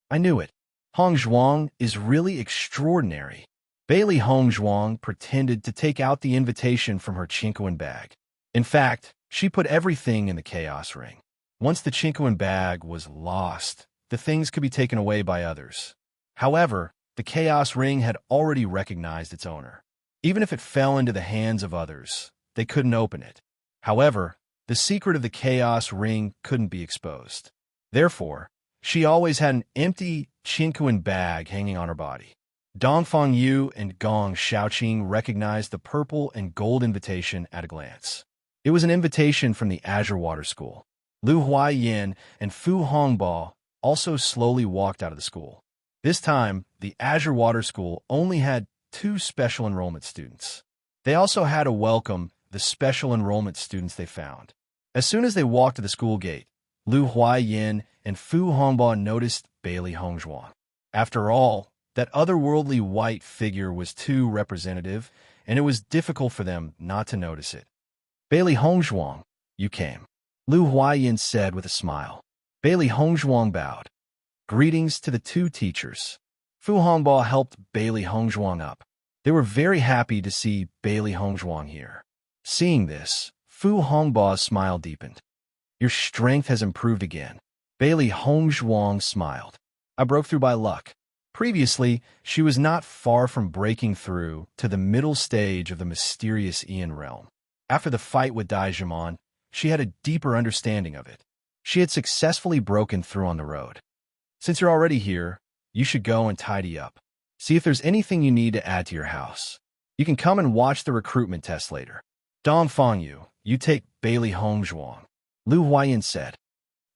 I knew it. Hongzhuang is really extraordinary. Bailey Hongzhuang pretended to take out the invitation from her Chinquin bag. In fact, she put everything in the chaos ring. Once the Chinquin bag was lost, the things could be taken away by others. However, the chaos ring had already recognized its owner. Even if it fell into the hands of others, they couldn't open it. However, the secret of the chaos ring couldn't be exposed. Therefore, she always had an empty Chinquin bag hanging on her body. Dongfang Yu and Gong Xiaoqing recognized the purple and gold invitation at a glance. It was an invitation from the Azure Water School. Lu Huaiyan and Fu Hongbo also slowly walked out of the school. This time, the Azure Water School only had 2 special enrollment students. They also had to welcome the special enrollment students they found. As soon as they walked to the school gate, Lu Huaiyan and Fu Hongbo noticed Bailey Hongzhuang. After all, that otherworldly white figure was too representative, and it was difficult for them not to notice it. Bailey Hongzhuang, you came, Lu Huaiyan said with a smile. Bailey Hongzhuang bowed. Greetings to the 2 teachers. Fu Hongbo helped Bailey Hongzhuang up. They were very happy to see Bailey Hongzhuang here. Seeing this, Fu Hongbo's smile deepened. Your strength has improved again. Bailey Hongzhuang smiled. I broke through by luck. Previously, she was not far from breaking through to the middle stage of the mysterious Ian realm. After the fight with Daijimon, she had a deeper understanding of it. She had successfully broken through on the road. Since you're already here, you should go and tidy up. See if there's anything you need to add to your house. You can come and watch the recruitment test later. Dongfang Yu, you take Bailey Hongzhuang. Lu Huaiyan said.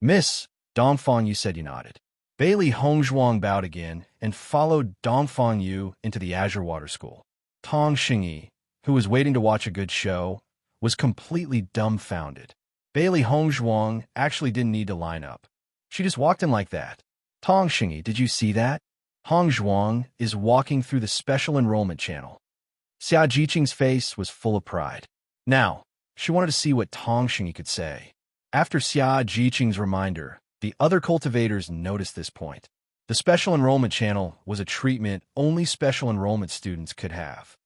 Miss, Dongfang Yu said. You nodded. Bailey Hongzhuang bowed again and followed Dongfang Yu into the Azure Water School. Tong Xingyi, who was waiting to watch a good show, was completely dumbfounded. Bailey Hongzhuang actually didn't need to line up. She just walked in like that. Tong Xingyi, did you see that? Hongzhuang is walking through the special enrollment channel. Xia Jiqing's face was full of pride. Now, she wanted to see what Tong Xingyi could say. After Xia Jiqing's reminder, the other cultivators noticed this point. The special enrollment channel was a treatment only special enrollment students could have.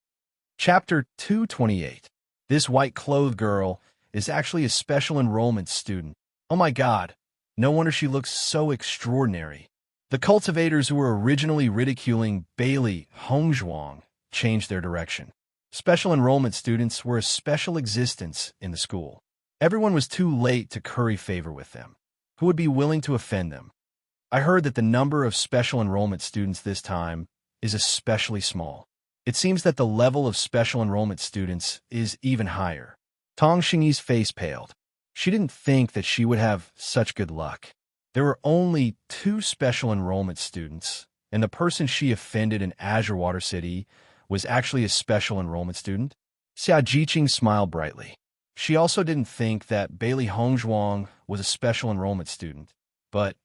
Chapter 228. This white-clothed girl is actually a special enrollment student. Oh my god, no wonder she looks so extraordinary. The cultivators who were originally ridiculing Bailey Hongzhuang changed their direction. Special enrollment students were a special existence in the school. Everyone was too late to curry favor with them. Who would be willing to offend them? I heard that the number of special enrollment students this time is especially small. It seems that the level of special enrollment students is even higher. Tong Xingyi's face paled. She didn't think that she would have such good luck. There were only 2 special enrollment students, and the person she offended in Azure Water City was actually a special enrollment student. Xia Jiqing smiled brightly. She also didn't think that Bailey Hongzhuang was a special enrollment student, but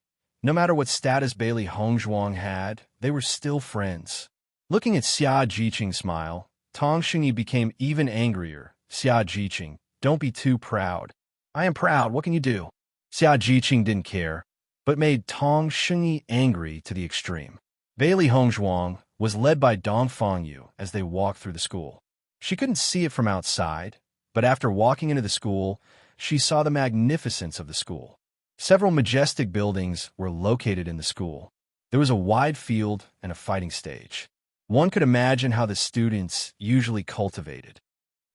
no matter what status Bailey Hongzhuang had, they were still friends. Looking at Xia Jiqing's smile, Tong Xingyi became even angrier. Xia Jiqing, don't be too proud. I am proud, what can you do? Xia Jiqing didn't care, but made Tong Xingyi angry to the extreme. Bailey Hongzhuang was led by Dong Fangyu as they walked through the school. She couldn't see it from outside, but after walking into the school, she saw the magnificence of the school. Several majestic buildings were located in the school. There was a wide field and a fighting stage. One could imagine how the students usually cultivated.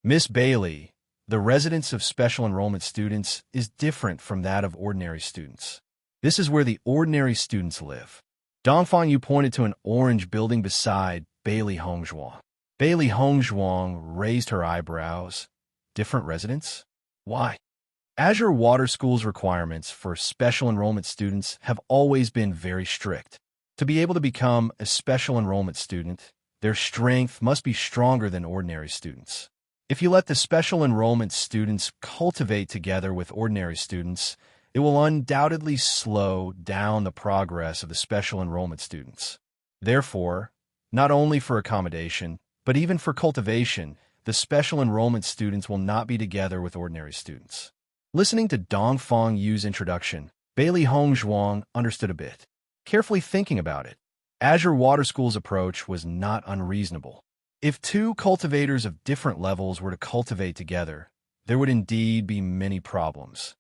Miss Bailey, the residence of special enrollment students is different from that of ordinary students. This is where the ordinary students live. Dong Fangyu pointed to an orange building beside Bailey Hongzhuang. Bailey Hongzhuang raised her eyebrows. Different residence? Why? Azure Water School's requirements for special enrollment students have always been very strict. To be able to become a special enrollment student, their strength must be stronger than ordinary students. If you let the special enrollment students cultivate together with ordinary students, it will undoubtedly slow down the progress of the special enrollment students. Therefore, not only for accommodation, but even for cultivation, the special enrollment students will not be together with ordinary students. Listening to Dong Fangyu's introduction, Bailey Hongzhuang understood a bit. Carefully thinking about it, Azure Water School's approach was not unreasonable. If 2 cultivators of different levels were to cultivate together, there would indeed be many problems.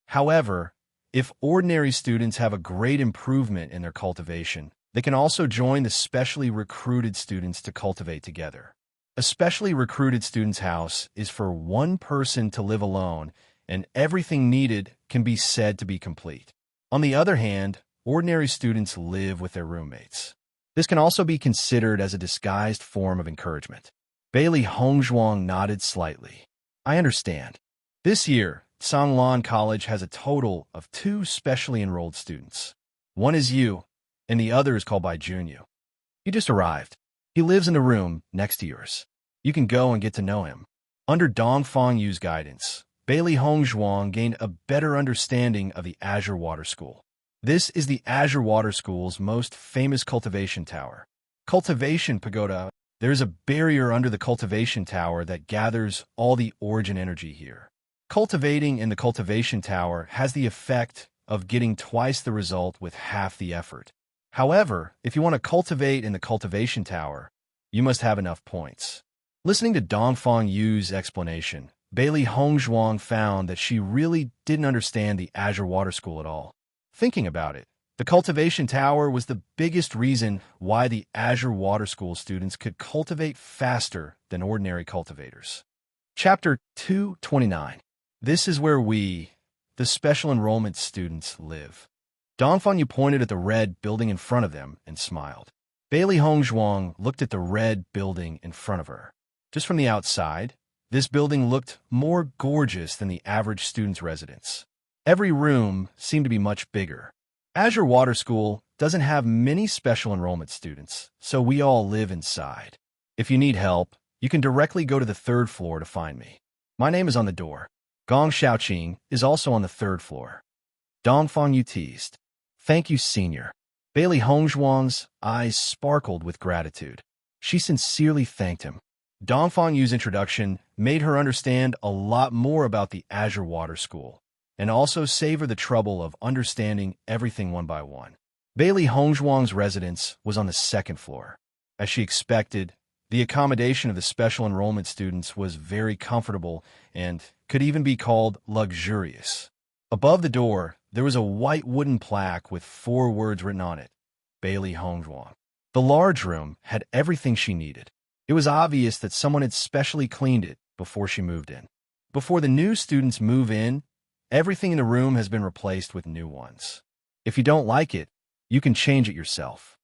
However, if ordinary students have a great improvement in their cultivation, they can also join the specially recruited students to cultivate together. A specially recruited student's house is for one person to live alone, and everything needed can be said to be complete. On the other hand, ordinary students live with their roommates. This can also be considered as a disguised form of encouragement. Bailey Hongzhuang nodded slightly. I understand. This year, Sanglan College has a total of 2 specially enrolled students. One is you, and the other is called by Junyu. He just arrived. He lives in a room next to yours. You can go and get to know him. Under Dong Fangyu's guidance, Bailey Hongzhuang gained a better understanding of the Azure Water School. This is the Azure Water School's most famous cultivation tower. Cultivation Pagoda. There is a barrier under the cultivation tower that gathers all the origin energy here. Cultivating in the cultivation tower has the effect of getting twice the result with half the effort. However, if you want to cultivate in the cultivation tower, you must have enough points. Listening to Dong Fangyu's explanation, Bailey Hongzhuang found that she really didn't understand the Azure Water School at all. Thinking about it, the cultivation tower was the biggest reason why the Azure Water School students could cultivate faster than ordinary cultivators. Chapter 229. This is where we, the special enrollment students, live. Dong Fangyu pointed at the red building in front of them and smiled. Bailey Hongzhuang looked at the red building in front of her. Just from the outside, this building looked more gorgeous than the average student's residence. Every room seemed to be much bigger. Azure Water School doesn't have many special enrollment students, so we all live inside. If you need help, you can directly go to the 3rd floor to find me. My name is on the door. Gong Xiaoqing is also on the 3rd floor. Dong Fangyu teased. Thank you, senior. Bailey Hongzhuang's eyes sparkled with gratitude. She sincerely thanked him. Dong Fangyu's introduction made her understand a lot more about the Azure Water School, and also save her the trouble of understanding everything one by one. Bailey Hongzhuang's residence was on the 2nd floor. As she expected, the accommodation of the special enrollment students was very comfortable and could even be called luxurious. Above the door, there was a white wooden plaque with 4 words written on it, Bailey Hongzhuang. The large room had everything she needed. It was obvious that someone had specially cleaned it before she moved in. Before the new students move in, everything in the room has been replaced with new ones. If you don't like it, you can change it yourself.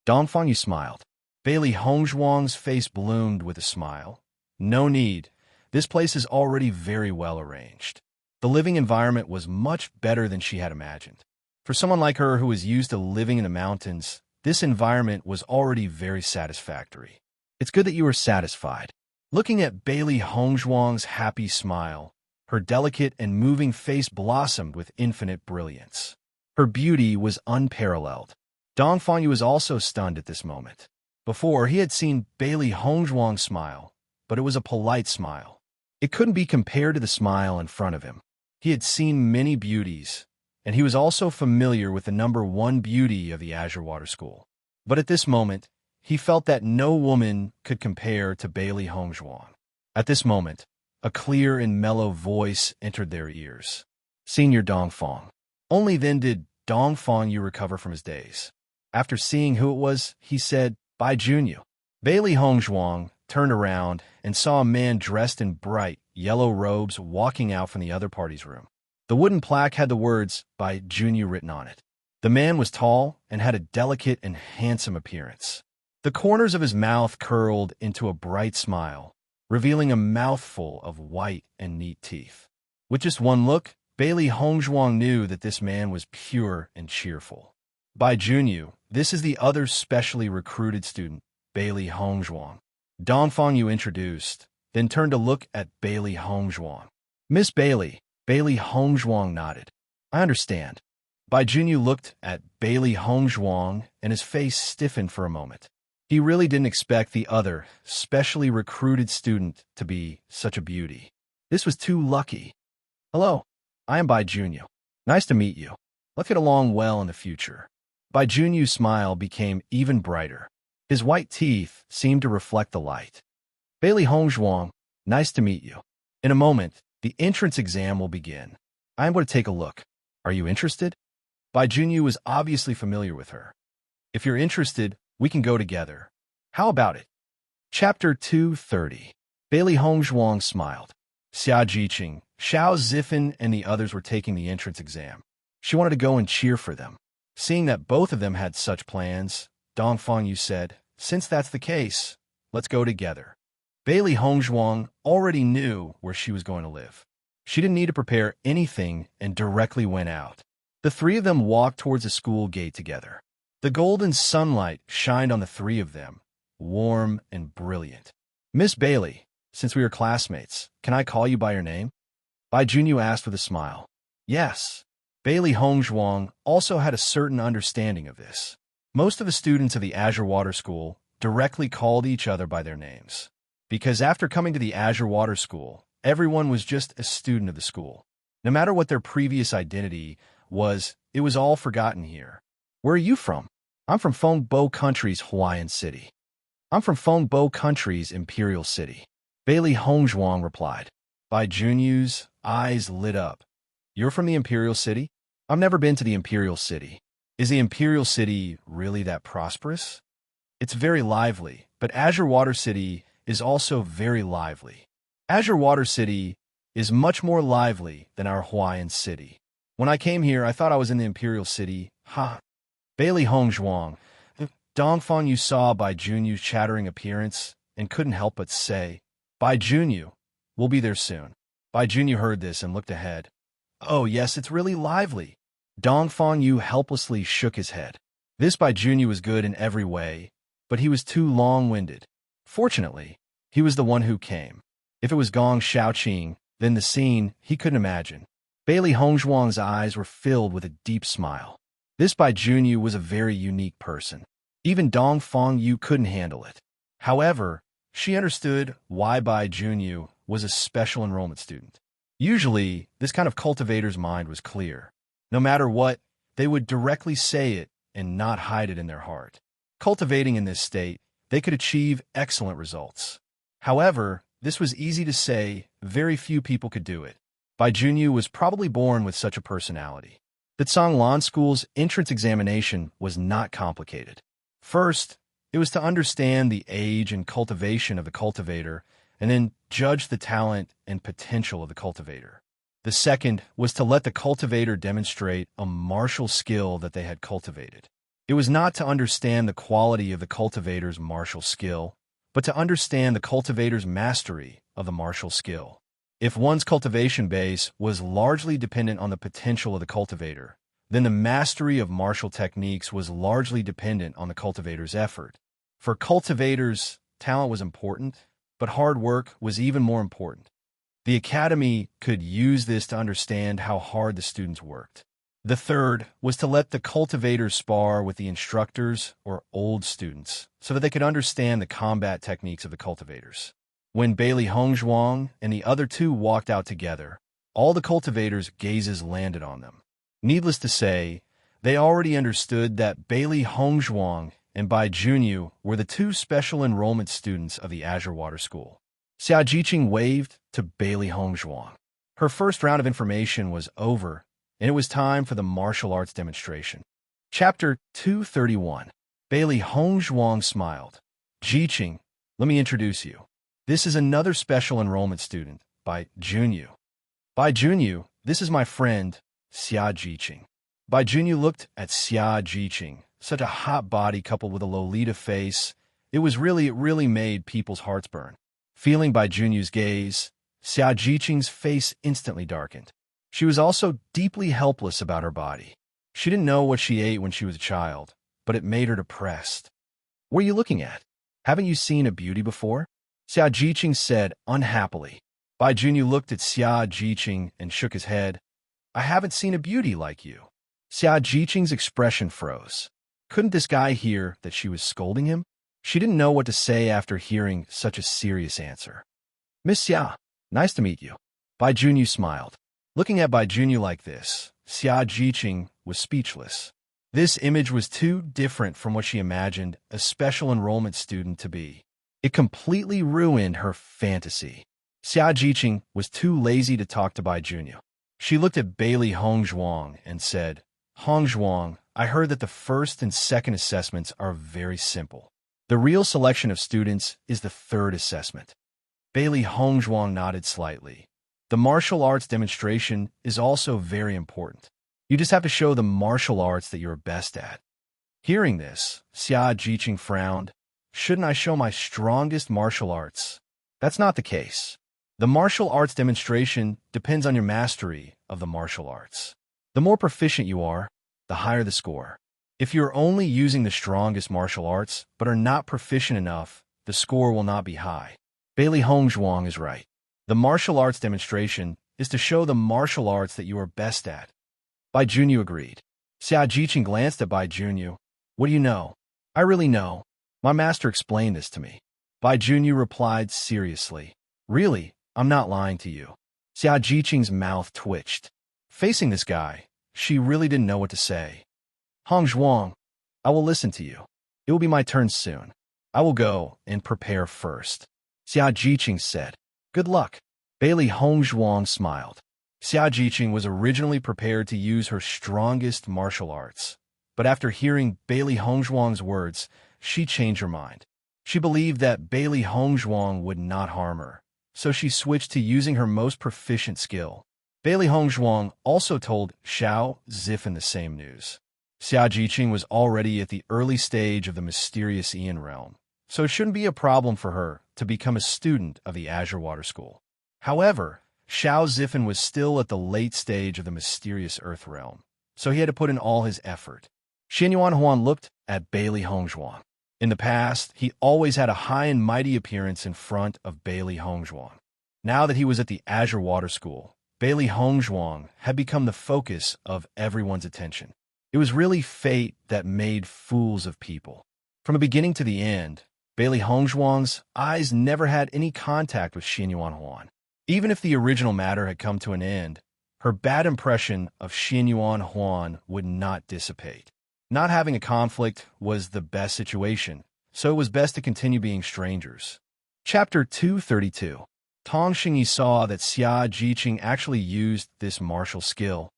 Dongfang Yu smiled. Bailey Hongzhuang's face bloomed with a smile. No need. This place is already very well arranged. The living environment was much better than she had imagined. For someone like her who was used to living in the mountains, this environment was already very satisfactory. It's good that you were satisfied. Looking at Bailey Hongzhuang's happy smile, her delicate and moving face blossomed with infinite brilliance. Her beauty was unparalleled. Dongfang Yu was also stunned at this moment. Before, he had seen Bailey Hongzhuang smile, but it was a polite smile. It couldn't be compared to the smile in front of him. He had seen many beauties, and he was also familiar with the #1 beauty of the Azure Water School. But at this moment, he felt that no woman could compare to Bailey Hongzhuang. At this moment, a clear and mellow voice entered their ears. Senior Dongfang. Only then did Dongfang Yu recover from his daze. After seeing who it was, he said, "Bai Junyu." Bailey Hongzhuang turned around and saw a man dressed in bright, yellow robes walking out from the other party's room. The wooden plaque had the words, "Bai Junyu" written on it. The man was tall and had a delicate and handsome appearance. The corners of his mouth curled into a bright smile, revealing a mouthful of white and neat teeth. With just one look, Bailey Hongzhuang knew that this man was pure and cheerful. Bai Junyu, this is the other specially recruited student, Bailey Hongzhuang. Dongfang Yu introduced, then turned to look at Bailey Hongzhuang. Miss Bailey. Bailey Hongzhuang nodded. I understand. Bai Junyu looked at Bailey Hongzhuang and his face stiffened for a moment. He really didn't expect the other, specially recruited student to be such a beauty. This was too lucky. Hello, I am Bai Junyu. Nice to meet you. Let's get along well in the future. Bai Junyu's smile became even brighter. His white teeth seemed to reflect the light. Bailey Hongzhuang, nice to meet you. In a moment, the entrance exam will begin. I am going to take a look. Are you interested? Bai Junyu was obviously familiar with her. If you're interested, we can go together. How about it? Chapter 230. Bailey Hongzhuang smiled. Xia Jiqing, Xiao Zifan, and the others were taking the entrance exam. She wanted to go and cheer for them. Seeing that both of them had such plans, Dongfang Yu said, since that's the case, let's go together. Bailey Hongzhuang already knew where she was going to live. She didn't need to prepare anything and directly went out. The three of them walked towards the school gate together. The golden sunlight shined on the three of them, warm and brilliant. Miss Bailey, since we are classmates, can I call you by your name? Bai Junyu asked with a smile. Yes. Bailey Hongzhuang also had a certain understanding of this. Most of the students of the Azure Water School directly called each other by their names. Because after coming to the Azure Water School, everyone was just a student of the school. No matter what their previous identity was, it was all forgotten here. Where are you from? I'm from Fengbo Country's Hawaiian City. I'm from Fengbo Country's Imperial City. Bailey Hongzhuang replied. Bai Junyu's eyes lit up. You're from the Imperial City? I've never been to the Imperial City. Is the Imperial City really that prosperous? It's very lively, but Azure Water City is also very lively. Azure Water City is much more lively than our Hawaiian city. When I came here, I thought I was in the Imperial City. Ha! Bailey Hongzhuang. Dongfang Yu saw Bai Junyu's chattering appearance and couldn't help but say, Bai Junyu, we'll be there soon. Bai Junyu heard this and looked ahead. Oh, yes, it's really lively. Dongfang Yu helplessly shook his head. This Bai Junyu was good in every way, but he was too long-winded. Fortunately, he was the one who came. If it was Gong Shaoqing, then the scene he couldn't imagine. Bailey Hongzhuang's eyes were filled with a deep smile. This Bai Junyu was a very unique person. Even Dongfang Yu couldn't handle it. However, she understood why Bai Junyu was a special enrollment student. Usually, this kind of cultivator's mind was clear. No matter what, they would directly say it and not hide it in their heart. Cultivating in this state, they could achieve excellent results. However, this was easy to say, very few people could do it. Bai Junyu was probably born with such a personality. The Tsanglan School's entrance examination was not complicated. First, it was to understand the age and cultivation of the cultivator, and then judge the talent and potential of the cultivator. The second was to let the cultivator demonstrate a martial skill that they had cultivated. It was not to understand the quality of the cultivator's martial skill, but to understand the cultivator's mastery of the martial skill. If one's cultivation base was largely dependent on the potential of the cultivator, then the mastery of martial techniques was largely dependent on the cultivator's effort. For cultivators, talent was important, but hard work was even more important. The academy could use this to understand how hard the students worked. The third was to let the cultivators spar with the instructors or old students so that they could understand the combat techniques of the cultivators. When Bailey Hongzhuang and the other two walked out together, all the cultivators' gazes landed on them. Needless to say, they already understood that Bailey Hongzhuang and Bai Junyu were the two special enrollment students of the Azure Water School. Xia Jiqing waved to Bailey Hongzhuang. Her first round of information was over, and it was time for the martial arts demonstration. Chapter 231. Bailey Hongzhuang smiled. Jiqing, let me introduce you. This is another special enrollment student, Bai Junyu. Bai Junyu, this is my friend, Xia Jiqing. Bai Junyu looked at Xia Jiqing, such a hot body coupled with a Lolita face. It really made people's hearts burn. Feeling Bai Junyu's gaze, Xia Jiqing's face instantly darkened. She was also deeply helpless about her body. She didn't know what she ate when she was a child, but it made her depressed. What are you looking at? Haven't you seen a beauty before? Xia Jiqing said unhappily. Bai Junyu looked at Xia Jiqing and shook his head. I haven't seen a beauty like you. Xia Jiqing's expression froze. Couldn't this guy hear that she was scolding him? She didn't know what to say after hearing such a serious answer. Miss Xia, nice to meet you. Bai Junyu smiled. Looking at Bai Junyu like this, Xia Jiqing was speechless. This image was too different from what she imagined a special enrollment student to be. It completely ruined her fantasy. Xia Jiqing was too lazy to talk to Bai Junyu. She looked at Bailey Hongzhuang and said, Hongzhuang, I heard that the first and second assessments are very simple. The real selection of students is the third assessment. Bailey Hongzhuang nodded slightly. The martial arts demonstration is also very important. You just have to show the martial arts that you're best at. Hearing this, Xia Jiqing frowned. Shouldn't I show my strongest martial arts? That's not the case. The martial arts demonstration depends on your mastery of the martial arts. The more proficient you are, the higher the score. If you're only using the strongest martial arts but are not proficient enough, the score will not be high. Bailey Hongzhuang is right. The martial arts demonstration is to show the martial arts that you are best at. Bai Junyu agreed. Xia Jiqing glanced at Bai Junyu. What do you know? I really know. My master explained this to me. Bai Junyu replied seriously. Really, I'm not lying to you. Xia Jiqing's mouth twitched. Facing this guy, she really didn't know what to say. Hongzhuang, I will listen to you. It will be my turn soon. I will go and prepare first. Xia Jiqing said. Good luck. Bailey Hongzhuang smiled. Xia Jiqing was originally prepared to use her strongest martial arts, but after hearing Bailey Hongzhuang's words, she changed her mind. She believed that Bailey Hongzhuang would not harm her, so she switched to using her most proficient skill. Bailey Hongzhuang also told Xiao Zifen the same news. Xia Jiqing was already at the early stage of the mysterious Ian realm, so it shouldn't be a problem for her to become a student of the Azure Water School. However, Xiao Zifen was still at the late stage of the mysterious Earth realm, so he had to put in all his effort. Xianyuan Huan looked at Bailey Hongzhuang. In the past, he always had a high and mighty appearance in front of Bailey Hongzhuang. Now that he was at the Azure Water School, Bailey Hongzhuang had become the focus of everyone's attention. It was really fate that made fools of people. From the beginning to the end, Bailey Hongzhuang's eyes never had any contact with Xianyuan Huan. Even if the original matter had come to an end, her bad impression of Xianyuan Huan would not dissipate. Not having a conflict was the best situation, so it was best to continue being strangers. Chapter 232. Tong Xingyi saw that Xia Jiqing actually used this martial skill,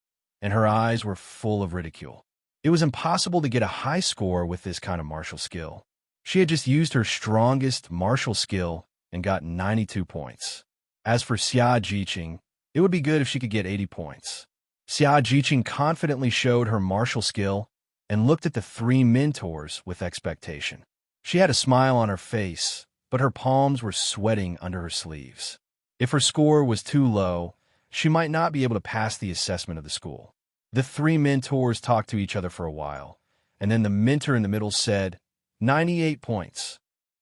and her eyes were full of ridicule. It was impossible to get a high score with this kind of martial skill. She had just used her strongest martial skill and got 92 points. As for Xia Jiqing, it would be good if she could get 80 points. Xia Jiqing confidently showed her martial skill and looked at the three mentors with expectation. She had a smile on her face, but her palms were sweating under her sleeves. If her score was too low, she might not be able to pass the assessment of the school. The three mentors talked to each other for a while, and then the mentor in the middle said, 98 points.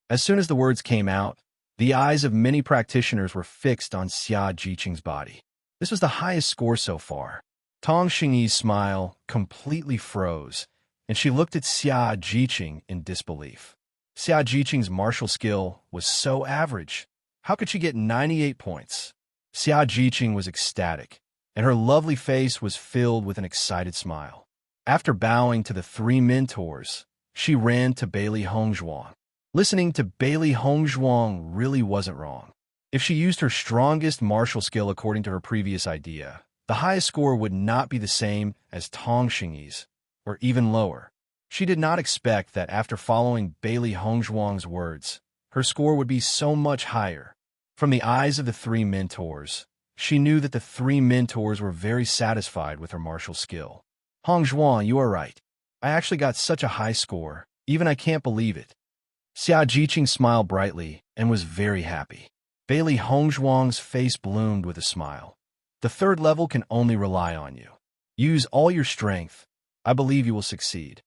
As soon as the words came out, the eyes of many practitioners were fixed on Xia Jiqing's body. This was the highest score so far. Tong Xingyi's smile completely froze, and she looked at Xia Jiqing in disbelief. Xia Jiqing's martial skill was so average. How could she get 98 points? Xia Jiqing was ecstatic, and her lovely face was filled with an excited smile. After bowing to the three mentors, she ran to Bailey Hongzhuang. Listening to Bailey Hongzhuang really wasn't wrong. If she used her strongest martial skill according to her previous idea, the highest score would not be the same as Tong Xingyi's, or even lower. She did not expect that after following Bailey Hongzhuang's words, her score would be so much higher. From the eyes of the three mentors, she knew that the three mentors were very satisfied with her martial skill. Hongzhuang, you are right. I actually got such a high score, even I can't believe it. Xia Jiqing smiled brightly and was very happy. Bailey Hongzhuang's face bloomed with a smile. The third level can only rely on you. Use all your strength. I believe you will succeed.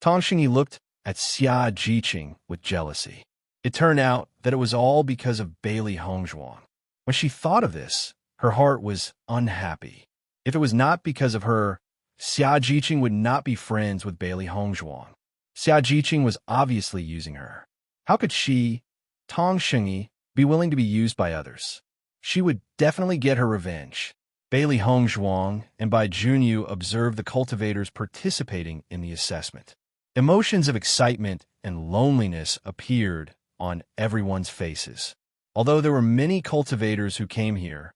Tong Xingyi looked at Xia Jiqing with jealousy. It turned out that it was all because of Bailey Hongzhuang. When she thought of this, her heart was unhappy. If it was not because of her, Xia Jiqing would not be friends with Bailey Hongzhuang. Xia Jiqing was obviously using her. How could she, Tong Xingyi, be willing to be used by others? She would definitely get her revenge. Bailey Hongzhuang and Bai Junyu observed the cultivators participating in the assessment. Emotions of excitement and loneliness appeared on everyone's faces. Although there were many cultivators who came here,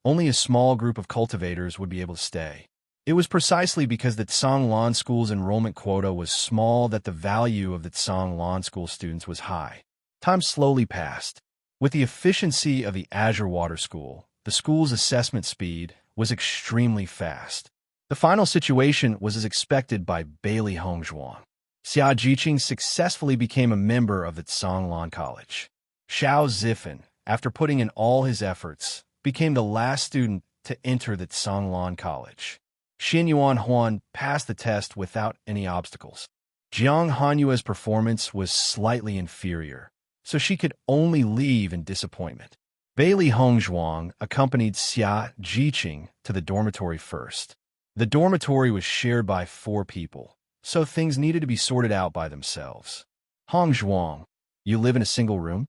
only a small group of cultivators would be able to stay. It was precisely because the Tsanglan School's enrollment quota was small that the value of the Tsanglan School students was high. Time slowly passed. With the efficiency of the Azure Water School, the school's assessment speed was extremely fast. The final situation was as expected by Bailey Hongzhuang. Xia Jiqing successfully became a member of the Tsanglan College. Xiao Zifan, after putting in all his efforts, became the last student to enter the Tsanglan College. Xin Yuan Huan passed the test without any obstacles. Jiang Hanyue's performance was slightly inferior, so she could only leave in disappointment. Bailey Hongzhuang accompanied Xia Jiqing to the dormitory first. The dormitory was shared by 4 people, so things needed to be sorted out by themselves. Hongzhuang, you live in a single room?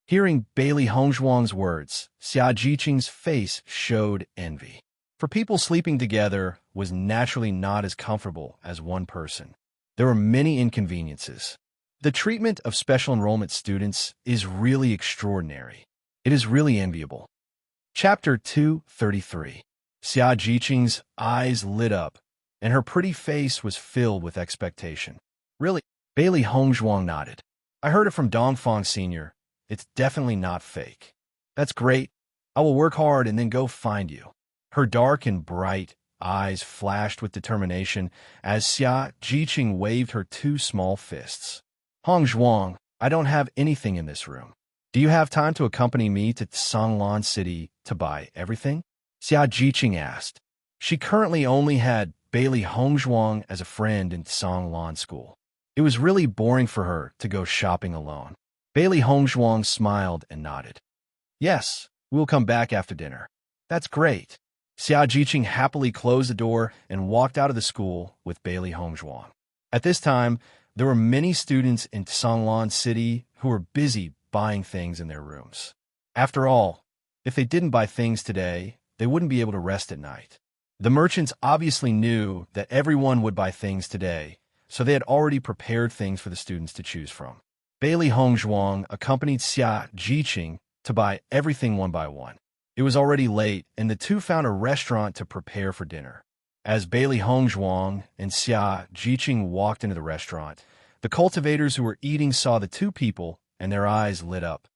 Hearing Bailey Hongzhuang's words, Xia Jiqing's face showed envy. For people sleeping together was naturally not as comfortable as one person. There were many inconveniences. The treatment of special enrollment students is really extraordinary. It is really enviable. Chapter 233. Xia Jiqing's eyes lit up, and her pretty face was filled with expectation. Really? Bailey Hongzhuang nodded. I heard it from Dongfang Sr. It's definitely not fake. That's great. I will work hard and then go find you. Her dark and bright eyes flashed with determination as Xia Jiqing waved her 2 small fists. Hongzhuang, I don't have anything in this room. Do you have time to accompany me to Tsanglan City to buy everything? Xia Jiqing asked. She currently only had Bailey Hongzhuang as a friend in Tsanglan School. It was really boring for her to go shopping alone. Bailey Hongzhuang smiled and nodded. Yes, we will come back after dinner. That's great. Xia Jiqing happily closed the door and walked out of the school with Bailey Hongzhuang. At this time, there were many students in Tsanglan City who were busy buying things in their rooms. After all, if they didn't buy things today, they wouldn't be able to rest at night. The merchants obviously knew that everyone would buy things today, so they had already prepared things for the students to choose from. Bailey Hongzhuang accompanied Xia Jiqing to buy everything one by one. It was already late, and the two found a restaurant to prepare for dinner. As Bailey Hongzhuang and Xia Jiqing walked into the restaurant, the cultivators who were eating saw the 2 people, and their eyes lit up.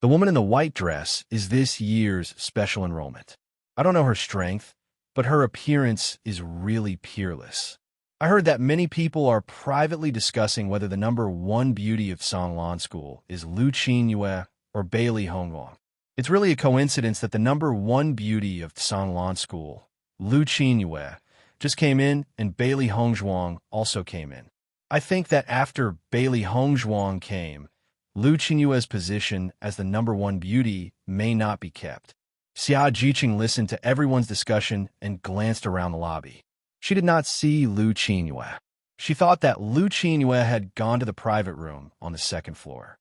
The woman in the white dress is this year's special enrollment. I don't know her strength, but her appearance is really peerless. I heard that many people are privately discussing whether the number one beauty of Songlan School is Lu Qinyue or Bailey Hongwang. It's really a coincidence that the number one beauty of Songlan School, Lu Qinyue, just came in and Bailey Hongzhuang also came in. I think that after Bailey Hongzhuang came, Lu Qinyue's position as the number one beauty may not be kept. Xia Jiqing listened to everyone's discussion and glanced around the lobby. She did not see Lu Qinyue. She thought that Lu Qinyue had gone to the private room on the second floor.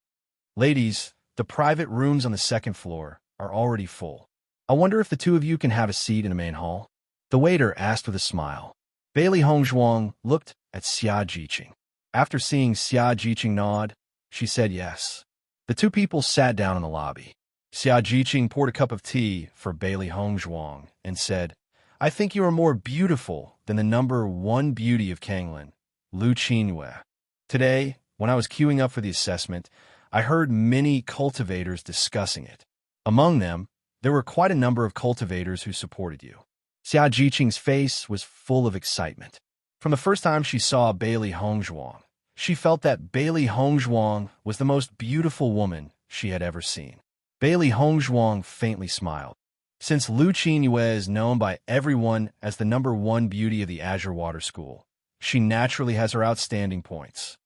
Ladies, the private rooms on the second floor are already full. I wonder if the two of you can have a seat in the main hall? The waiter asked with a smile. Bailey Hongzhuang looked at Xia Jiqing. After seeing Xia Jiqing nod, she said yes. The two people sat down in the lobby. Xia Jiqing poured a cup of tea for Bailey Hongzhuang and said, I think you are more beautiful than the number one beauty of Kanglin, Lu Qinyue. Today, when I was queuing up for the assessment, I heard many cultivators discussing it. Among them, there were quite a number of cultivators who supported you. Xia Jiqing's face was full of excitement. From the first time she saw Bailey Hongzhuang, she felt that Bailey Hongzhuang was the most beautiful woman she had ever seen. Bailey Hongzhuang faintly smiled. Since Lu Qinyue is known by everyone as the number one beauty of the Azure Water School, she naturally has her outstanding points.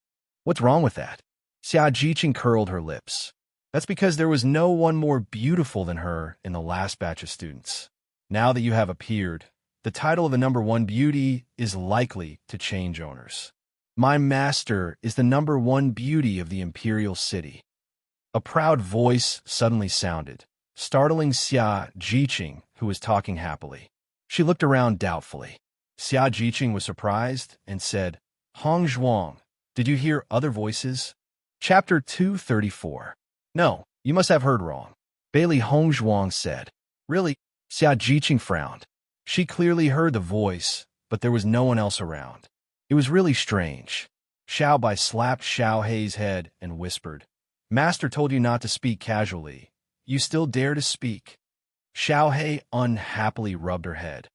What's wrong with that? Xia Jiqing curled her lips. That's because there was no one more beautiful than her in the last batch of students. Now that you have appeared, the title of the number one beauty is likely to change owners. My master is the number one beauty of the imperial city. A proud voice suddenly sounded, startling Xia Jiqing, who was talking happily. She looked around doubtfully. Xia Jiqing was surprised and said, Hongzhuang, did you hear other voices? Chapter 234. No, you must have heard wrong. Bailey Hongzhuang said. Really? Xia Jiqing frowned. She clearly heard the voice, but there was no one else around. It was really strange. Xiao Bai slapped Xiao Hei's head and whispered, Master told you not to speak casually. You still dare to speak? Xiao Hei unhappily rubbed her head.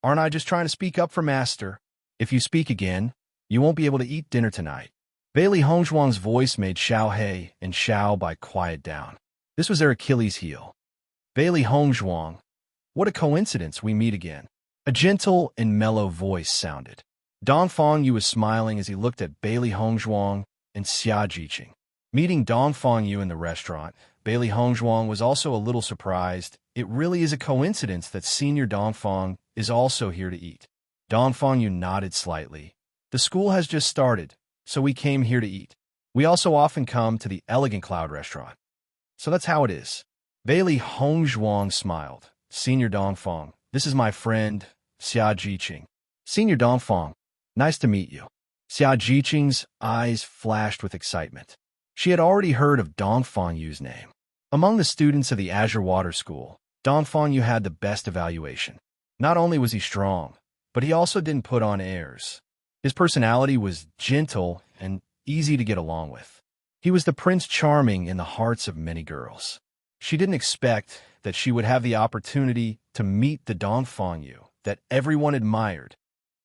Aren't I just trying to speak up for Master? If you speak again, you won't be able to eat dinner tonight. Bailey Hongzhuang's voice made Xiao Hei and Xiao Bai quiet down. This was their Achilles heel. Bailey Hongzhuang, what a coincidence we meet again. A gentle and mellow voice sounded. Dong Fangyu was smiling as he looked at Bailey Hongzhuang and Xia Jiqing. Meeting Dong Fangyu in the restaurant, Bailey Hongzhuang was also a little surprised. It really is a coincidence that Senior Dong Fang is also here to eat. Dong Fangyu nodded slightly. The school has just started, so we came here to eat. We also often come to the Elegant Cloud restaurant. So that's how it is. Bailey Hongzhuang smiled. Senior Dong Fang, this is my friend, Xia Jiqing. Senior Dong Fang, nice to meet you. Xia Jiqing's eyes flashed with excitement. She had already heard of Dong Fangyu's name. Among the students of the Azure Water School, Dong Fangyu had the best evaluation. Not only was he strong, but he also didn't put on airs. His personality was gentle and easy to get along with. He was the Prince Charming in the hearts of many girls. She didn't expect that she would have the opportunity to meet the Dong Fangyu that everyone admired.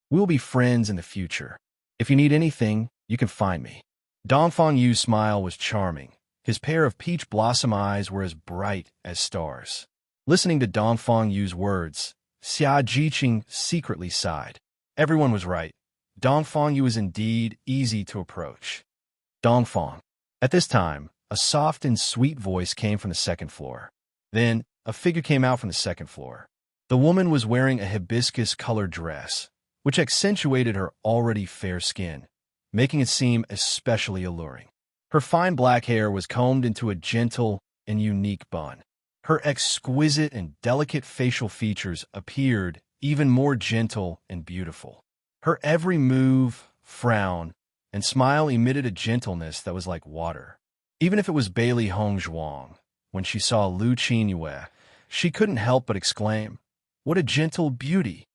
We'll be friends in the future. If you need anything, you can find me. Dong Fangyu's smile was charming. His pair of peach blossom eyes were as bright as stars. Listening to Dong Fangyu's words, Xia Jiqing secretly sighed. Everyone was right. Dong Fangyu is indeed easy to approach. Dong Fang. At this time, a soft and sweet voice came from the second floor. Then, a figure came out from the second floor. The woman was wearing a hibiscus-colored dress, which accentuated her already fair skin, making it seem especially alluring. Her fine black hair was combed into a gentle and unique bun. Her exquisite and delicate facial features appeared even more gentle and beautiful. Her every move, frown, and smile emitted a gentleness that was like water. Even if it was Bailey Hongzhuang, when she saw Lu Qinyue, she couldn't help but exclaim, "What a gentle beauty!"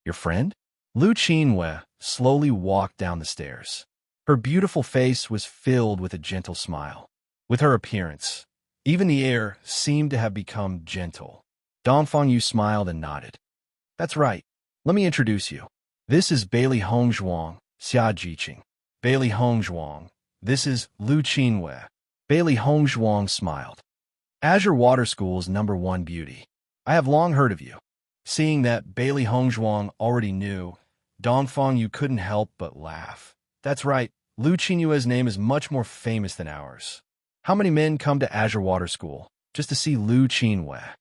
"Your friend?" Lu Qinyue slowly walked down the stairs. Her beautiful face was filled with a gentle smile. With her appearance, Even the air seemed to have become gentle. Dongfang Yu smiled and nodded. That's right. Let me introduce you. This is Bailey Hongzhuang, Xia Jiqing. Bailey Hongzhuang. This is Lu Qinwei. Bailey Hongzhuang smiled. Azure Water School's #1 beauty. I have long heard of you. Seeing that Bailey Hongzhuang already knew, Dongfang Yu couldn't help but laugh. That's right, Lu Qinyue's name is much more famous than ours. How many men come to Azure Water School just to see Lu Qinwei?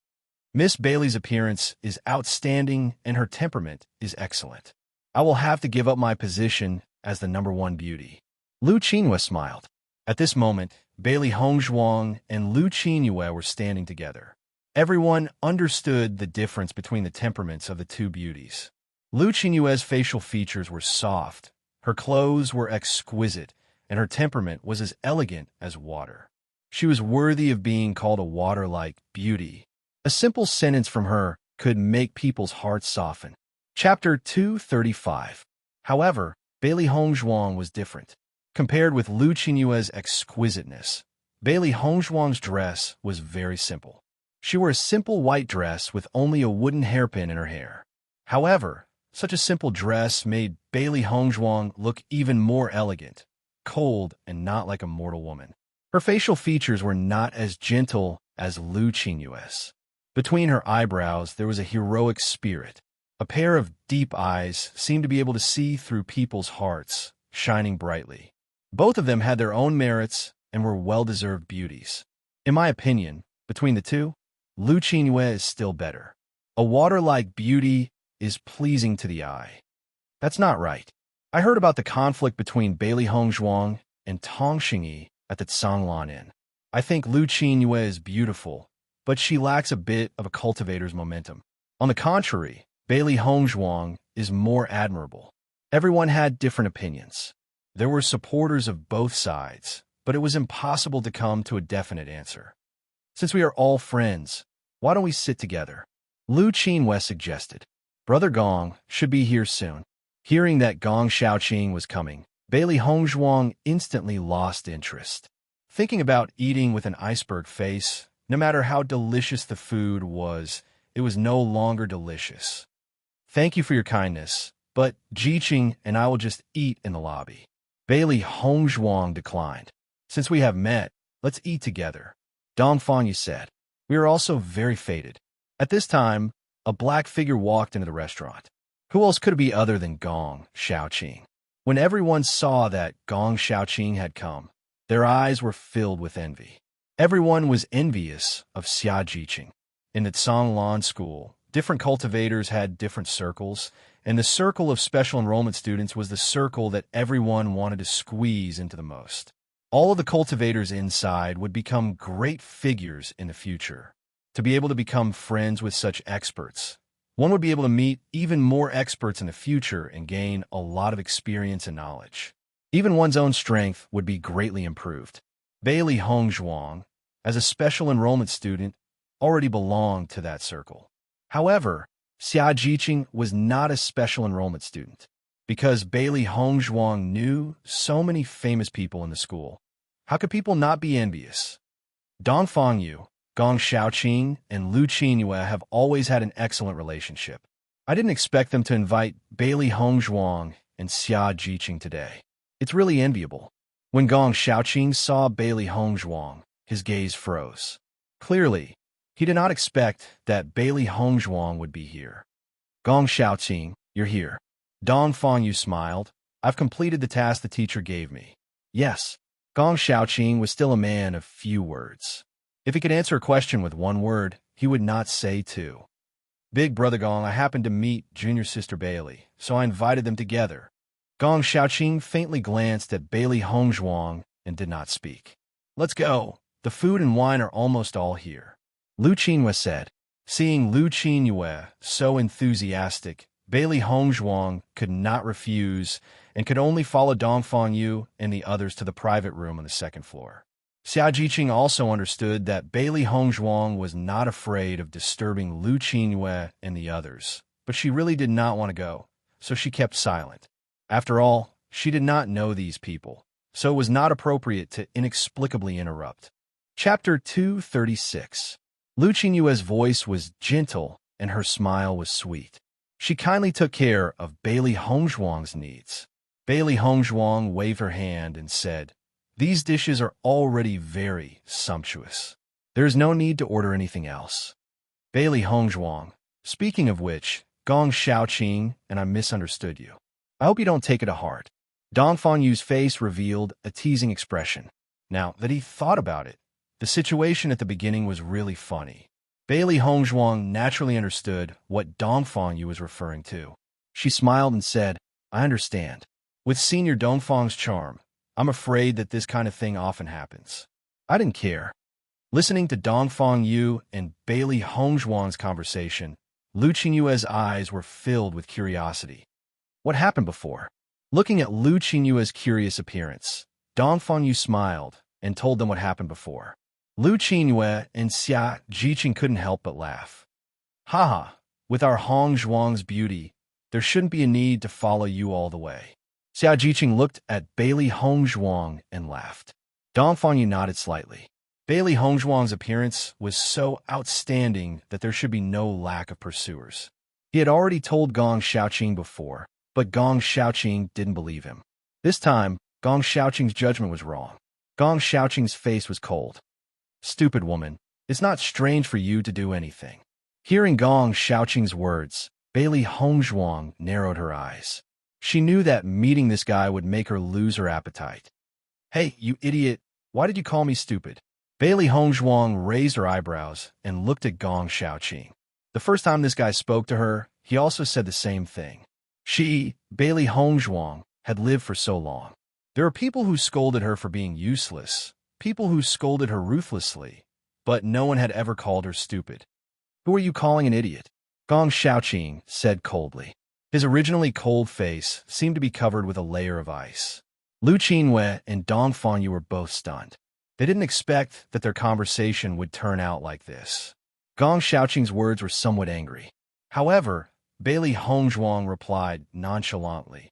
Miss Bailey's appearance is outstanding and her temperament is excellent. I will have to give up my position as the #1 beauty. Lu Qinwei smiled. At this moment, Bailey Hongzhuang and Lu Qinyue were standing together. Everyone understood the difference between the temperaments of the two beauties. Lu Qinyue's facial features were soft, her clothes were exquisite, and her temperament was as elegant as water. She was worthy of being called a water-like beauty. A simple sentence from her could make people's hearts soften. Chapter 235. However, Bailey Hongzhuang was different. Compared with Lu Qinyue's exquisiteness, Bailey Hongzhuang's dress was very simple. She wore a simple white dress with only a wooden hairpin in her hair. However, such a simple dress made Bailey Hongzhuang look even more elegant, cold, and not like a mortal woman. Her facial features were not as gentle as Lu Qinyue's. Between her eyebrows there was a heroic spirit. A pair of deep eyes seemed to be able to see through people's hearts, shining brightly. Both of them had their own merits and were well-deserved beauties. In my opinion, between the two, Lu Qinyue is still better. A water-like beauty is pleasing to the eye. That's not right. I heard about the conflict between Bailey Hongzhuang and Tong Xingyi at the Canglan Inn. I think Lu Qinyue is beautiful, but she lacks a bit of a cultivator's momentum. On the contrary, Bailey Hongzhuang is more admirable. Everyone had different opinions. There were supporters of both sides, but it was impossible to come to a definite answer. Since we are all friends, why don't we sit together? Lu Qinyue suggested. Brother Gong should be here soon. Hearing that Gong Shaoqing was coming, Bailey Hongzhuang instantly lost interest. Thinking about eating with an iceberg face, no matter how delicious the food was, it was no longer delicious. Thank you for your kindness, but Jiqing and I will just eat in the lobby. Bailey Hongzhuang declined. Since we have met, let's eat together. Dongfang Yu said. We are also very fated. At this time, a black figure walked into the restaurant. Who else could it be other than Gong Shaoqing? When everyone saw that Gong Shaoqing had come, their eyes were filled with envy. Everyone was envious of Xia Jiqing. In the Canglan school, different cultivators had different circles, and the circle of special enrollment students was the circle that everyone wanted to squeeze into the most. All of the cultivators inside would become great figures in the future. To be able to become friends with such experts, one would be able to meet even more experts in the future and gain a lot of experience and knowledge. Even one's own strength would be greatly improved. Bailey Hongzhuang, as a special enrollment student, already belonged to that circle. However, Xia Jiqing was not a special enrollment student. Because Bailey Hongzhuang knew so many famous people in the school, how could people not be envious? Dongfang Yu, Gong Shaoqing, and Lu Qinyue have always had an excellent relationship. I didn't expect them to invite Bailey Hongzhuang and Xia Jiqing today. It's really enviable. When Gong Shaoqing saw Bailey Hongzhuang, his gaze froze. Clearly, he did not expect that Bailey Hongzhuang would be here. Gong Shaoqing, you're here. Dongfang Yu smiled. I've completed the task the teacher gave me. Yes, Gong Shaoqing was still a man of few words. If he could answer a question with one word, he would not say two. Big Brother Gong, I happened to meet Junior Sister Bailey, so I invited them together. Gong Shaoqing faintly glanced at Bailey Hongzhuang and did not speak. Let's go. The food and wine are almost all here. Lu Qinyue said. Seeing Lu Qinyue so enthusiastic, Bailey Hongzhuang could not refuse and could only follow Dongfang Yu and the others to the private room on the second floor. Xia Jiqing also understood that Bailey Hongzhuang was not afraid of disturbing Lu Qinyue and the others, but she really did not want to go, so she kept silent. After all, she did not know these people, so it was not appropriate to inexplicably interrupt. Chapter 236. Lu Qinyue's voice was gentle and her smile was sweet. She kindly took care of Bailey Hongzhuang's needs. Bailey Hongzhuang waved her hand and said, "These dishes are already very sumptuous. There is no need to order anything else." Bailey Hongzhuang, speaking of which, Gong Xiaoqing and I misunderstood you. I hope you don't take it to heart. Dong Fangyu's face revealed a teasing expression. Now that he thought about it, the situation at the beginning was really funny. Bailey Hongzhuang naturally understood what Dong Fangyu was referring to. She smiled and said, "I understand. With Senior Dongfang's charm, I'm afraid that this kind of thing often happens." I didn't care. Listening to Dong Fangyu and Bailey Hongzhuang's conversation, Lu Qinyue's eyes were filled with curiosity. What happened before? Looking at Lu Qinyue's curious appearance, Dong Fangyu smiled and told them what happened before. Lu Qinyue and Xia Jiqing couldn't help but laugh. "Haha, with our Hong Zhuang's beauty, there shouldn't be a need to follow you all the way." Xia Jiqing looked at Bailey Hongzhuang and laughed. Dong Fangyu nodded slightly. Bailey Hongzhuang's appearance was so outstanding that there should be no lack of pursuers. He had already told Gong Xiaoqing before, but Gong Xiaoqing didn't believe him. This time, Gong Xiaoqing's judgment was wrong. Gong Xiaoqing's face was cold. "Stupid woman, it's not strange for you to do anything." Hearing Gong Xiaoqing's words, Bailey Hongzhuang narrowed her eyes. She knew that meeting this guy would make her lose her appetite. "Hey, you idiot, why did you call me stupid?" Bailey Hongzhuang raised her eyebrows and looked at Gong Xiaoqing. The first time this guy spoke to her, he also said the same thing. She, Bailey Hongzhuang, had lived for so long. There were people who scolded her for being useless, people who scolded her ruthlessly, but no one had ever called her stupid. "Who are you calling an idiot?" Gong Xiaoqing said coldly. His originally cold face seemed to be covered with a layer of ice. Lu Qinyue and Dong Fangyu were both stunned. They didn't expect that their conversation would turn out like this. Gong Xiaoqing's words were somewhat angry. However, Bailey Hongzhuang replied nonchalantly,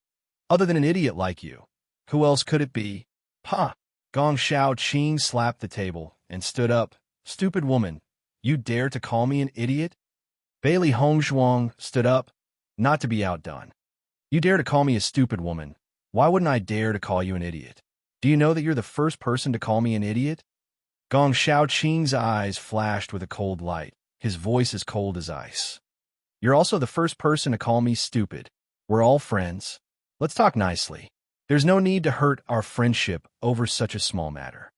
"Other than an idiot like you, who else could it be?" "Ha!" Gong Xiaoqing slapped the table and stood up. "Stupid woman, you dare to call me an idiot?" Bailey Hongzhuang stood up, not to be outdone. "You dare to call me a stupid woman. Why wouldn't I dare to call you an idiot? Do you know that you're the first person to call me an idiot?" Gong Xiaoqing's eyes flashed with a cold light, his voice as cold as ice. "You're also the first person to call me stupid. We're all friends. Let's talk nicely. There's no need to hurt our friendship over such a small matter."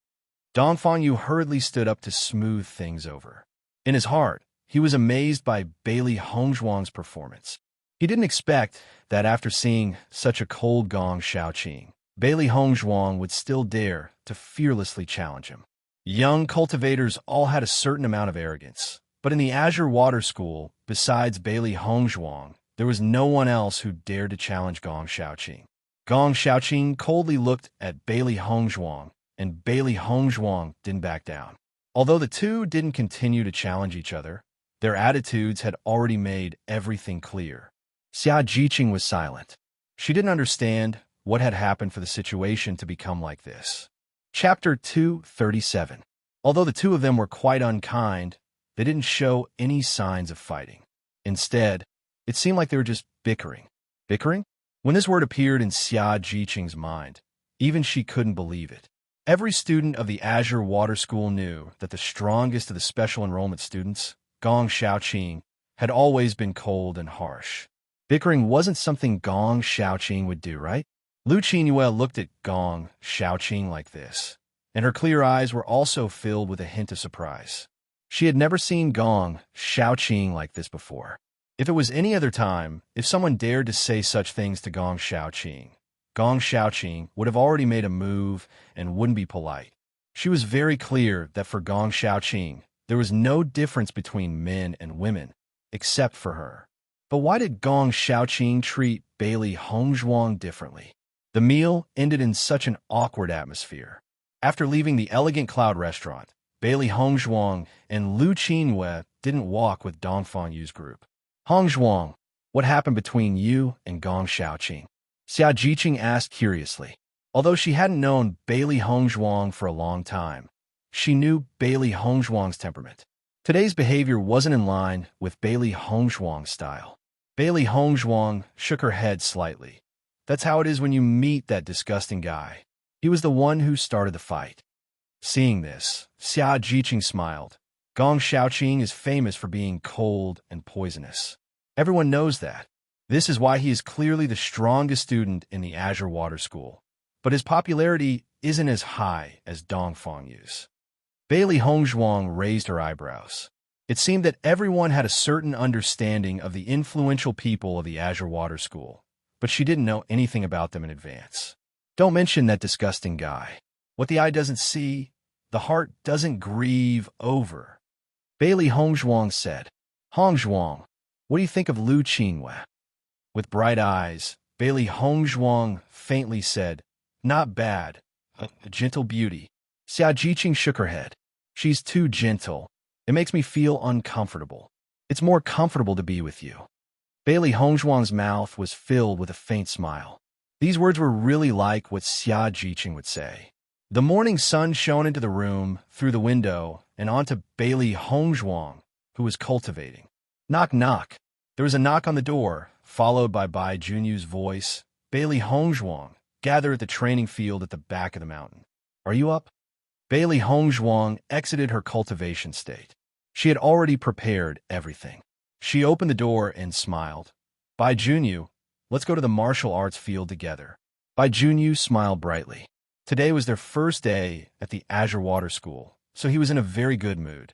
Dong Fangyu hurriedly stood up to smooth things over. In his heart, he was amazed by Bailey Hongzhuang's performance. He didn't expect that after seeing such a cold Gong Xiaoqing, Bailey Hongzhuang would still dare to fearlessly challenge him. Young cultivators all had a certain amount of arrogance, but in the Azure Water School, besides Bailey Hongzhuang, there was no one else who dared to challenge Gong Xiaoqing. Gong Xiaoqing coldly looked at Bailey Hongzhuang, and Bailey Hongzhuang didn't back down. Although the two didn't continue to challenge each other, their attitudes had already made everything clear. Xia Jiqing was silent. She didn't understand what had happened for the situation to become like this. Chapter 237. Although the two of them were quite unkind, they didn't show any signs of fighting. Instead, it seemed like they were just bickering. Bickering? When this word appeared in Xia Jiqing's mind, even she couldn't believe it. Every student of the Azure Water School knew that the strongest of the special enrollment students, Gong Xiaoqing, had always been cold and harsh. Bickering wasn't something Gong Xiaoqing would do, right? Lu Qinyue looked at Gong Xiaoqing like this, and her clear eyes were also filled with a hint of surprise. She had never seen Gong Xiaoqing like this before. If it was any other time, if someone dared to say such things to Gong Xiaoqing would have already made a move and wouldn't be polite. She was very clear that for Gong Xiaoqing, there was no difference between men and women, except for her. But why did Gong Xiaoqing treat Bailey Hongzhuang differently? The meal ended in such an awkward atmosphere. After leaving the elegant Cloud restaurant, Bailey Hongzhuang and Lu Qinyue didn't walk with Dong Fangyu's group. "Hongzhuang, what happened between you and Gong Xiaoqing?" Xia Jiqing asked curiously. Although she hadn't known Bailey Hongzhuang for a long time, She knew Bailey Hongzhuang's temperament. Today's behavior wasn't in line with Bailey Hongzhuang's style. Bailey Hongzhuang shook her head slightly. That's how it is when you meet that disgusting guy. He was the one who started the fight. Seeing this, Xia Jiqing smiled. Gong Shaoqing is famous for being cold and poisonous. Everyone knows that. This is why he is clearly the strongest student in the Azure Water School. But his popularity isn't as high as Dong Fengyu's. Bailey Hongzhuang raised her eyebrows. It seemed that everyone had a certain understanding of the influential people of the Azure Water School, but she didn't know anything about them in advance. Don't mention that disgusting guy. What the eye doesn't see, the heart doesn't grieve over. Bailey Hongzhuang said, Hongzhuang, what do you think of Lu Qinhua? With bright eyes, Bailey Hongzhuang faintly said, not bad, a gentle beauty. Xia Jiqing shook her head. She's too gentle. It makes me feel uncomfortable. It's more comfortable to be with you. Bailey Hongzhuang's mouth was filled with a faint smile. These words were really like what Xia Jiqing would say. The morning sun shone into the room, through the window, and onto Bailey Hongzhuang, who was cultivating. Knock, knock. There was a knock on the door, followed by Bai Junyu's voice. Bailey Hongzhuang, gather at the training field at the back of the mountain. Are you up? Bailey Hongzhuang exited her cultivation state. She had already prepared everything. She opened the door and smiled. Bai Junyu, let's go to the martial arts field together. Bai Junyu smiled brightly. Today was their first day at the Azure Water School, so he was in a very good mood.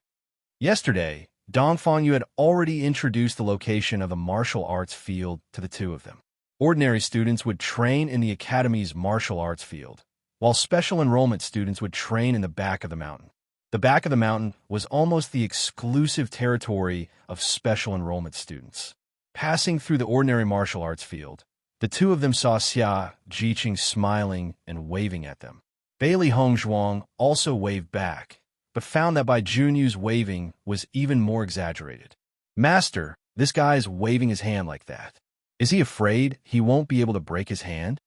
Yesterday, Dong Fenyu had already introduced the location of a martial arts field to the two of them. Ordinary students would train in the academy's martial arts field, while special enrollment students would train in the back of the mountain. The back of the mountain was almost the exclusive territory of special enrollment students. Passing through the ordinary martial arts field, the two of them saw Xia Jiqing smiling and waving at them. Bailey Hongzhuang also waved back, but found that Bai Junyu's waving was even more exaggerated. Master, this guy's waving his hand like that. Is he afraid he won't be able to break his hand?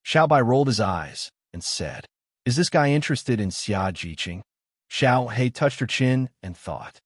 Xiao Bai rolled his eyes and said, is this guy interested in Xia Jiqing? Xiao He touched her chin and thought.